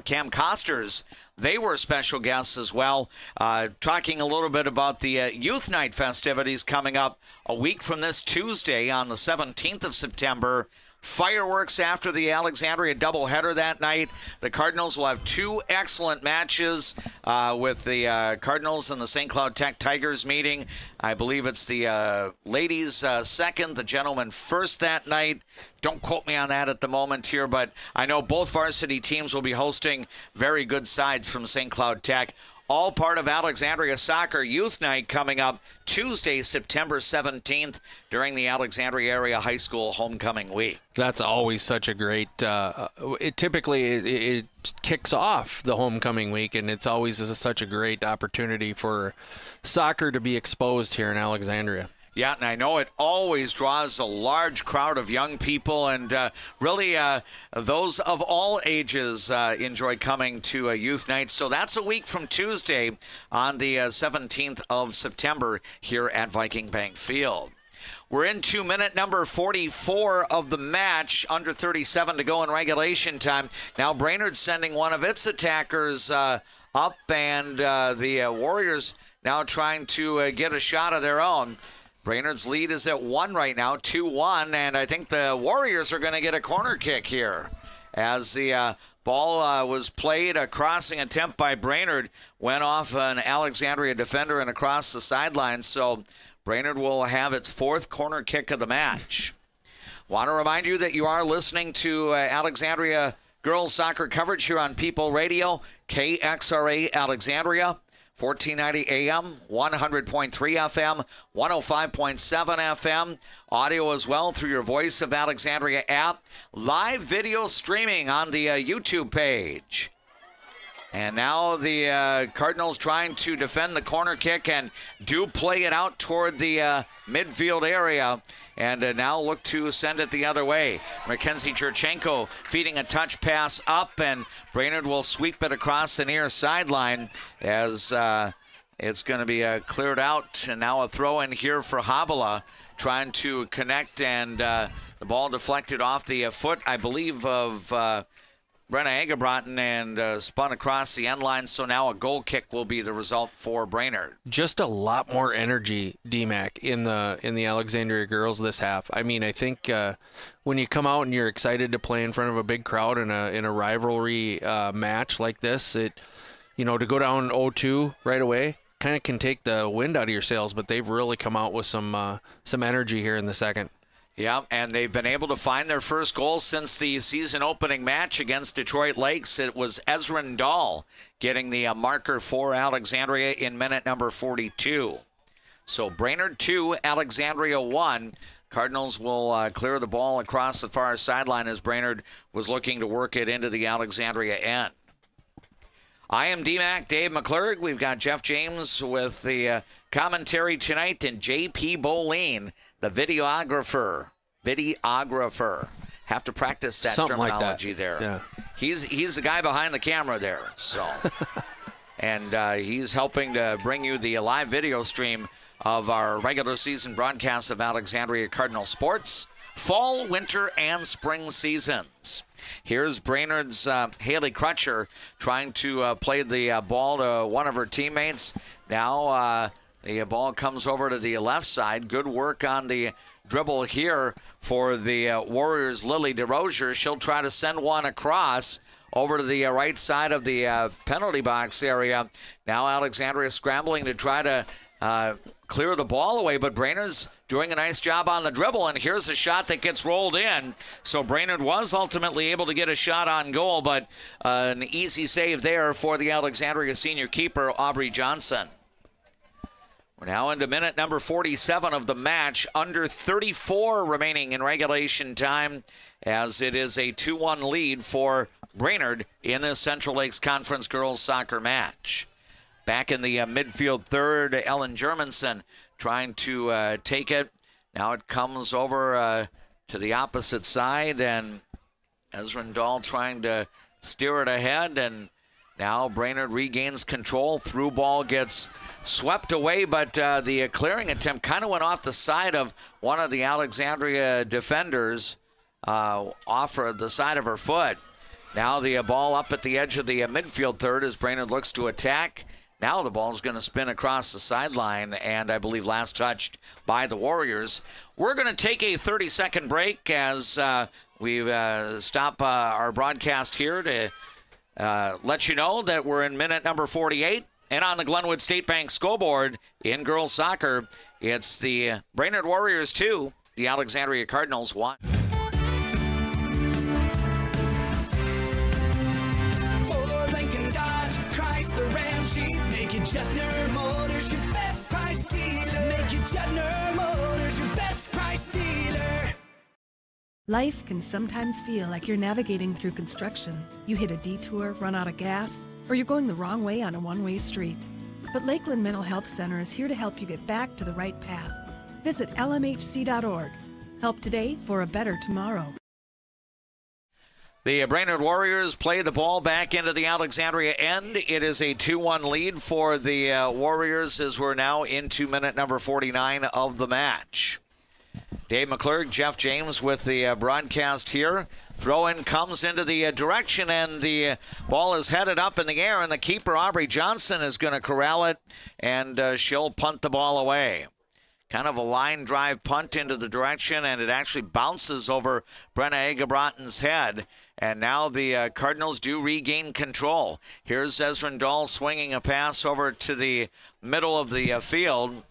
Cam Costers, they were special guests as well, talking a little bit about the Youth Night festivities coming up a week from this Tuesday on the 17th of September. Fireworks after the Alexandria doubleheader that night. The Cardinals will have two excellent matches with the Cardinals and the St. Cloud Tech Tigers meeting. I believe it's the ladies second, the gentlemen first that night. Don't quote me on that at the moment here, but I know both varsity teams will be hosting very good sides from St. Cloud Tech. All part of Alexandria Soccer Youth Night coming up Tuesday, September 17th during the Alexandria Area High School Homecoming Week. That's always such a great, it kicks off the homecoming week, and it's always such a great opportunity for soccer to be exposed here in Alexandria. Yeah, and I know it always draws a large crowd of young people, and really those of all ages enjoy coming to youth nights. So that's a week from Tuesday on the 17th of September here at Viking Bank Field. We're into minute number 44 of the match, under 37 to go in regulation time. Now Brainerd sending one of its attackers up, and the Warriors now trying to get a shot of their own. Brainerd's lead is at 1 right now, 2-1, and I think the Warriors are going to get a corner kick here. As the ball was played, a crossing attempt by Brainerd went off an Alexandria defender and across the sideline, so Brainerd will have its fourth corner kick of the match. Want to remind you that you are listening to Alexandria girls soccer coverage here on People Radio, KXRA Alexandria. 1490 AM, 100.3 FM, 105.7 FM. Audio as well through your Voice of Alexandria app. Live video streaming on the YouTube page. And now the Cardinals trying to defend the corner kick and do play it out toward the midfield area. And now look to send it the other way. Mackenzie Churchenko feeding a touch pass up, and Brainerd will sweep it across the near sideline as it's going to be cleared out. And now a throw in here for Habala, trying to connect, and the ball deflected off the foot, I believe, of Brenna Egebraten and spun across the end line, so now a goal kick will be the result for Brainerd. Just a lot more energy, DMAC, in the Alexandria girls this half. I mean, I think when you come out and you're excited to play in front of a big crowd in a rivalry match like this, to go down 0-2 right away kind of can take the wind out of your sails. But they've really come out with some energy here in the second. Yeah, and they've been able to find their first goal since the season opening match against Detroit Lakes. It was Ezrin Dahl getting the marker for Alexandria in minute number 42. So Brainerd 2, Alexandria 1. Cardinals will clear the ball across the far sideline as Brainerd was looking to work it into the Alexandria end. I am DMAC, Dave McClurg. We've got Jeff James with the commentary tonight, and J.P. Boleen, the videographer. Have to practice that something terminology like that. there. Yeah. He's the guy behind the camera there. So, and he's helping to bring you the live video stream of our regular season broadcast of Alexandria Cardinal sports, fall, winter, and spring seasons. Here's Brainerd's Haley Crutcher trying to play the ball to one of her teammates. Now the ball comes over to the left side. Good work on the dribble here for the Warriors' Lily DeRozier. She'll try to send one across over to the right side of the penalty box area. Now Alexandria scrambling to try to clear the ball away, but Brainerd's doing a nice job on the dribble, and here's a shot that gets rolled in. So Brainerd was ultimately able to get a shot on goal, but an easy save there for the Alexandria senior keeper, Aubrey Johnson. We're now into minute number 47 of the match, under 34 remaining in regulation time, as it is a 2-1 lead for Brainerd in this Central Lakes Conference girls soccer match. Back in the midfield third, Ellen Germanson trying to take it. Now it comes over to the opposite side, and Ezrin Dahl trying to steer it ahead, and now Brainerd regains control. Through ball gets swept away, but the clearing attempt kind of went off the side of one of the Alexandria defenders, off the side of her foot. Now the ball up at the edge of the midfield third as Brainerd looks to attack. Now the ball's going to spin across the sideline, and I believe last touched by the Warriors. We're going to take a 30-second break as we stop our broadcast here to let you know that we're in minute number 48. And on the Glenwood State Bank scoreboard in girls soccer, it's the Brainerd Warriors 2, the Alexandria Cardinals 1. Jetner Motors, your best price dealer. Make your Jetner Motors your best price dealer. Life can sometimes feel like you're navigating through construction. You hit a detour, run out of gas, or you're going the wrong way on a one-way street. But Lakeland Mental Health Center is here to help you get back to the right path. Visit lmhc.org. Help today for a better tomorrow. The Brainerd Warriors play the ball back into the Alexandria end. It is a 2-1 lead for the Warriors as we're now into minute number 49 of the match. Dave McClurg, Jeff James with the broadcast here. Throw-in comes into the direction, and the ball is headed up in the air, and the keeper, Aubrey Johnson, is going to corral it, and she'll punt the ball away. Kind of a line drive punt into the direction, and it actually bounces over Brenna Egebraten's head. And now the Cardinals do regain control. Here's Ezrin Dahl swinging a pass over to the middle of the field.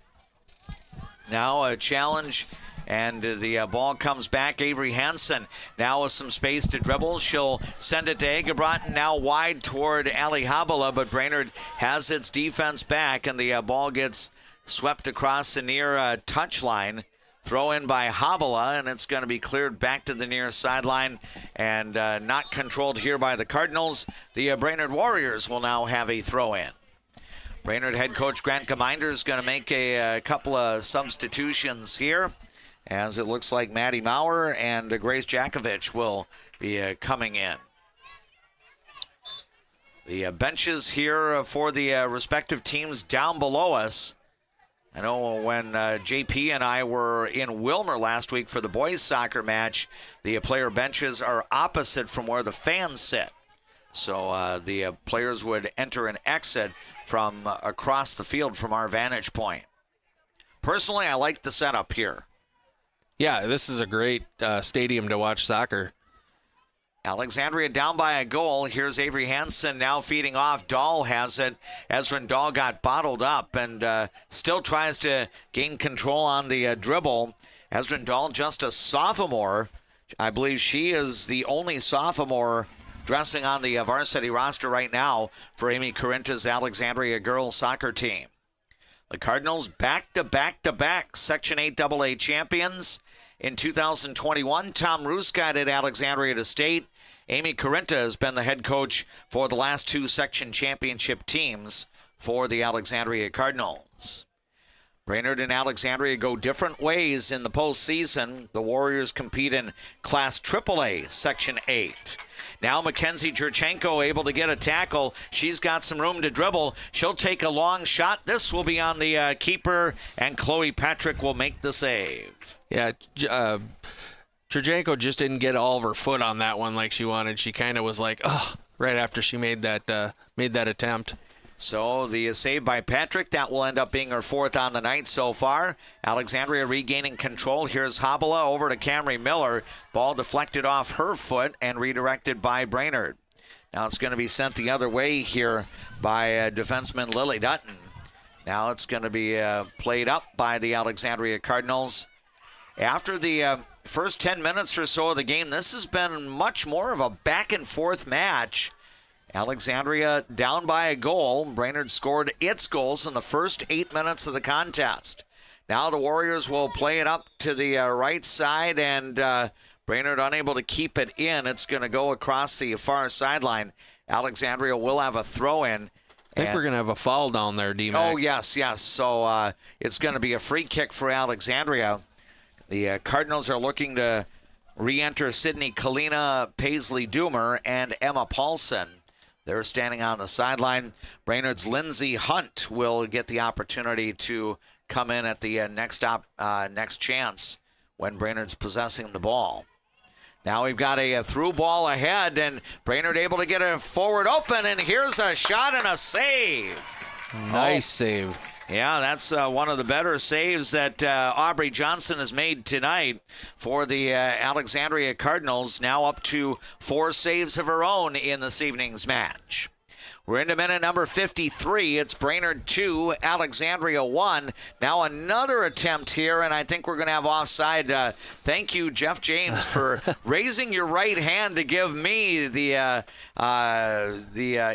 Now a challenge, and the ball comes back. Avery Hansen now with some space to dribble. She'll send it to Egebraten, now wide toward Ali Habala, but Brainerd has its defense back, and the ball gets swept across the near touch line. Throw in by Habala, and it's going to be cleared back to the near sideline and not controlled here by the Cardinals. The Brainerd Warriors will now have a throw in. Brainerd head coach Grant Geminder is going to make a couple of substitutions here, as it looks like Maddie Maurer and Grace Jakovich will be coming in. The benches here for the respective teams down below us. I know when JP and I were in Wilmer last week for the boys soccer match, the player benches are opposite from where the fans sit. So the players would enter and exit from across the field from our vantage point. Personally, I like the setup here. Yeah, this is a great stadium to watch soccer. Alexandria down by a goal. Here's Avery Hansen now feeding off. Dahl has it. Ezrin Dahl got bottled up and still tries to gain control on the dribble. Ezrin Dahl, just a sophomore. I believe she is the only sophomore dressing on the varsity roster right now for Amy Corinta's Alexandria girls soccer team. The Cardinals back-to-back Section 8 AA champions. In 2021, Tom Roos guided Alexandria to state. Amy Corinta has been the head coach for the last 2 section championship teams for the Alexandria Cardinals. Brainerd and Alexandria go different ways in the postseason. The Warriors compete in Class AAA, Section 8. Now Mackenzie Jurchenko able to get a tackle. She's got some room to dribble. She'll take a long shot. This will be on the keeper, and Chloe Patrick will make the save. Yeah, Jurchenko just didn't get all of her foot on that one like she wanted. She kind of was like, oh, right after she made that attempt. So the save by Patrick, that will end up being her 4th on the night so far. Alexandria regaining control. Here's Habala over to Camry Miller. Ball deflected off her foot and redirected by Brainerd. Now it's going to be sent the other way here by defenseman Lily Dutton. Now it's going to be played up by the Alexandria Cardinals. After the first 10 minutes or so of the game, this has been much more of a back-and-forth match. Alexandria down by a goal. Brainerd scored its goals in the first 8 minutes of the contest. Now the Warriors will play it up to the right side, and Brainerd unable to keep it in. It's going to go across the far sideline. Alexandria will have a throw-in. I think we're going to have a foul down there, D-Mac. Oh, yes. So it's going to be a free kick for Alexandria. The Cardinals are looking to re-enter Sydney Kalina, Paisley Doomer, and Emma Paulson. They're standing on the sideline. Brainerd's Lindsay Hunt will get the opportunity to come in at the next chance when Brainerd's possessing the ball. Now we've got a through ball ahead, and Brainerd able to get it forward open, and here's a shot and a save. Nice save. Yeah, that's one of the better saves that Aubrey Johnson has made tonight for the Alexandria Cardinals, now up to 4 saves of her own in this evening's match. We're into minute number 53. It's Brainerd 2, Alexandria 1. Now another attempt here, and I think we're going to have offside. Thank you, Jeff James, for raising your right hand to give me the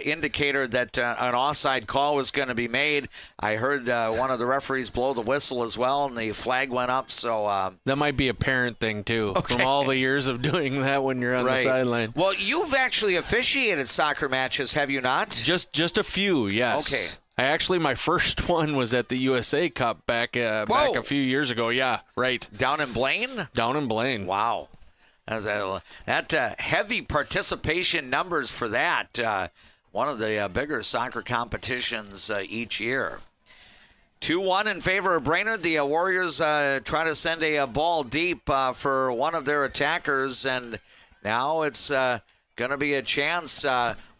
indicator that an offside call was going to be made. I heard one of the referees blow the whistle as well, and the flag went up. So that might be a parent thing, too, from all the years of doing that when you're on the sideline. Well, you've actually officiated soccer matches, have you not? Just a few, yes. Okay. My first one was at the USA Cup back a few years ago. Yeah, right. Down in Blaine? Down in Blaine. Wow. That heavy participation numbers for that. One of the bigger soccer competitions each year. 2-1 in favor of Brainerd. The Warriors try to send a ball deep for one of their attackers, and now it's going to be a chance.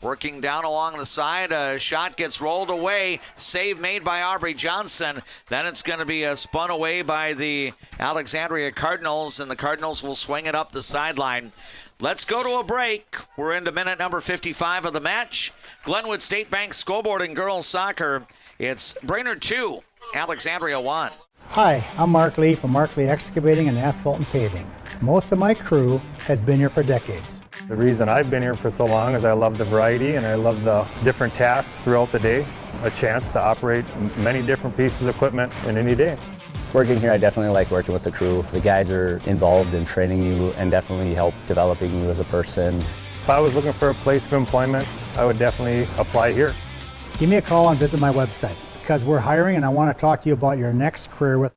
Working down along the side, a shot gets rolled away. Save made by Aubrey Johnson. Then it's going to be spun away by the Alexandria Cardinals, and the Cardinals will swing it up the sideline. Let's go to a break. We're into minute number 55 of the match. Glenwood State Bank scoreboard in girls soccer. It's Brainerd 2, Alexandria 1. Hi, I'm Mark Lee from Mark Lee Excavating and Asphalt and Paving. Most of my crew has been here for decades. The reason I've been here for so long is I love the variety and I love the different tasks throughout the day. A chance to operate many different pieces of equipment in any day. Working here, I definitely like working with the crew. The guys are involved in training you and definitely help developing you as a person. If I was looking for a place of employment, I would definitely apply here. Give me a call and visit my website because we're hiring and I want to talk to you about your next career with.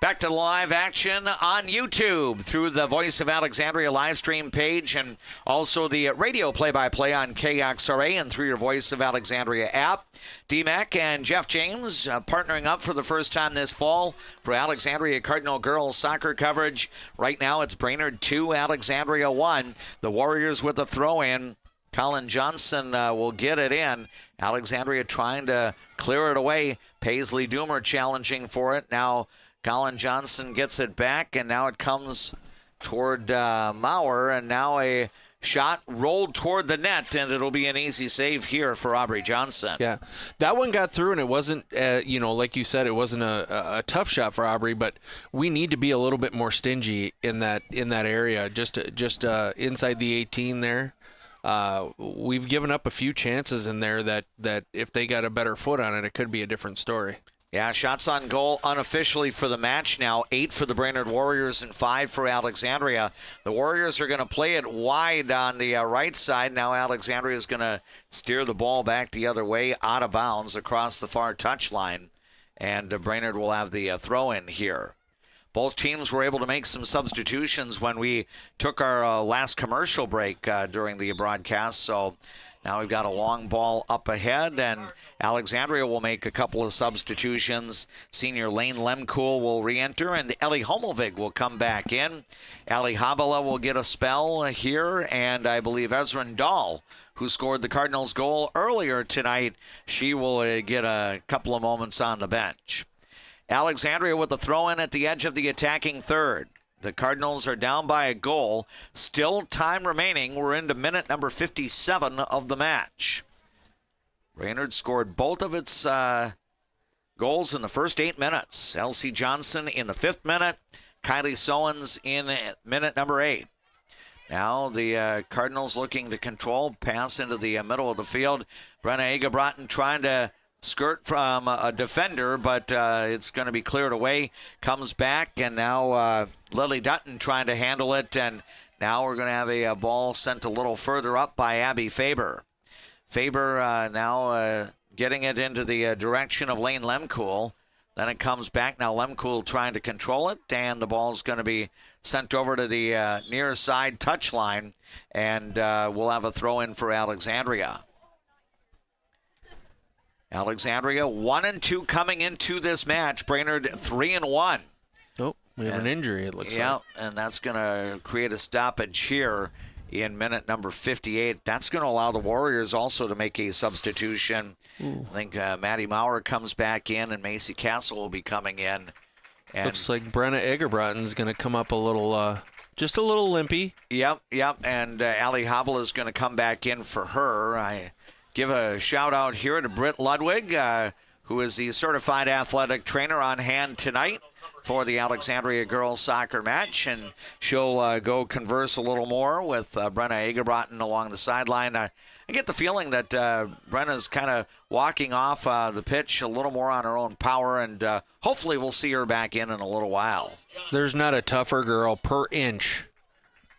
Back to live action on YouTube through the Voice of Alexandria live stream page and also the radio play-by-play on KXRA and through your Voice of Alexandria app. D-Mac and Jeff James partnering up for the first time this fall for Alexandria Cardinal girls soccer coverage. Right now it's Brainerd 2, Alexandria 1. The Warriors with a throw-in. Colin Johnson will get it in. Alexandria trying to clear it away. Paisley Doomer challenging for it. Now Colin Johnson gets it back, and now it comes toward Maurer, and now a shot rolled toward the net, and it'll be an easy save here for Aubrey Johnson. Yeah, that one got through, and it wasn't, like you said, it wasn't a tough shot for Aubrey, but we need to be a little bit more stingy in that area, just inside the 18 there. We've given up a few chances in there that if they got a better foot on it, it could be a different story. Yeah, shots on goal unofficially for the match now. 8 for the Brainerd Warriors and 5 for Alexandria. The Warriors are going to play it wide on the right side. Now Alexandria is going to steer the ball back the other way, out of bounds across the far touchline. And Brainerd will have the throw-in here. Both teams were able to make some substitutions when we took our last commercial break during the broadcast. So now we've got a long ball up ahead, and Alexandria will make a couple of substitutions. Senior Lane Lemkool will re-enter, and Ellie Homelvig will come back in. Ali Habala will get a spell here, and I believe Ezrin Dahl, who scored the Cardinals goal earlier tonight, she will get a couple of moments on the bench. Alexandria with the throw-in at the edge of the attacking third. The Cardinals are down by a goal. Still time remaining. We're into minute number 57 of the match. Brainerd scored both of its goals in the first 8 minutes. Elsie Johnson in the 5th minute. Kylie Sowens in minute number 8. Now the Cardinals looking to control. Pass into the middle of the field. Brenna Egebrotten trying to skirt from a defender, but it's going to be cleared away. Comes back, and now Lily Dutton trying to handle it, and now we're going to have a ball sent a little further up by Abby Faber. Faber now getting it into the direction of Lane Lemkool. Then it comes back. Now Lemkool trying to control it, and the ball's going to be sent over to the near side touchline, and we'll have a throw-in for Alexandria. Alexandria 1-2 coming into this match. Brainerd 3-1. Oh, we have an injury, it looks like. Yeah, and that's going to create a stoppage here in minute number 58. That's going to allow the Warriors also to make a substitution. Ooh. I think Maddie Maurer comes back in, and Macy Castle will be coming in. And looks like Brenna Egerbratten's going to come up a little, just a little limpy. Yep, and Ali Hobble is going to come back in for her. I give a shout out here to Britt Ludwig, who is the certified athletic trainer on hand tonight for the Alexandria girls soccer match, and she'll go converse a little more with Brenna Egebrotten along the sideline. I get the feeling that Brenna's kind of walking off the pitch a little more on her own power, and hopefully we'll see her back in a little while. There's not a tougher girl per inch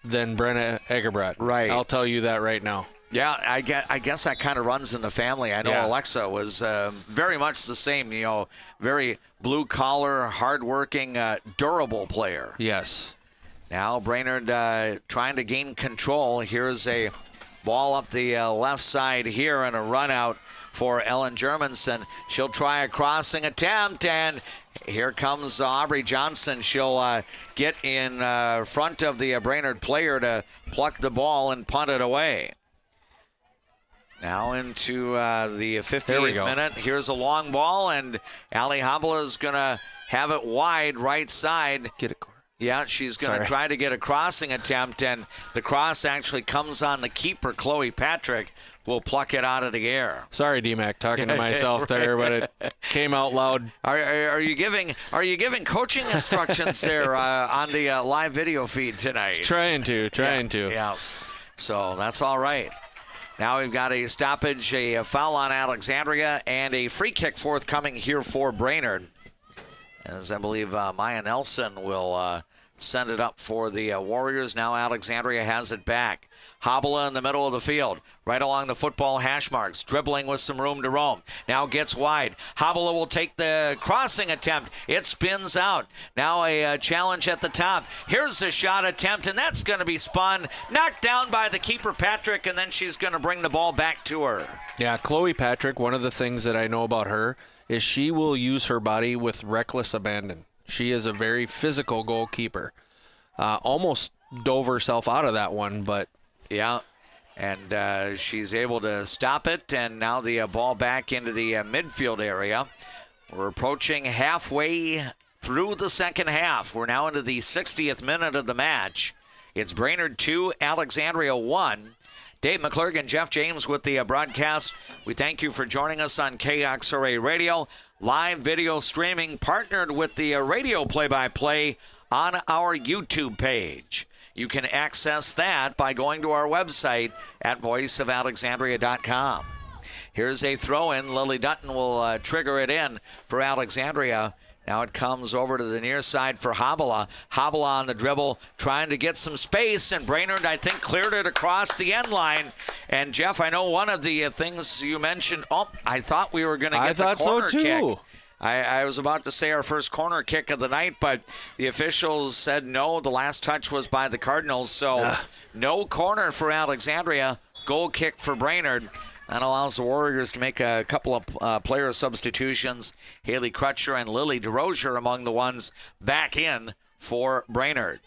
than Brenna Egerbrat. Right. I'll tell you that right now. Yeah, I guess that kind of runs in the family. I know Alexa was very much the same, very blue-collar, hard-working, durable player. Yes. Now Brainerd trying to gain control. Here's a ball up the left side here and a run out for Ellen Germanson. She'll try a crossing attempt, and here comes Aubrey Johnson. She'll get in front of the Brainerd player to pluck the ball and punt it away. Now into the 58th minute. Here's a long ball, and Ali Habla is going to have it wide right side. Get it. Yeah, she's going to try to get a crossing attempt, and the cross actually comes on the keeper, Chloe Patrick, will pluck it out of the air. Sorry, D-Mac, talking to myself there, but it came out loud. Are you giving coaching instructions there on the live video feed tonight? Trying to. Yeah, so that's all right. Now we've got a stoppage, a foul on Alexandria, and a free kick forthcoming here for Brainerd. As I believe Maya Nelson will send it up for the Warriors. Now Alexandria has it back. Habala in the middle of the field, right along the football hash marks, dribbling with some room to roam. Now gets wide. Habala will take the crossing attempt. It spins out. Now a challenge at the top. Here's the shot attempt, and that's going to be spun. Knocked down by the keeper, Patrick, and then she's going to bring the ball back to her. Yeah, Chloe Patrick, one of the things that I know about her is she will use her body with reckless abandon. She is a very physical goalkeeper. Almost dove herself out of that one, but... Yeah, and she's able to stop it, and now the ball back into the midfield area. We're approaching halfway through the second half. We're now into the 60th minute of the match. It's Brainerd 2, Alexandria 1. Dave McClurg and Jeff James with the broadcast. We thank you for joining us on KXRA Radio. Live video streaming partnered with the radio play-by-play on our YouTube page. You can access that by going to our website at voiceofalexandria.com. Here's a throw-in. Lily Dutton will trigger it in for Alexandria. Now it comes over to the near side for Habala. Habala on the dribble, trying to get some space, and Brainerd, I think, cleared it across the end line. And, Jeff, I know one of the things you mentioned, I thought we were going to get the corner kick. I thought so, too. I was about to say our first corner kick of the night, but the officials said no. The last touch was by the Cardinals, so no corner for Alexandria. Goal kick for Brainerd. That allows the Warriors to make a couple of player substitutions. Haley Crutcher and Lily DeRozier among the ones back in for Brainerd.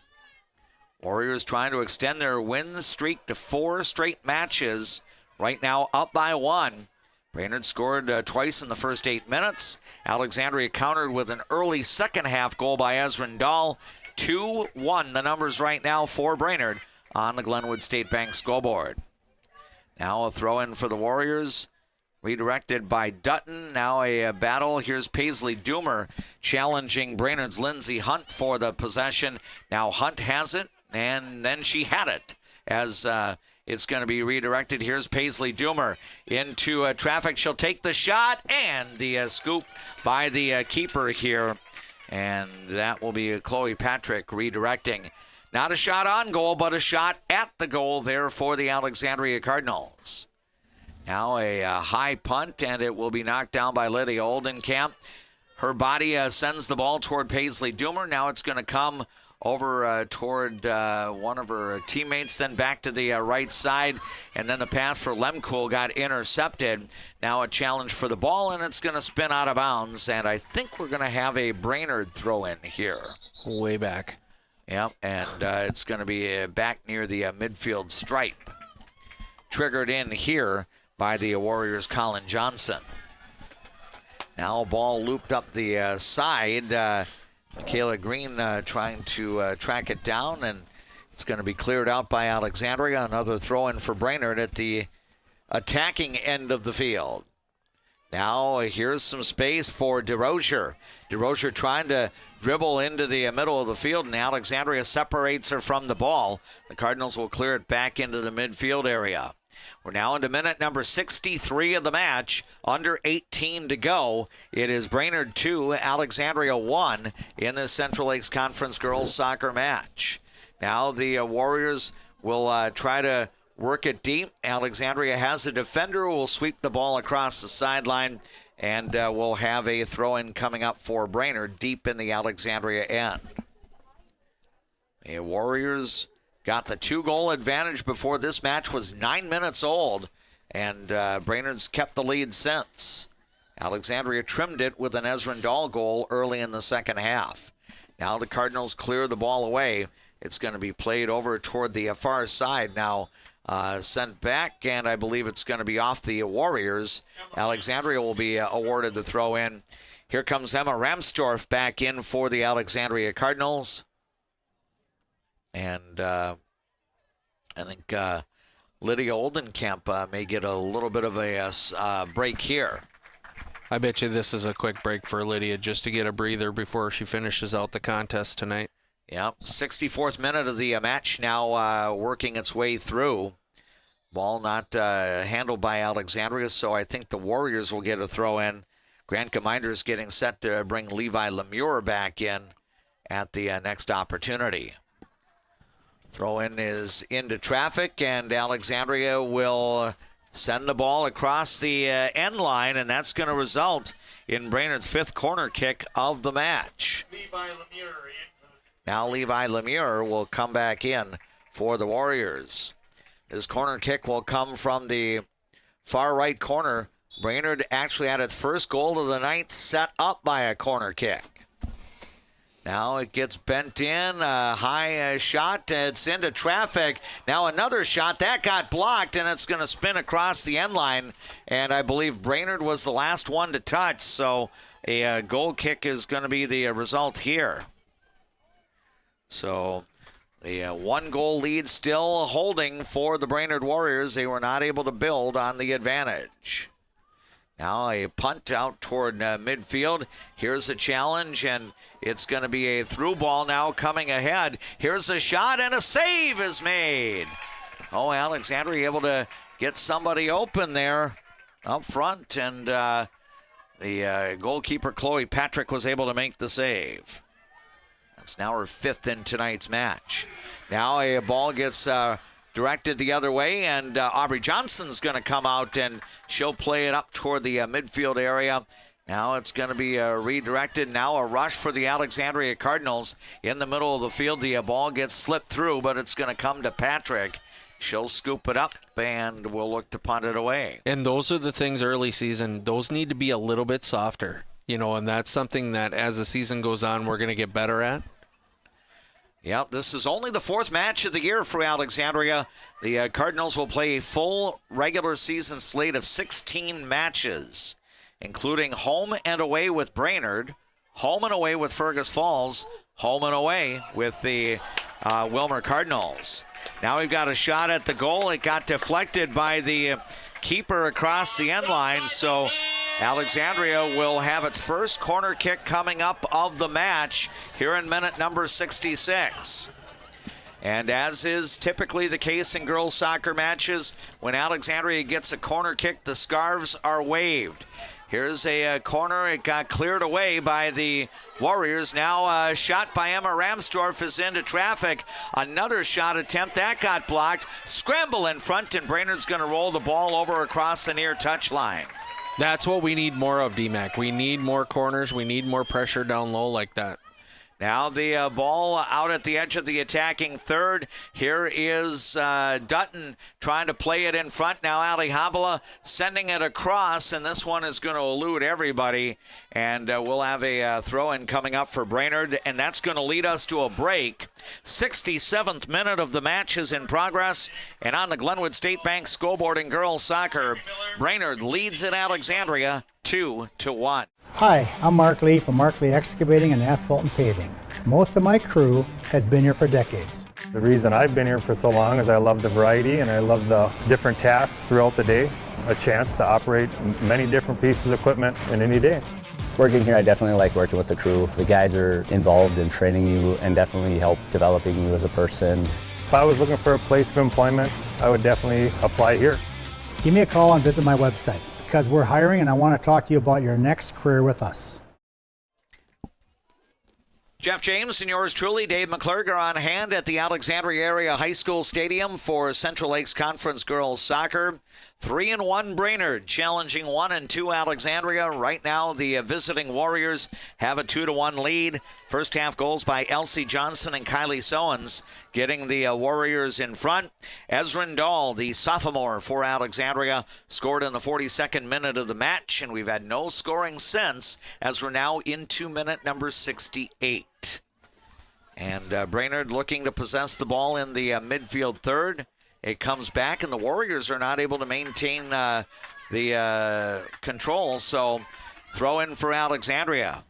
Warriors trying to extend their win streak to 4 straight matches. Right now up by 1. Brainerd scored twice in the first 8 minutes. Alexandria countered with an early second half goal by Ezrin Dahl. 2-1 the numbers right now for Brainerd on the Glenwood State Bank scoreboard. Now a throw in for the Warriors, redirected by Dutton. Now a battle. Here's Paisley Doomer challenging Brainerd's Lindsay Hunt for the possession. Now Hunt has it, and then she had it as it's going to be redirected. Here's Paisley Doomer into traffic. She'll take the shot, and the scoop by the keeper here. And that will be Chloe Patrick redirecting. Not a shot on goal, but a shot at the goal there for the Alexandria Cardinals. Now a high punt, and it will be knocked down by Lydia Oldenkamp. Her body sends the ball toward Paisley Doomer. Now it's going to come over toward one of her teammates, then back to the right side, and then the pass for Lemkool got intercepted. Now a challenge for the ball, and it's going to spin out of bounds, and I think we're going to have a Brainerd throw-in here. Way back. Yep, and it's going to be back near the midfield stripe. Triggered in here by the Warriors' Colin Johnson. Now ball looped up the side. Michaela Green trying to track it down, and it's going to be cleared out by Alexandria. Another throw-in for Brainerd at the attacking end of the field. Now here's some space for DeRozier. DeRozier trying to dribble into the middle of the field, and Alexandria separates her from the ball. The Cardinals will clear it back into the midfield area. We're now into minute number 63 of the match. Under 18 to go. It is Brainerd 2, Alexandria 1 in the Central Lakes Conference girls soccer match. Now the Warriors will try to work it deep. Alexandria has a defender who will sweep the ball across the sideline, and we'll have a throw-in coming up for Brainerd deep in the Alexandria end. The Warriors got the 2-goal advantage before this match was 9 minutes old, and Brainerd's kept the lead since. Alexandria trimmed it with an Ezrin Dahl goal early in the second half. Now the Cardinals clear the ball away. It's going to be played over toward the far side now. Sent back, and I believe it's going to be off the Warriors. Alexandria will be awarded the throw-in. Here comes Emma Ramsdorf back in for the Alexandria Cardinals. And I think Lydia Oldenkamp may get a little bit of a break here. I bet you this is a quick break for Lydia just to get a breather before she finishes out the contest tonight. Yep, 64th minute of the match now working its way through. Ball not handled by Alexandria, so I think the Warriors will get a throw in. Grant Geminders getting set to bring Levi Lemure back in. at the next opportunity. Throw in is into traffic, and Alexandria will send the ball across the end line, and that's going to result in Brainerd's 5th corner kick of the match. Now Levi Lemure will come back in for the Warriors. His corner kick will come from the far right corner. Brainerd actually had its first goal of the night set up by a corner kick. Now it gets bent in, a high shot, it's into traffic. Now another shot, that got blocked, and it's going to spin across the end line. And I believe Brainerd was the last one to touch, so a goal kick is going to be the result here. So the 1-goal lead still holding for the Brainerd Warriors. They were not able to build on the advantage. Now a punt out toward midfield. Here's a challenge, and it's going to be a through ball now coming ahead. Here's a shot, and a save is made. Oh, Alexandria able to get somebody open there up front, and the goalkeeper, Chloe Patrick, was able to make the save. That's now her 5th in tonight's match. Now a ball gets directed the other way, and Aubrey Johnson's going to come out, and she'll play it up toward the midfield area. Now it's going to be redirected. Now a rush for the Alexandria Cardinals in the middle of the field. The ball gets slipped through, but it's going to come to Patrick. She'll scoop it up, and we'll look to punt it away. And those are the things early season. Those need to be a little bit softer, and that's something that as the season goes on, we're going to get better at. Yep, this is only the 4th match of the year for Alexandria. The Cardinals will play a full regular season slate of 16 matches, including home and away with Brainerd, home and away with Fergus Falls, home and away with the Wilmer Cardinals. Now we've got a shot at the goal. It got deflected by the keeper across the end line, so Alexandria will have its first corner kick coming up of the match here in minute number 66. And as is typically the case in girls soccer matches, when Alexandria gets a corner kick, the scarves are waved. Here's a corner. It got cleared away by the Warriors. Now a shot by Emma Ramsdorf is into traffic. Another shot attempt. That got blocked. Scramble in front, and Brainerd's going to roll the ball over across the near touchline. That's what we need more of, DMAC. We need more corners. We need more pressure down low like that. Now the ball out at the edge of the attacking third. Here is Dutton trying to play it in front. Now Ali Habala sending it across, and this one is going to elude everybody. And we'll have a throw-in coming up for Brainerd, and that's going to lead us to a break. 67th minute of the match is in progress, and on the Glenwood State Bank scoreboard in girls soccer, Brainerd leads at Alexandria 2-1. Hi, I'm Mark Lee from Mark Lee Excavating and Asphalt and Paving. Most of my crew has been here for decades. The reason I've been here for so long is I love the variety and I love the different tasks throughout the day. A chance to operate many different pieces of equipment in any day. Working here, I definitely like working with the crew. The guys are involved in training you and definitely help developing you as a person. If I was looking for a place of employment, I would definitely apply here. Give me a call and visit my website, because we're hiring and I want to talk to you about your next career with us. Jeff James and yours truly, Dave McClurg, are on hand at the Alexandria Area High School Stadium for Central Lakes Conference Girls Soccer. 3-1 Brainerd challenging 1-2 Alexandria. Right now, the visiting Warriors have a 2-1 lead. First half goals by Elsie Johnson and Kylie Sowens getting the Warriors in front. Ezrin Dahl, the sophomore for Alexandria, scored in the 42nd minute of the match, and we've had no scoring since, as we're now into minute number 68. And Brainerd looking to possess the ball in the midfield third. It comes back, and the Warriors are not able to maintain the control, so throw in for Alexandria.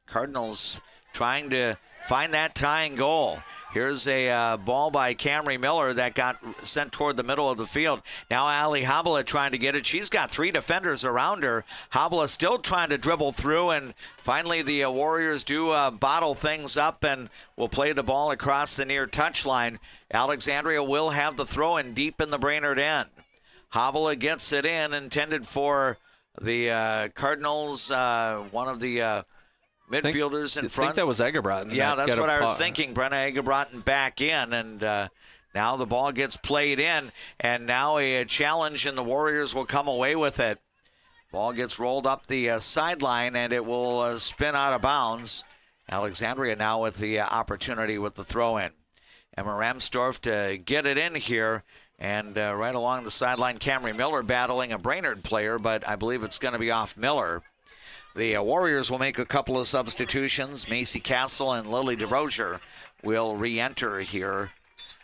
Cardinals trying to find that tying goal. Here's a ball by Camry Miller that got sent toward the middle of the field. Now Ali Habala trying to get it. She's got 3 defenders around her. Habala still trying to dribble through, and finally the Warriors do bottle things up and will play the ball across the near touchline. Alexandria will have the throw-in deep in the Brainerd end. Habala gets it in, intended for the Cardinals, one of the midfielders in I front. think that was Egerbrotten. Yeah, that's what I was thinking. Brenna Egerbrotten back in, and now the ball gets played in, and now a challenge, and the Warriors will come away with it. Ball gets rolled up the sideline, and it will spin out of bounds. Alexandria now with the opportunity with the throw-in. Emma Ramsdorf to get it in here, and right along the sideline, Camry Miller battling a Brainerd player, but I believe it's going to be off Miller. The Warriors will make a couple of substitutions. Macy Castle and Lily DeRozier will re-enter here.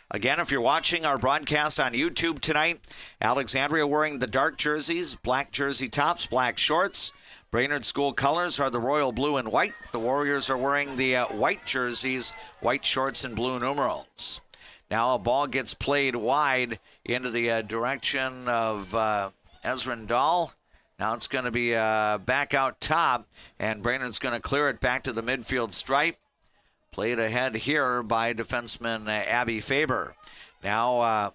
Again, if you're watching our broadcast on YouTube tonight, Alexandria wearing the dark jerseys, black jersey tops, black shorts. Brainerd school colors are the royal blue and white. The Warriors are wearing the white jerseys, white shorts, and blue numerals. Now a ball gets played wide into the direction of Ezrin Dahl. Now it's going to be back out top, and Brainerd's going to clear it back to the midfield stripe. Played ahead here by defenseman Abby Faber. Now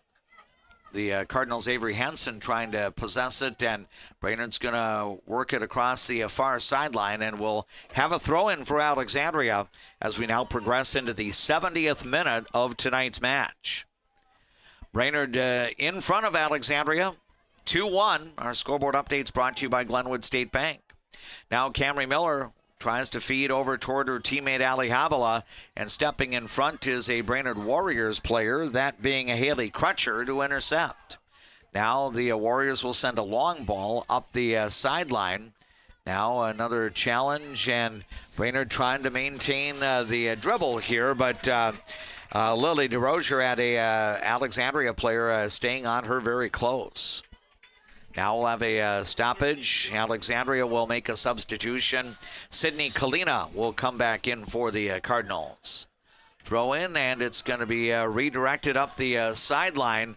the Cardinals' Avery Henson trying to possess it, and Brainerd's going to work it across the far sideline, and we'll have a throw-in for Alexandria as we now progress into the 70th minute of tonight's match. Brainerd in front of Alexandria, 2-1. Our scoreboard updates brought to you by Glenwood State Bank. Now Camry Miller tries to feed over toward her teammate Ali Habala, and stepping in front is a Brainerd Warriors player, that being a Haley Crutcher, to intercept. Now the Warriors will send a long ball up the sideline. Now another challenge, and Brainerd trying to maintain the dribble here, but Lily DeRozier had a Alexandria player staying on her very close. Now we'll have a stoppage. Alexandria will make a substitution. Sydney Kalina will come back in for the Cardinals. Throw in, and it's going to be redirected up the sideline.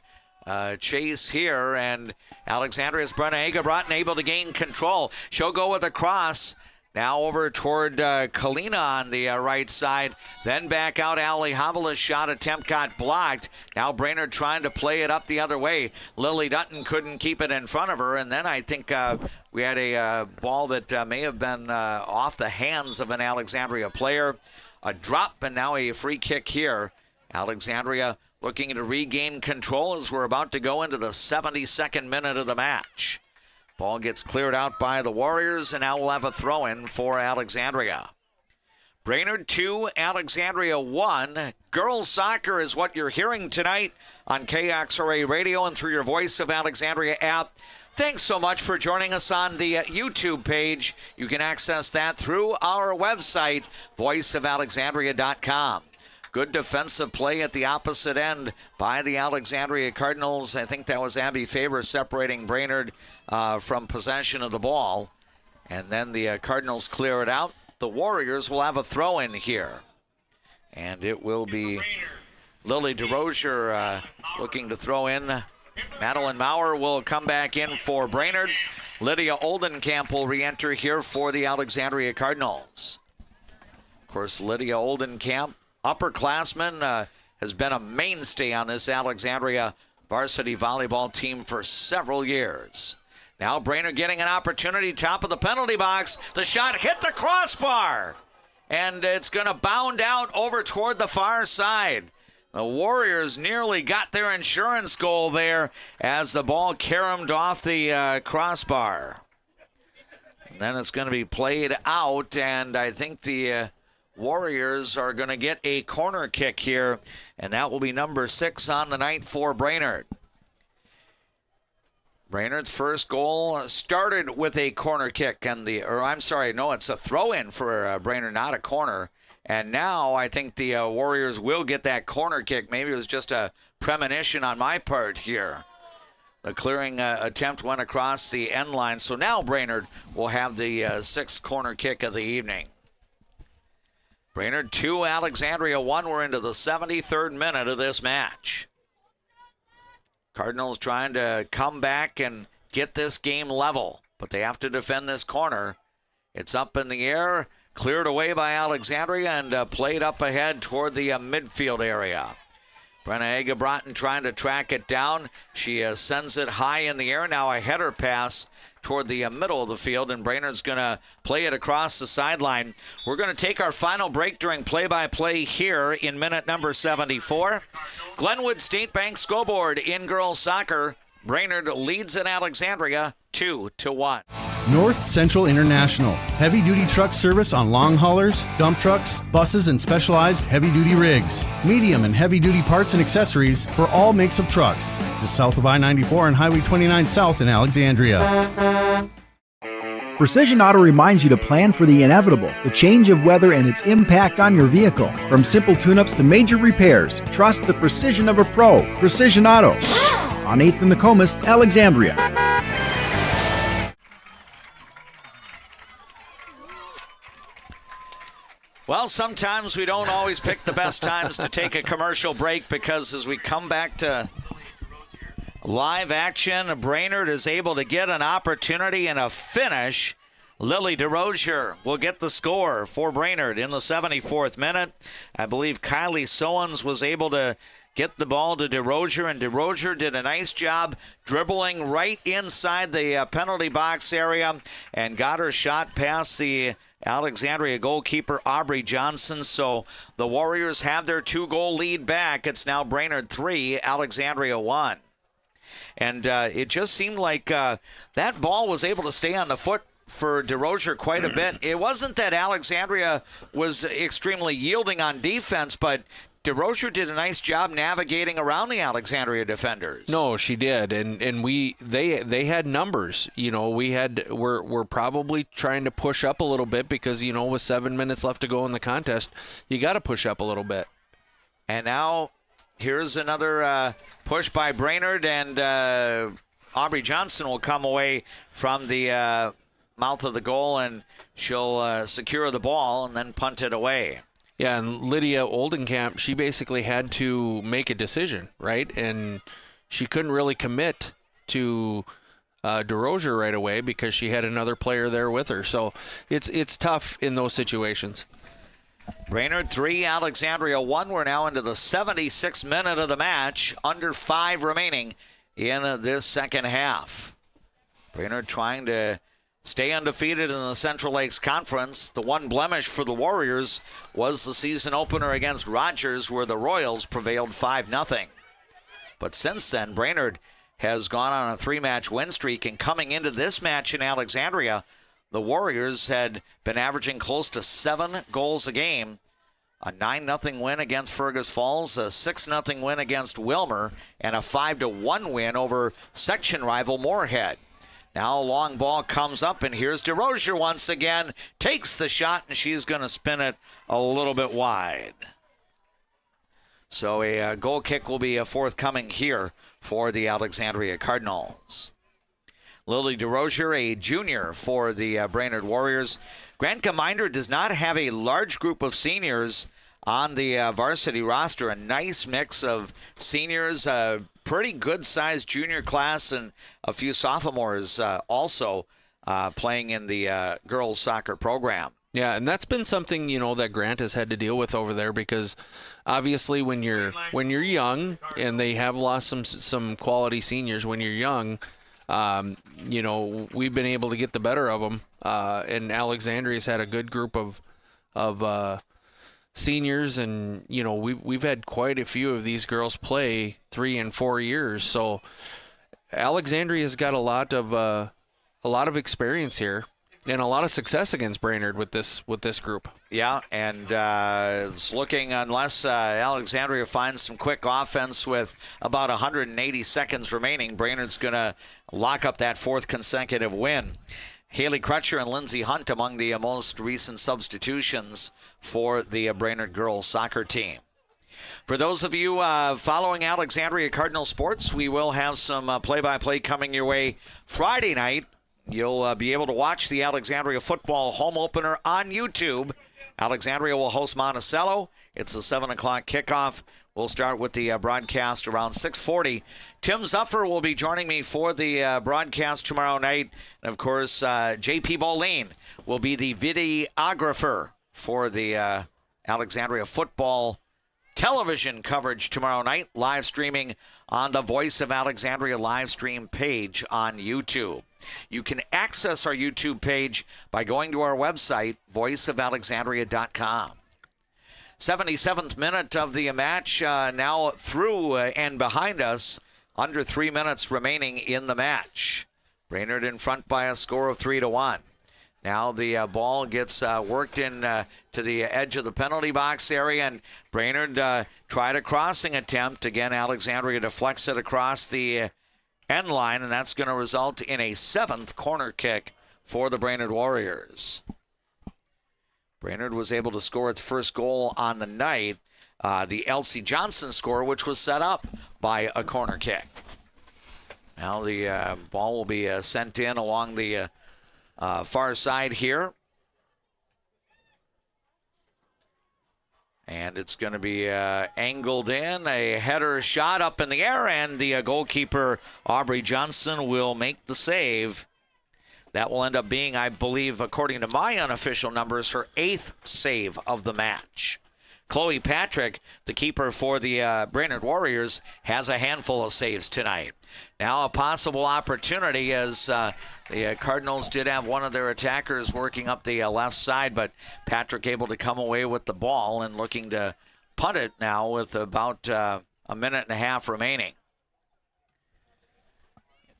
Chase here, and Alexandria's Brenna Egerbrotten able to gain control. She'll go with a cross. Now over toward Kalina on the right side. Then back out. Ali Havala's shot attempt got blocked. Now Brainerd trying to play it up the other way. Lily Dutton couldn't keep it in front of her. And then I think we had a ball that may have been off the hands of an Alexandria player. A drop, and now a free kick here. Alexandria looking to regain control as we're about to go into the 72nd minute of the match. Ball gets cleared out by the Warriors, and now we'll have a throw-in for Alexandria. Brainerd 2, Alexandria 1. Girls soccer is what you're hearing tonight on KXRA Radio and through your Voice of Alexandria app. Thanks so much for joining us on the YouTube page. You can access that through our website, voiceofalexandria.com. Good defensive play at the opposite end by the Alexandria Cardinals. I think that was Abby Faber separating Brainerd from possession of the ball. And then the Cardinals clear it out. The Warriors will have a throw-in here. And it will be Lily DeRozier looking to throw in. Madeline Maurer will come back in for Brainerd. Lydia Oldenkamp will re-enter here for the Alexandria Cardinals. Of course, Lydia Oldenkamp, upperclassman, has been a mainstay on this Alexandria varsity volleyball team for several years. Now Brainerd getting an opportunity, top of the penalty box. The shot hit the crossbar, and it's going to bound out over toward the far side. The Warriors nearly got their insurance goal there as the ball caromed off the crossbar. And then it's going to be played out, and I think the Warriors are going to get a corner kick here, and that will be number 6 on the night for Brainerd. Brainerd's first goal started with a corner kick, and it's a throw-in for Brainerd, not a corner. And now I think the Warriors will get that corner kick. Maybe it was just a premonition on my part here. The clearing attempt went across the end line, so now Brainerd will have the 6th corner kick of the evening. Brainerd 2, Alexandria 1. We're into the 73rd minute of this match. Cardinals trying to come back and get this game level, but they have to defend this corner. It's up in the air, cleared away by Alexandria, and played up ahead toward the midfield area. Brenna Egebrotten trying to track it down. She sends it high in the air. Now a header pass toward the middle of the field, and Brainerd's going to play it across the sideline. We're going to take our final break during play-by-play here in minute number 74. Glenwood State Bank scoreboard in girls soccer. Brainerd leads in Alexandria 2-1. North Central International. Heavy-duty truck service on long haulers, dump trucks, buses, and specialized heavy-duty rigs. Medium and heavy-duty parts and accessories for all makes of trucks. Just south of I-94 and Highway 29 South in Alexandria. Precision Auto reminds you to plan for the inevitable, the change of weather and its impact on your vehicle. From simple tune-ups to major repairs, trust the precision of a pro. Precision Auto. On 8th and Nokomis, Alexandria. Well, sometimes we don't always pick the best times to take a commercial break, because as we come back to live action, Brainerd is able to get an opportunity and a finish. Lily DeRozier will get the score for Brainerd in the 74th minute. I believe Kylie Sowens was able to get the ball to DeRozier, and DeRozier did a nice job dribbling right inside the penalty box area and got her shot past the Alexandria goalkeeper Aubrey Johnson. So the Warriors have their 2-goal lead back. It's now Brainerd 3, Alexandria 1. And it just seemed like that ball was able to stay on the foot for DeRozier quite a bit. It wasn't that Alexandria was extremely yielding on defense, but DeRozier did a nice job navigating around the Alexandria defenders. No, she did, and they had numbers. You know, we're probably trying to push up a little bit because, you know, with 7 minutes left to go in the contest, you got to push up a little bit. And now here's another push by Brainerd, and Aubrey Johnson will come away from the mouth of the goal, and she'll secure the ball and then punt it away. Yeah, and Lydia Oldenkamp, she basically had to make a decision, right? And she couldn't really commit to DeRozier right away because she had another player there with her. So it's tough in those situations. Brainerd 3, Alexandria 1. We're now into the 76th minute of the match. Under 5 remaining in this second half. Brainerd trying to stay undefeated in the Central Lakes Conference. The one blemish for the Warriors was the season opener against Rogers, where the Royals prevailed 5-0. But since then, Brainerd has gone on a 3-match win streak, and coming into this match in Alexandria, the Warriors had been averaging close to 7 goals a game. A 9-0 win against Fergus Falls, a 6-0 win against Wilmer, and a 5-1 win over section rival Moorhead. Now a long ball comes up, and here's DeRozier once again. Takes the shot, and she's going to spin it a little bit wide. So a goal kick will be forthcoming here for the Alexandria Cardinals. Lily DeRozier, a junior for the Brainerd Warriors. Grant Geminder does not have a large group of seniors on the varsity roster. A nice mix of seniors, pretty good-sized junior class, and a few sophomores also playing in the girls soccer program. Yeah, and that's been something, you know, that Grant has had to deal with over there, because obviously when you're young, and they have lost some quality seniors when you're young, you know, we've been able to get the better of them, and Alexandria's had a good group of seniors, and you know, we've had quite a few of these girls play 3 and 4 years. So Alexandria's got a lot of experience here and a lot of success against Brainerd with this group. Yeah, and it's looking, unless Alexandria finds some quick offense with about 180 seconds remaining, Brainerd's going to lock up that 4th consecutive win. Haley Crutcher and Lindsay Hunt among the most recent substitutions for the Brainerd girls soccer team. For those of you following Alexandria Cardinal sports, we will have some play-by-play coming your way Friday night. You'll be able to watch the Alexandria football home opener on YouTube. Alexandria will host Monticello. It's a 7 o'clock kickoff. We'll start with the broadcast around 6:40. Tim Zuffer will be joining me for the broadcast tomorrow night. And, of course, J.P. Boleen will be the videographer for the Alexandria football television coverage tomorrow night, live streaming on the Voice of Alexandria live stream page on YouTube. You can access our YouTube page by going to our website, voiceofalexandria.com. 77th minute of the match now through and behind us. Under 3 minutes remaining in the match. Brainerd in front by a score of 3-1. Now the ball gets worked in to the edge of the penalty box area, and Brainerd tried a crossing attempt. Again, Alexandria deflects it across the end line, and that's going to result in a 7th corner kick for the Brainerd Warriors. Brainerd was able to score its first goal on the night, the Elsie Johnson score, which was set up by a corner kick. Now the ball will be sent in along the far side here. And it's going to be angled in, a header shot up in the air, and the goalkeeper, Aubrey Johnson, will make the save. That will end up being, I believe, according to my unofficial numbers, her 8th save of the match. Chloe Patrick, the keeper for the Brainerd Warriors, has a handful of saves tonight. Now a possible opportunity, as the Cardinals did have one of their attackers working up the left side, but Patrick able to come away with the ball and looking to punt it now with about a minute and a half remaining.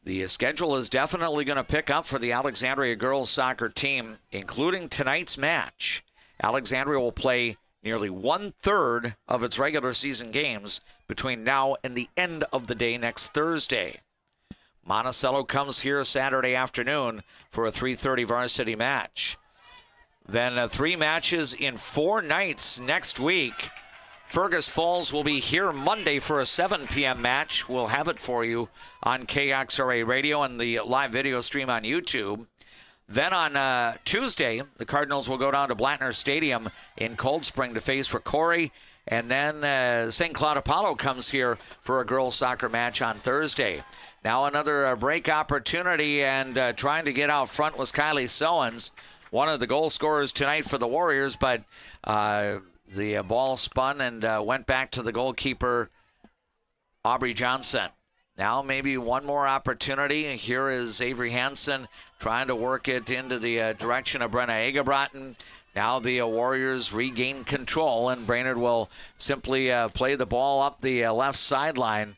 The schedule is definitely going to pick up for the Alexandria girls soccer team, including tonight's match. Alexandria will play nearly 1/3 of its regular season games between now and the end of the day next Thursday. Monticello comes here Saturday afternoon for a 3:30 varsity match. Then 3 matches in 4 nights next week. Fergus Falls will be here Monday for a 7 p.m. match. We'll have it for you on KXRA Radio and the live video stream on YouTube. Then on Tuesday, the Cardinals will go down to Blattner Stadium in Cold Spring to face Rocori. And then St. Cloud Apollo comes here for a girls' soccer match on Thursday. Now another break opportunity, and trying to get out front was Kylie Sowens, one of the goal scorers tonight for the Warriors, but the ball spun and went back to the goalkeeper, Aubrey Johnson. Now maybe one more opportunity. Here is Avery Hansen trying to work it into the direction of Brenna Egebraten. Now the Warriors regain control, and Brainerd will simply play the ball up the left sideline.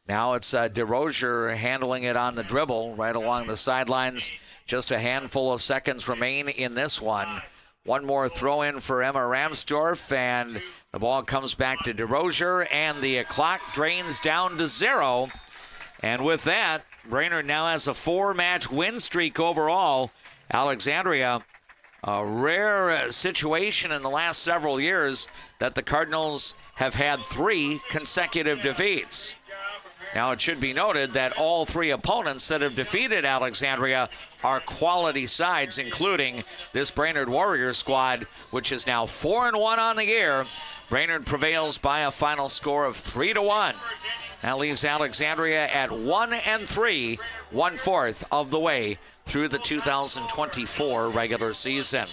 Now it's DeRozier handling it on the dribble right along the sidelines. Just a handful of seconds remain in this one. One more throw in for Emma Ramsdorf, and the ball comes back to DeRozier, and the clock drains down to 0. And with that, Brainerd now has a 4-match win streak overall. Alexandria, a rare situation in the last several years that the Cardinals have had 3 consecutive defeats. Now, it should be noted that all 3 opponents that have defeated Alexandria are quality sides, including this Brainerd Warriors squad, which is now 4-1 on the year. Brainerd prevails by a final score of 3-1. That leaves Alexandria at 1-3, 1/4 of the way through the 2024 regular season.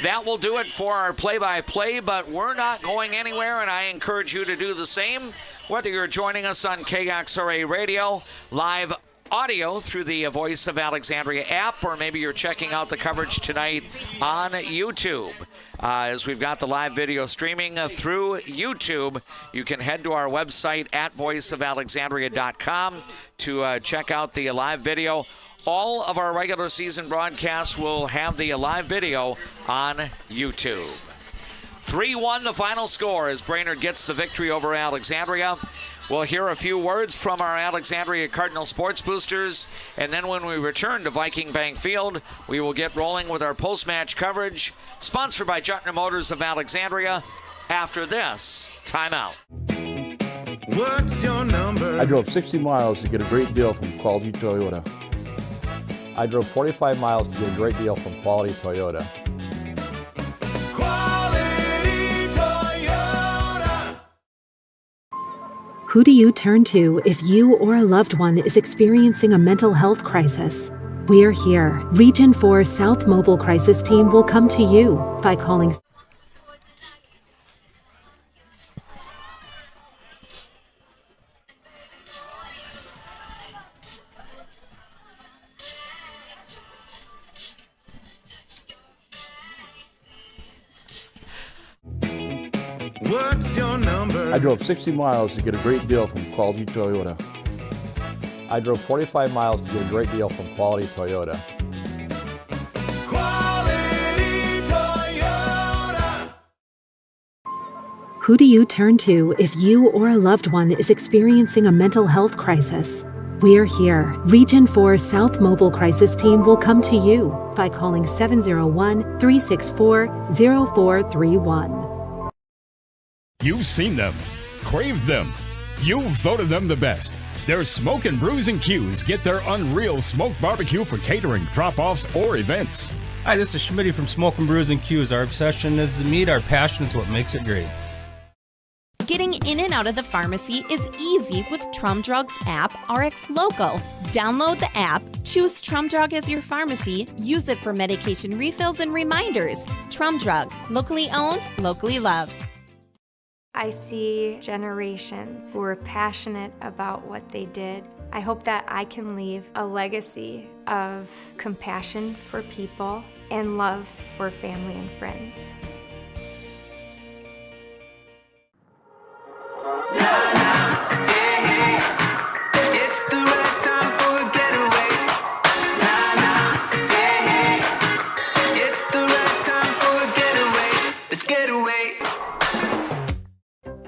That will do it for our play-by-play, but we're not going anywhere, and I encourage you to do the same, whether you're joining us on KXRA Radio, live audio through the Voice of Alexandria app, or maybe you're checking out the coverage tonight on YouTube. As we've got the live video streaming through YouTube, you can head to our website at voiceofalexandria.com to check out the live video. All of our regular season broadcasts will have the live video on YouTube. 3-1 the final score as Brainerd gets the victory over Alexandria. We'll hear a few words from our Alexandria Cardinal Sports Boosters, and then when we return to Viking Bank Field, we will get rolling with our post-match coverage, sponsored by Jutner Motors of Alexandria, after this timeout. What's your number? I drove 60 miles to get a great deal from Quality Toyota. I drove 45 miles to get a great deal from Quality Toyota. Who do you turn to if you or a loved one is experiencing a mental health crisis? We're here. Region 4 South Mobile Crisis Team will come to you by calling What's your number? I drove 60 miles to get a great deal from Quality Toyota. I drove 45 miles to get a great deal from Quality Toyota. Quality Toyota. Who do you turn to if you or a loved one is experiencing a mental health crisis? We're here. Region 4 South Mobile Crisis Team will come to you by calling 701-364-0431. You've seen them, craved them. You've voted them the best. Their Smoke and Brews and Q's get their unreal smoked barbecue for catering, drop-offs, or events. Hi, this is Schmitty from Smoke and Brews and Q's. Our obsession is the meat, our passion is what makes it great. Getting in and out of the pharmacy is easy with Trum Drug's app, RX Local. Download the app, choose Trum Drug as your pharmacy, use it for medication refills and reminders. Trum Drug, locally owned, locally loved. I see generations who are passionate about what they did. I hope that I can leave a legacy of compassion for people and love for family and friends.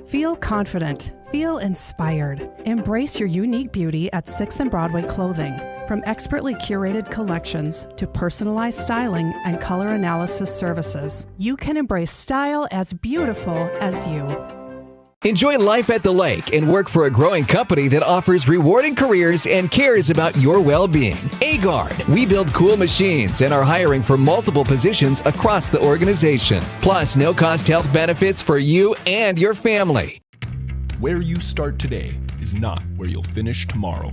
Feel confident. Feel inspired. Embrace your unique beauty at 6th and Broadway Clothing. From expertly curated collections to personalized styling and color analysis services, you can embrace style as beautiful as you. Enjoy life at the lake and work for a growing company that offers rewarding careers and cares about your well-being. Agard, we build cool machines and are hiring for multiple positions across the organization. Plus, no-cost health benefits for you and your family. Where you start today is not where you'll finish tomorrow.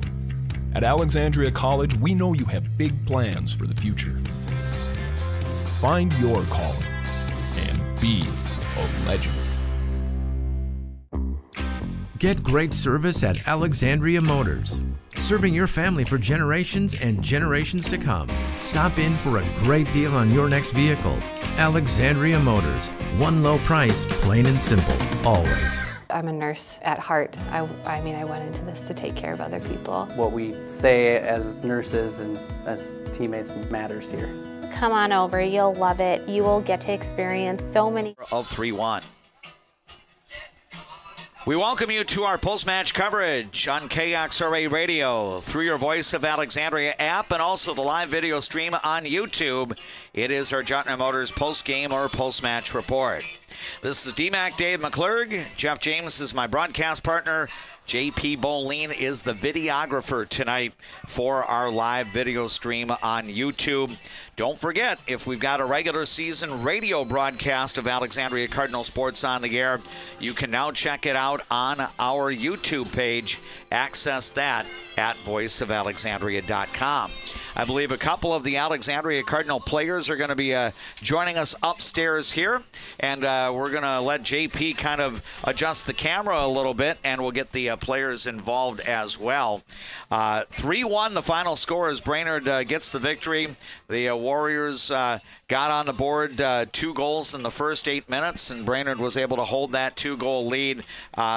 At Alexandria College, we know you have big plans for the future. Find your calling and be a legend. Get great service at Alexandria Motors. Serving your family for generations and generations to come. Stop in for a great deal on your next vehicle. Alexandria Motors. One low price, plain and simple, always. I'm a nurse at heart. I went into this to take care of other people. What we say as nurses and as teammates matters here. Come on over, you'll love it. You will get to experience so many. Of 3-1. We welcome you to our post-match coverage on KXRA Radio through your Voice of Alexandria app and also the live video stream on YouTube. It is our Jotner Motors post-game or post-match report. This is DMAC Dave McClurg. Jeff James is my broadcast partner. JP Boleen is the videographer tonight for our live video stream on YouTube. Don't forget, if we've got a regular season radio broadcast of Alexandria Cardinal Sports on the air, you can now check it out on our YouTube page. Access that at voiceofalexandria.com. I believe a couple of the Alexandria Cardinal players are going to be joining us upstairs here, and we're going to let JP kind of adjust the camera a little bit, and we'll get the players involved as well. 3-1, the final score as Brainerd gets the victory. The Warriors got on the board 2 goals in the first 8 minutes, and Brainerd was able to hold that 2-goal lead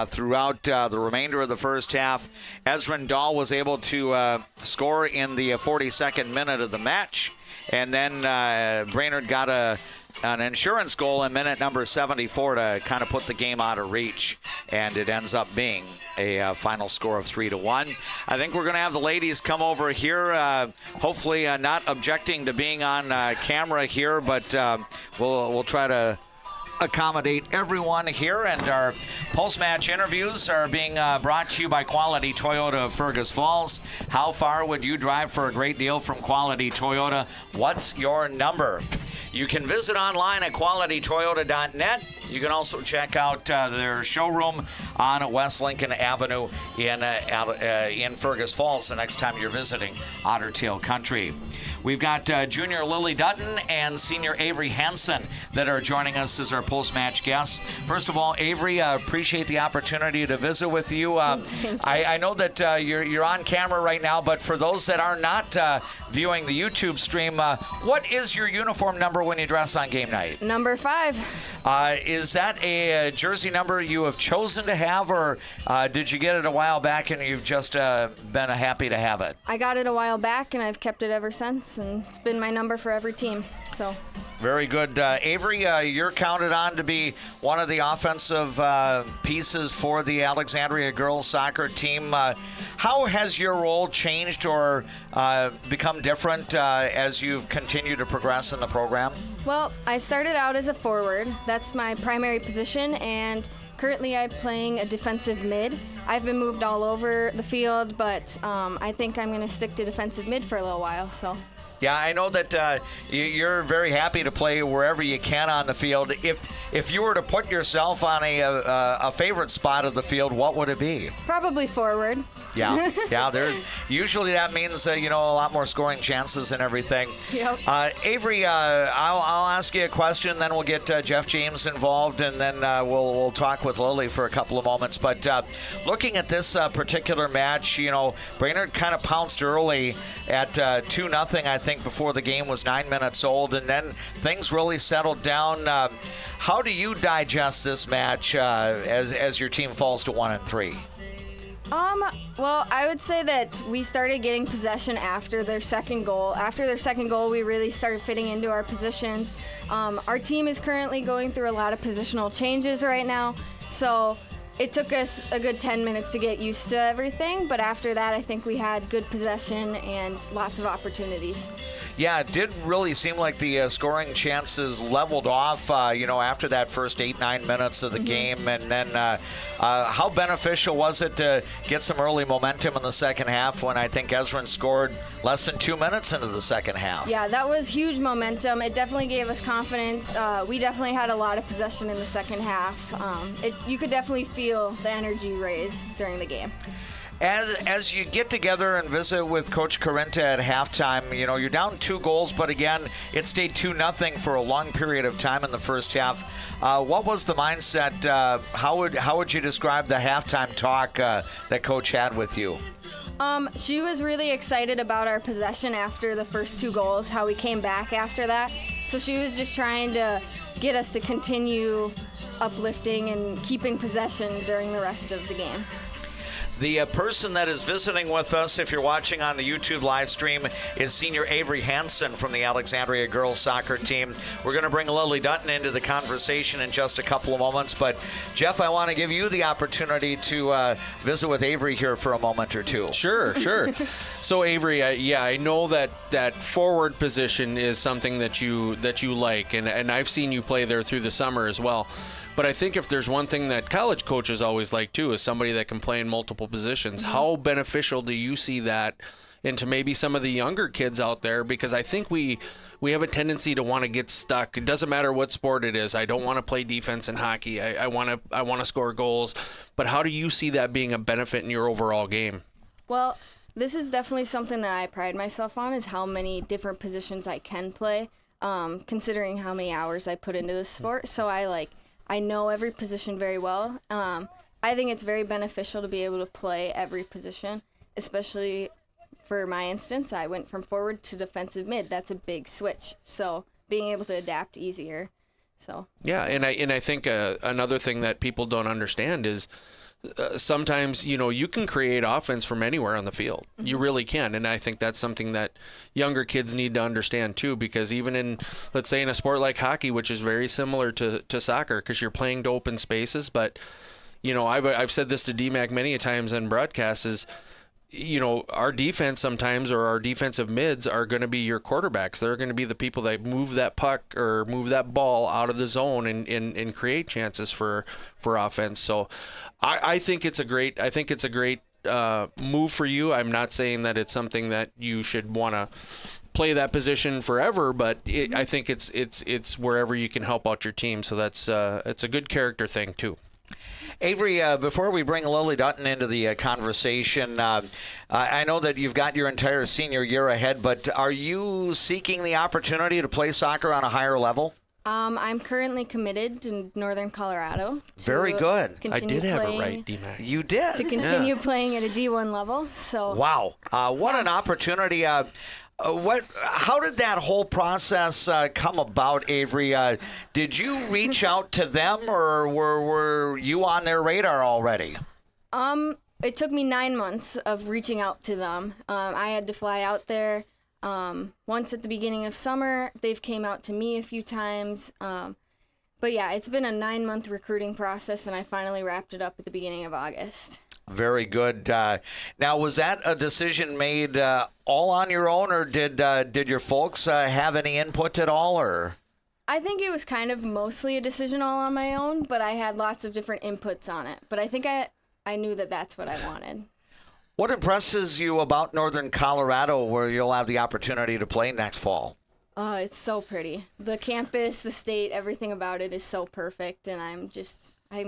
throughout the remainder of the first half. Ezrin Dahl was able to score in the 42nd minute of the match, and then Brainerd got an insurance goal in minute number 74 to kind of put the game out of reach, and it ends up being a final score of 3-1. I think we're going to have the ladies come over here, hopefully not objecting to being on camera here, but we'll try to accommodate everyone here, and our post-match interviews are being brought to you by Quality Toyota of Fergus Falls. How far would you drive for a great deal from Quality Toyota? What's your number? You can visit online at qualitytoyota.net. You can also check out their showroom on West Lincoln Avenue in Fergus Falls the next time you're visiting Otter Tail Country. We've got junior Lily Dutton and senior Avery Hansen that are joining us as our post-match guests. First of all, Avery, appreciate the opportunity to visit with you. I know that you're on camera right now, but for those that are not viewing the YouTube stream, what is your uniform number number when you dress on game night? Number 5. Is that a jersey number you have chosen to have, or did you get it a while back and you've just been happy to have it? I got it a while back, and I've kept it ever since, and it's been my number for every team. So. Very good. Avery, you're counted on to be one of the offensive pieces for the Alexandria girls soccer team. How has your role changed or become different as you've continued to progress in the program? Well, I started out as a forward. That's my primary position, and currently I'm playing a defensive mid. I've been moved all over the field, but I think I'm going to stick to defensive mid for a little while. So. Yeah, I know that you're very happy to play wherever you can on the field. If you were to put yourself on a favorite spot of the field, what would it be? Probably forward. Yeah. There's usually that means a lot more scoring chances and everything. Yep. Avery, I'll ask you a question, then we'll get Jeff James involved, and then we'll talk with Lily for a couple of moments. But looking at this particular match, Brainerd kind of pounced early at 2-0, I think, before the game was 9 minutes old, and then things really settled down. How do you digest this match as your team falls to 1-3? Well, I would say that we started getting possession after their second goal. After their second goal, we really started fitting into our positions. Our team is currently going through a lot of positional changes right now, so it took us a good 10 minutes to get used to everything, but after that, I think we had good possession and lots of opportunities. Yeah, it did really seem like the scoring chances leveled off, after that first 8-9 minutes of the game. And then how beneficial was it to get some early momentum in the second half when I think Ezrin scored less than 2 minutes into the second half? Yeah, that was huge momentum. It definitely gave us confidence. We definitely had a lot of possession in the second half. You could definitely feel the energy raise during the game. As you get together and visit with Coach Carinta at halftime, you're down 2 goals, but again, it stayed 2-0 for a long period of time in the first half. What was the mindset? How would you describe the halftime talk that Coach had with you? She was really excited about our possession after the first 2 goals, how we came back after that. So she was just trying to get us to continue uplifting and keeping possession during the rest of the game. The person that is visiting with us, if you're watching on the YouTube live stream, is senior Avery Hansen from the Alexandria girls soccer team. We're going to bring Lily Dutton into the conversation in just a couple of moments. But, Jeff, I want to give you the opportunity to visit with Avery here for a moment or two. Sure. So, Avery, I know that forward position is something that you like, and I've seen you play there through the summer as well. But I think if there's one thing that college coaches always like, too, is somebody that can play in multiple positions. Mm-hmm. How beneficial do you see that into maybe some of the younger kids out there? Because I think we have a tendency to want to get stuck. It doesn't matter what sport it is. I don't want to play defense in hockey. I want to score goals. But how do you see that being a benefit in your overall game? Well, This is definitely something that I pride myself on, is how many different positions I can play, considering how many hours I put into the sport. So I know every position very well. I think it's very beneficial to be able to play every position, especially for my instance. I went from forward to defensive mid. That's a big switch. So being able to adapt easier. So yeah, and I think another thing that people don't understand is sometimes, you can create offense from anywhere on the field. Mm-hmm. You really can. And I think that's something that younger kids need to understand too, because even in, let's say in a sport like hockey, which is very similar to soccer, because you're playing to open spaces. But, I've said this to DMAC many a times in broadcasts is, our defense sometimes, or our defensive mids, are going to be your quarterbacks. They're going to be the people that move that puck or move that ball out of the zone and create chances for offense. So I think it's a great move for you. I'm not saying that it's something that you should want to play that position forever, but I think it's wherever you can help out your team. So that's it's a good character thing too. Avery, before we bring Lily Dutton into the conversation, I know that you've got your entire senior year ahead, but are you seeking the opportunity to play soccer on a higher level? I'm currently committed to Northern Colorado. Very good. I did have it right, D-Mac. You did. To continue playing at a D1 level. So wow. What an opportunity. How did that whole process come about, Avery? Did you reach out to them, or were you on their radar already? It took me 9 months of reaching out to them. I had to fly out there once at the beginning of summer. They've came out to me a few times. But yeah, it's been a 9-month recruiting process, and I finally wrapped it up at the beginning of August. Very good. Now, was that a decision made all on your own, or did your folks have any input at all, or? I think it was kind of mostly a decision all on my own, but I had lots of different inputs on it. But I think I knew that that's what I wanted. What impresses you about Northern Colorado, where you'll have the opportunity to play next fall? It's so pretty. The campus, the state, everything about it is so perfect, and I'm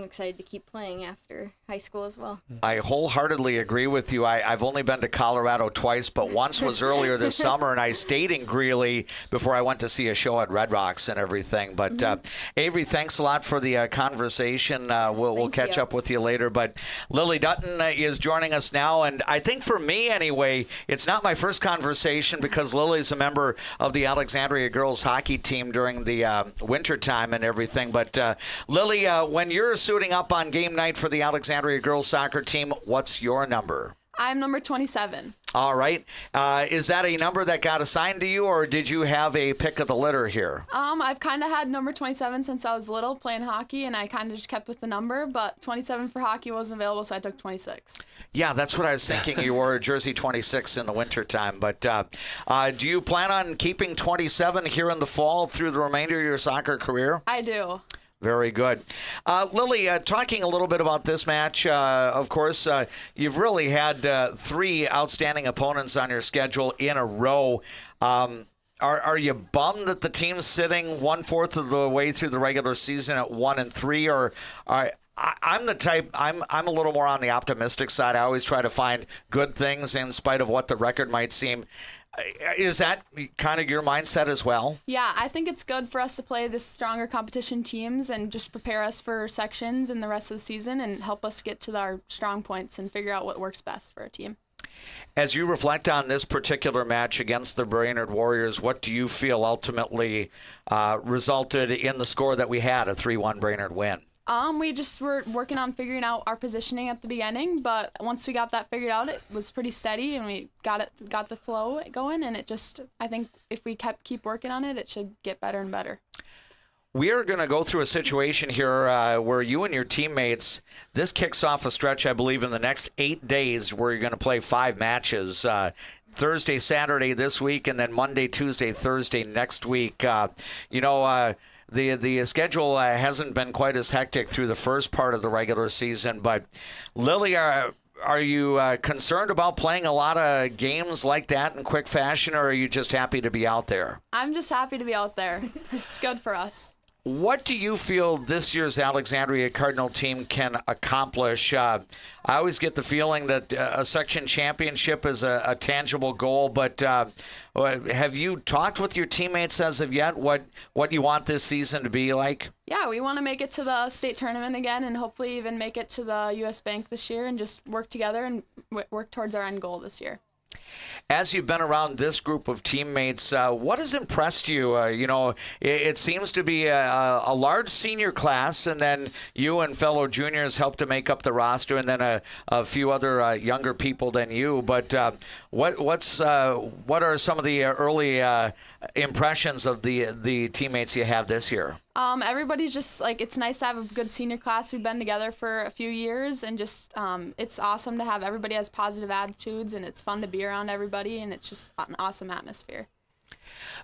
excited to keep playing after high school as well. I wholeheartedly agree with you. I've only been to Colorado twice, but once was earlier this summer, and I stayed in Greeley before I went to see a show at Red Rocks and everything. But Avery, thanks a lot for the conversation. We'll catch up with you later. But Lily Dutton is joining us now, and I think for me anyway, it's not my first conversation because Lily's a member of the Alexandria girls hockey team during the winter time and everything. But Lily, when you're suiting up on game night for the Alexandria girls soccer team, what's your number? I'm number 27. All right. Is that a number that got assigned to you, or did you have a pick of the litter here? I've kind of had number 27 since I was little playing hockey, and I kind of just kept with the number, but 27 for hockey wasn't available, so I took 26. Yeah, that's what I was thinking. You wore jersey 26 in the wintertime. But do you plan on keeping 27 here in the fall through the remainder of your soccer career? I do. Very good. Lily, talking a little bit about this match, of course, you've really had 3 outstanding opponents on your in a row. Are you bummed that the team's sitting 1/4 of the way through the regular season at 1-3, or I'm the type, I'm a little more on the optimistic side. I always try to find good things in spite of what the record might seem. Is that kind of your mindset as well? Yeah, I think it's good for us to play the stronger competition teams and just prepare us for sections and the rest of the season and help us get to our strong points and figure out what works best for our team. As you reflect on this particular match against the Brainerd Warriors, what do you feel ultimately resulted in the score that we had, a 3-1 Brainerd win? We just were working on figuring out our positioning at the beginning, but once we got that figured out, it was pretty steady, and we got the flow going, and I think if we keep working on it, it should get better and better. We are going to go through a situation here where you and your teammates, this kicks off a stretch, I believe, in the next 8 days where you're going to play 5 matches. Thursday, Saturday this week, and then Monday, Tuesday, Thursday next week. The schedule hasn't been quite as hectic through the first part of the regular season, but Lily, are you concerned about playing a lot of games like that in quick fashion, or are you just happy to be out there? I'm just happy to be out there. It's good for us. What do you feel this year's Alexandria Cardinal team can accomplish? I always get the feeling that a section championship is a tangible goal, but have you talked with your teammates as of yet what you want this season to be like? Yeah, we want to make it to the state tournament again and hopefully even make it to the U.S. Bank this year and just work together and work towards our end goal this year. As you've been around this group of teammates, what has impressed you? It seems to be a large senior class, and then you and fellow juniors help to make up the roster, and then a few other younger people than you. But what are some of the early impressions of the teammates you have this year? Everybody's just it's nice to have a good senior class who've been together for a few years, and just it's awesome to have everybody has positive attitudes, and it's fun to be around everybody, and it's just an awesome atmosphere.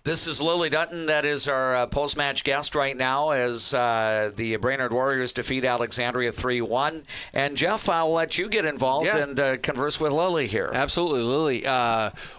This is Lily Dutton. That is our post-match guest right now as the Brainerd Warriors defeat Alexandria 3-1. And, Jeff, I'll let you get involved and converse with Lily here. Absolutely, Lily.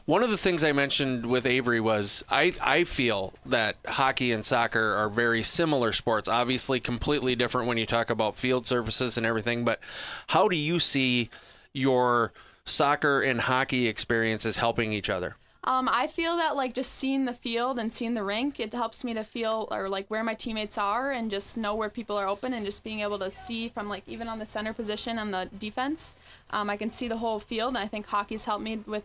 One of the things I mentioned with Avery was I feel that hockey and soccer are very similar sports, obviously completely different when you talk about field surfaces and everything. But how do you see your soccer and hockey experiences helping each other? I feel that just seeing the field and seeing the rink, it helps me to feel where my teammates are and just know where people are open, and just being able to see from even on the center position on the defense, I can see the whole field, and I think hockey's helped me with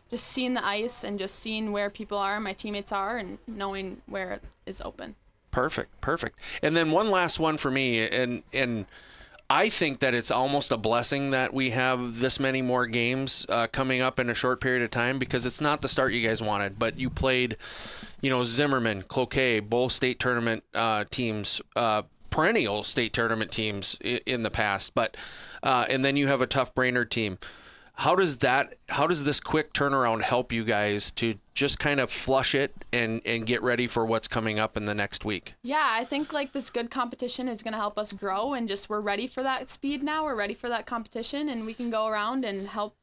just seeing the ice and just seeing where people are, my teammates are, and knowing where it is open. Perfect. And then one last one for me, and I think that it's almost a blessing that we have this many more games coming up in a short period of time, because it's not the start you guys wanted, but you played, Zimmerman, Cloquet, both state tournament teams, perennial state tournament teams in the past, but and then you have a tough Brainerd team. How does this quick turnaround help you guys to just kind of flush it and get ready for what's coming up in the next week? Yeah, I think this good competition is going to help us grow, and just we're ready for that speed now. We're ready for that competition, and we can go around and help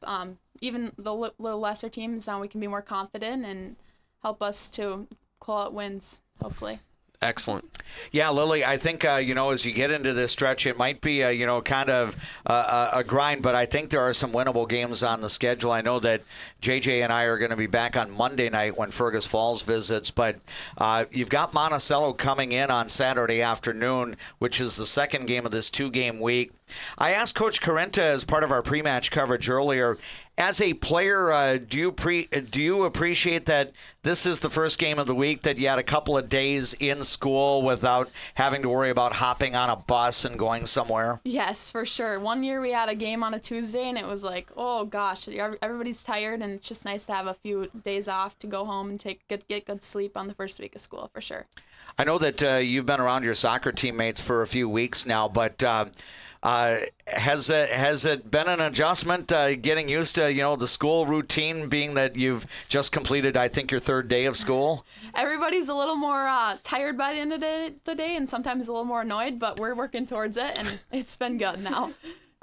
even the little lesser teams. Now we can be more confident and help us to call out wins, hopefully. Excellent. Yeah, Lily, I think, as you get into this stretch, it might be, kind of a grind, but I think there are some winnable games on the schedule. I know that JJ and I are going to be back on Monday night when Fergus Falls visits, but you've got Monticello coming in on Saturday afternoon, which is the second game of this 2-game week. I asked Coach Carenta as part of our pre-match coverage earlier, as a player, do you appreciate that this is the first game of the week that you had a couple of days in school without having to worry about hopping on a bus and going somewhere? Yes, for sure. One year we had a game on a Tuesday, and it was like, oh gosh, everybody's tired, and it's just nice to have a few days off to go home and get good sleep on the first week of school, for sure. I know that you've been around your soccer teammates for a few weeks now, but has it been an adjustment getting used to the school routine, being that you've just completed, I think, your third day of school? Everybody's a little more tired by the end of the day, and sometimes a little more annoyed, but we're working towards it, and it's been good now.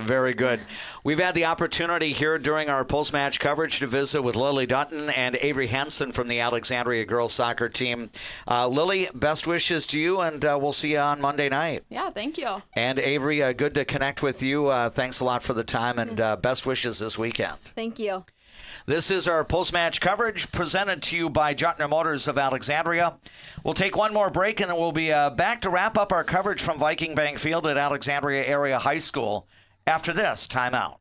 Very good. We've had the opportunity here during our post-match coverage to visit with Lily Dutton and Avery Henson from the Alexandria girls soccer team. Lily, best wishes to you, and we'll see you on Monday night. Yeah, thank you. And Avery, good to connect with you. Thanks a lot for the time, and best wishes this weekend. Thank you. This is our post-match coverage presented to you by Jutner Motors of Alexandria. We'll take one more break, and then we'll be back to wrap up our coverage from Viking Bank Field at Alexandria Area High School. After this, timeout.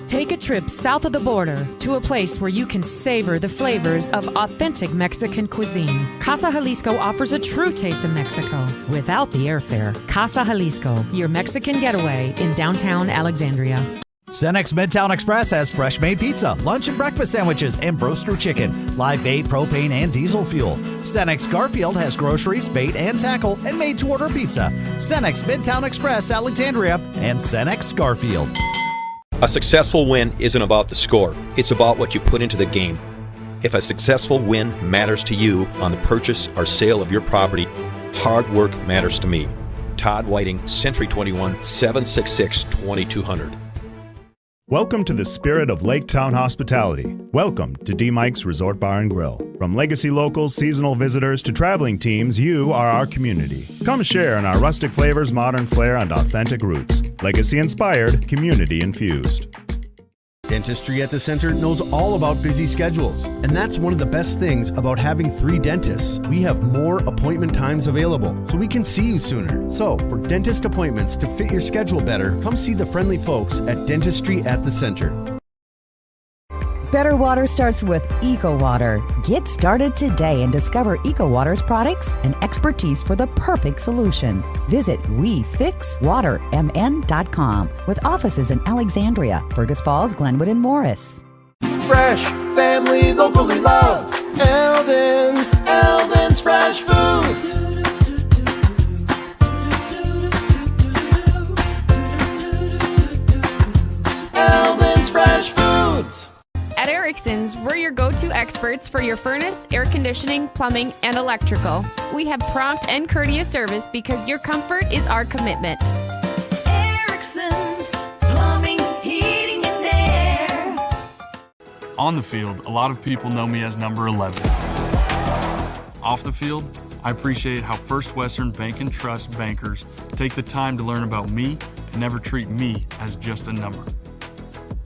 Take a trip south of the border to a place where you can savor the flavors of authentic Mexican cuisine. Casa Jalisco offers a true taste of Mexico without the airfare. Casa Jalisco, your Mexican getaway in downtown Alexandria. Cenex Midtown Express has fresh-made pizza, lunch and breakfast sandwiches, and broaster chicken, live bait, propane, and diesel fuel. Cenex Garfield has groceries, bait, and tackle, and made-to-order pizza. Cenex Midtown Express, Alexandria, and Cenex Garfield. A successful win isn't about the score. It's about what you put into the game. If a successful win matters to you on the purchase or sale of your property, hard work matters to me. Todd Whiting, Century 21, 766-2200. Welcome to the spirit of Lake Town hospitality. Welcome to D. Mike's Resort Bar and Grill. From legacy locals, seasonal visitors, to traveling teams, you are our community. Come share in our rustic flavors, modern flair, and authentic roots. Legacy inspired, community infused. Dentistry at the Center knows all about busy schedules, and that's one of the best things about having 3 dentists. We have more appointment times available, so we can see you sooner. So, for dentist appointments to fit your schedule better, come see the friendly folks at Dentistry at the Center. Better water starts with Eco Water. Get started today and discover Eco Water's products and expertise for the perfect solution. Visit WeFixWaterMN.com with offices in Alexandria, Fergus Falls, Glenwood, and Morris. Fresh, family, locally loved. Eldon's Fresh Foods. Eldon's Fresh Foods. At Erickson's, we're your go-to experts for your furnace, air conditioning, plumbing, and electrical. We have prompt and courteous service because your comfort is our commitment. Erickson's Plumbing, Heating, and Air. On the field, a lot of people know me as number 11. Off the field, I appreciate how First Western Bank and Trust bankers take the time to learn about me and never treat me as just a number.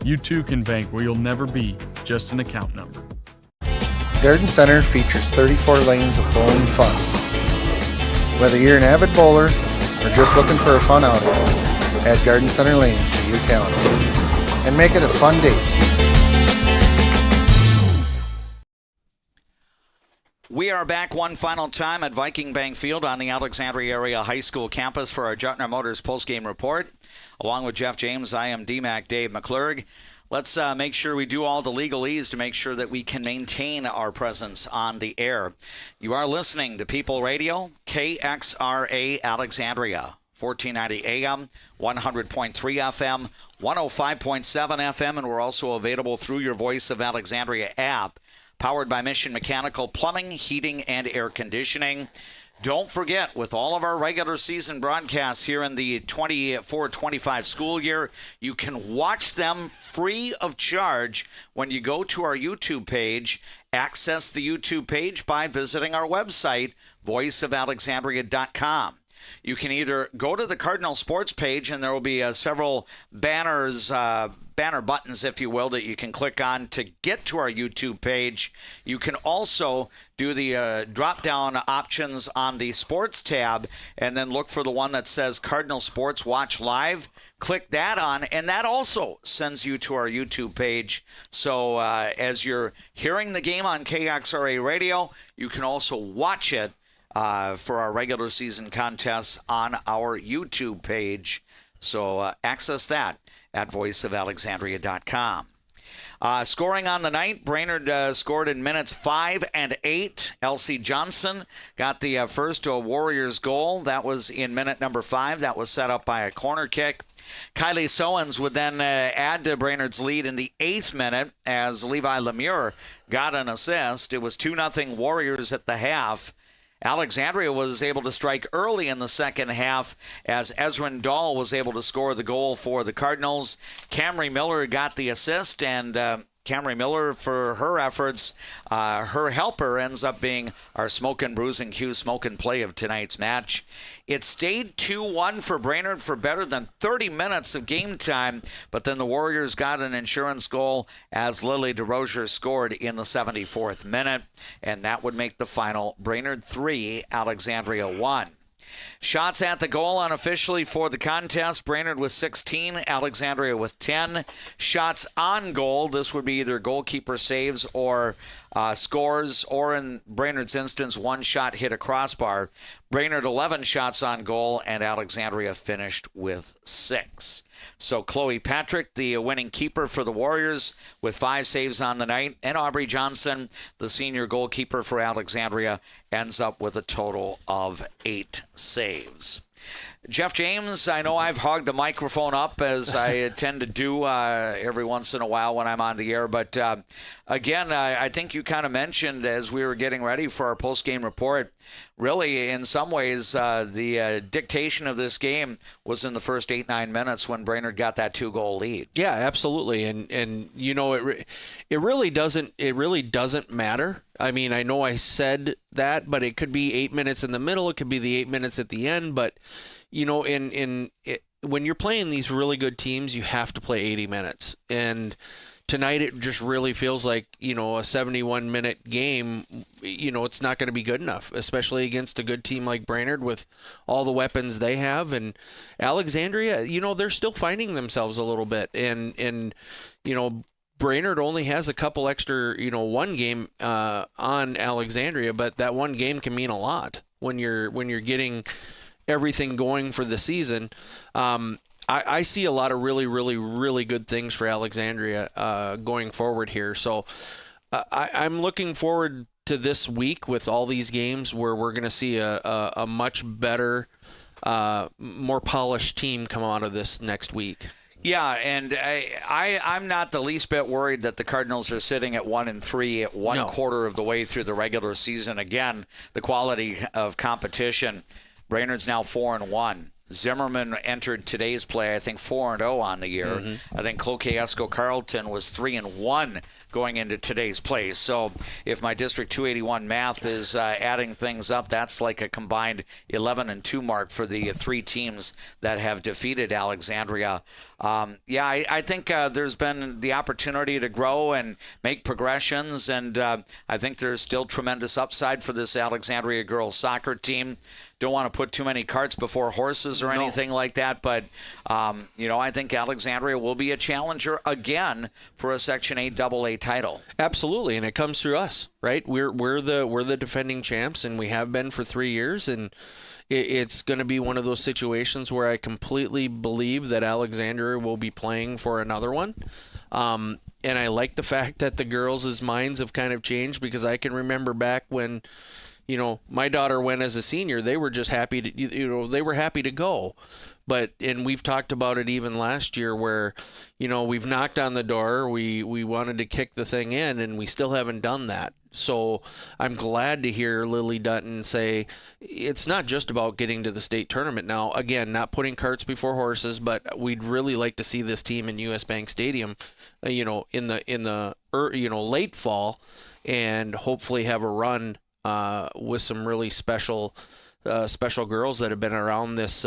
You too can bank where you'll never be just an account number. Garden Center features 34 lanes of bowling fun. Whether you're an avid bowler or just looking for a fun outing, add Garden Center lanes to your calendar and make it a fun date. We are back one final time at Viking Bank Field on the Alexandria Area High School campus for our Jutner Motors postgame report. Along with Jeff James, I am DMAC Dave McClurg. Let's make sure we do all the legalese to make sure that we can maintain our presence on the air. You are listening to People Radio, KXRA Alexandria, 1490 AM, 100.3 FM, 105.7 FM, and we're also available through your Voice of Alexandria app. Powered by Mission Mechanical Plumbing, Heating, and Air Conditioning. Don't forget, with all of our regular season broadcasts here in the 24-25 school year, you can watch them free of charge when you go to our YouTube page. Access the YouTube page by visiting our website, voiceofalexandria.com. You can either go to the Cardinal Sports page, and there will be several banners, banner buttons, if you will, that you can click on to get to our YouTube page. You can also do the drop-down options on the Sports tab, and then look for the one that says Cardinal Sports Watch Live. Click that on, and that also sends you to our YouTube page. So as you're hearing the game on KXRA Radio, you can also watch it for our regular season contests on our YouTube page. So access that at voiceofalexandria.com. Scoring on the night, Brainerd scored in minutes 5 and 8. Elsie Johnson got the first Warriors goal. That was in minute number 5. That was set up by a corner kick. Kylie Sowens would then add to Brainerd's lead in the 8th minute as Levi Lemure got an assist. It was 2-0 Warriors at the half. Alexandria was able to strike early in the second half as Ezrin Dahl was able to score the goal for the Cardinals. Camry Miller got the assist, and Camry Miller, for her efforts, her helper ends up being our Smoke and Bruising Q Smoke and Play of tonight's match. It stayed 2-1 for Brainerd for better than 30 minutes of game time, but then the Warriors got an insurance goal as Lily DeRozier scored in the 74th minute, and that would make the final Brainerd 3, Alexandria 1. Shots at the goal unofficially for the contest, Brainerd with 16, Alexandria with 10. Shots on goal, this would be either goalkeeper saves or scores, or in Brainerd's instance, one shot hit a crossbar. Brainerd 11 shots on goal, and Alexandria finished with 6. So Chloe Patrick, the winning keeper for the Warriors, with 5 saves on the night, and Aubrey Johnson, the senior goalkeeper for Alexandria, ends up with a total of 8 saves. Jeff James, I know I've hogged the microphone up as I tend to do every once in a while when I'm on the air, but again, I think you kind of mentioned as we were getting ready for our post-game report, really in some ways the dictation of this game was in the first 8-9 minutes when Brainerd got that 2-goal lead. Yeah, absolutely, and you know it really doesn't matter. I mean, I know I said that, but it could be 8 minutes in the middle, it could be the 8 minutes at the end, but you know, when you're playing these really good teams, you have to play 80 minutes. And tonight it just really feels like, you know, a 71-minute game, you know, it's not going to be good enough, especially against a good team like Brainerd with all the weapons they have. And Alexandria, you know, they're still finding themselves a little bit. And you know, Brainerd only has a couple extra, you know, one game on Alexandria, but that one game can mean a lot when you're getting everything going for the season. I see a lot of really, really, really good things for Alexandria going forward here. So I'm looking forward to this week with all these games where we're going to see a much better, more polished team come out of this next week. Yeah, and I'm not the least bit worried that the Cardinals are sitting at 1-3 at one quarter of the way through the regular season. Again, the quality of competition. Brainerd's now 4-1. Zimmerman entered today's play, I think, 4-0 on the year. Mm-hmm. I think Cloquet-Esco Carleton was 3-1 going into today's play. So if my District 281 math is adding things up, that's like a combined 11-2 mark for the 3 teams that have defeated Alexandria. I think there's been the opportunity to grow and make progressions, and I think there's still tremendous upside for this Alexandria girls soccer team. don't want to put too many carts before horses or anything like that. But, I think Alexandria will be a challenger again for a Section 8 AA title. Absolutely, and it comes through us, right? We're the defending champs, and we have been for 3 years, and it's going to be one of those situations where I completely believe that Alexandria will be playing for another one. And I like the fact that the girls' minds have kind of changed, because I can remember back when, my daughter went as a senior, they were just happy to, they were happy to go. And we've talked about it even last year where, we've knocked on the door, we wanted to kick the thing in, and we still haven't done that. So I'm glad to hear Lily Dutton say it's not just about getting to the state tournament now. Again, not putting carts before horses, but we'd really like to see this team in US Bank Stadium, in the late fall, and hopefully have a run with some really special girls that have been around this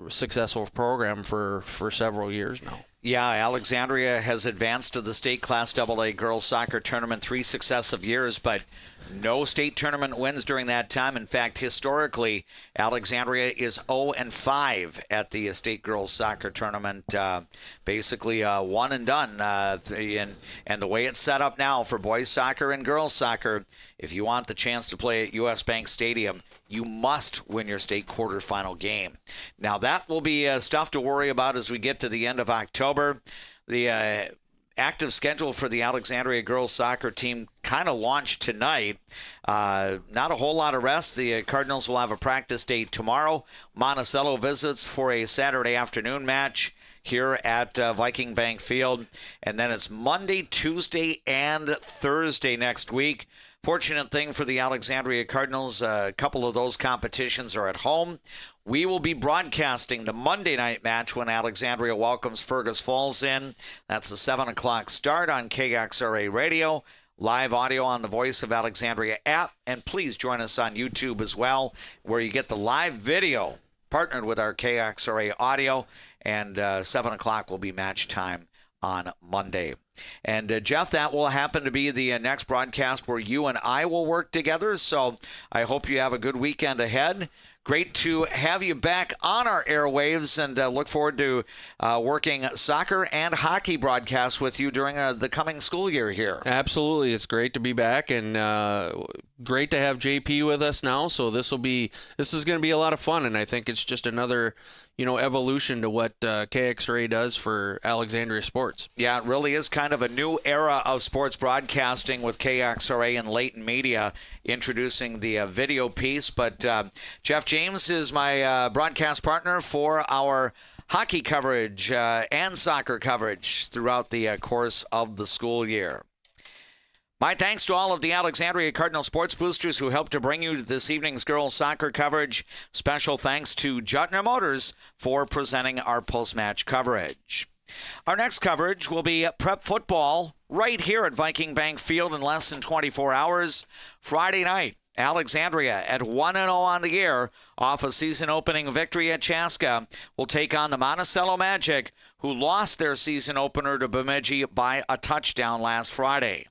successful program for several years now. Yeah, Alexandria has advanced to the state Class AA girls soccer tournament 3 successive years, but no state tournament wins during that time. In fact, historically, Alexandria is 0-5 at the state girls soccer tournament. Basically, one and done. And the way it's set up now for boys soccer and girls soccer, if you want the chance to play at US Bank Stadium, you must win your state quarterfinal game. Now, that will be stuff to worry about as we get to the end of October. The active schedule for the Alexandria girls soccer team kind of launched tonight. Not a whole lot of rest. The Cardinals will have a practice day tomorrow. Monticello visits for a Saturday afternoon match here at Viking Bank Field. And then it's Monday, Tuesday, and Thursday next week. Fortunate thing for the Alexandria Cardinals, a couple of those competitions are at home. We will be broadcasting the Monday night match when Alexandria welcomes Fergus Falls in. That's a 7 o'clock start on KXRA Radio. Live audio on the Voice of Alexandria app. And please join us on YouTube as well, where you get the live video partnered with our KXRA audio. And 7 o'clock will be match time on Monday. And Jeff, that will happen to be the next broadcast where you and I will work together. So I hope you have a good weekend ahead. Great to have you back on our airwaves, and look forward to working soccer and hockey broadcasts with you during the coming school year here. Absolutely. It's great to be back, and great to have JP with us now. So this is going to be a lot of fun, and I think it's just another evolution to what KXRA does for Alexandria sports. Yeah, it really is kind of a new era of sports broadcasting with KXRA and Leighton Media introducing the video piece. But Jeff James is my broadcast partner for our hockey coverage and soccer coverage throughout the course of the school year. My thanks to all of the Alexandria Cardinal sports boosters who helped to bring you this evening's girls soccer coverage. Special thanks to Juttner Motors for presenting our post-match coverage. Our next coverage will be prep football right here at Viking Bank Field in less than 24 hours. Friday night, Alexandria at 1-0 on the year off a season-opening victory at Chaska will take on the Monticello Magic, who lost their season opener to Bemidji by a touchdown last Friday.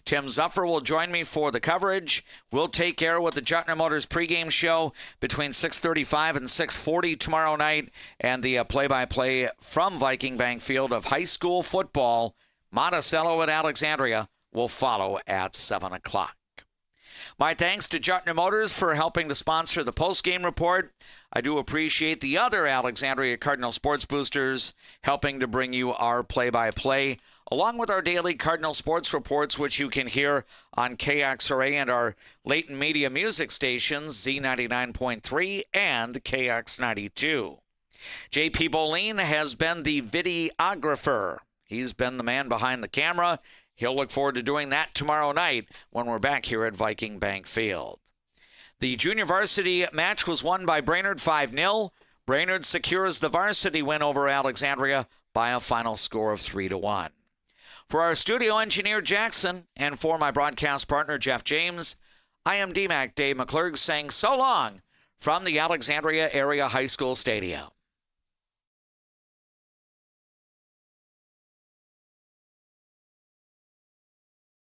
Tim Zuffer will join me for the coverage. We'll take care with the Juttner Motors pregame show between 6:35 and 6:40 tomorrow night, and the play-by-play from Viking Bank Field of high school football. Monticello at Alexandria will follow at 7 o'clock. My thanks to Juttner Motors for helping to sponsor the postgame report. I do appreciate the other Alexandria Cardinal sports boosters helping to bring you our play-by-play, along with our daily Cardinal sports reports, which you can hear on KXRA and our Leighton Media music stations, Z99.3 and KX92. JP Boleen has been the videographer. He's been the man behind the camera. He'll look forward to doing that tomorrow night when we're back here at Viking Bank Field. The junior varsity match was won by Brainerd 5-0. Brainerd secures the varsity win over Alexandria by a final score of 3-1. For our studio engineer, Jackson, and for my broadcast partner, Jeff James, I am DMAC Dave McClurg saying so long from the Alexandria Area High School Stadium.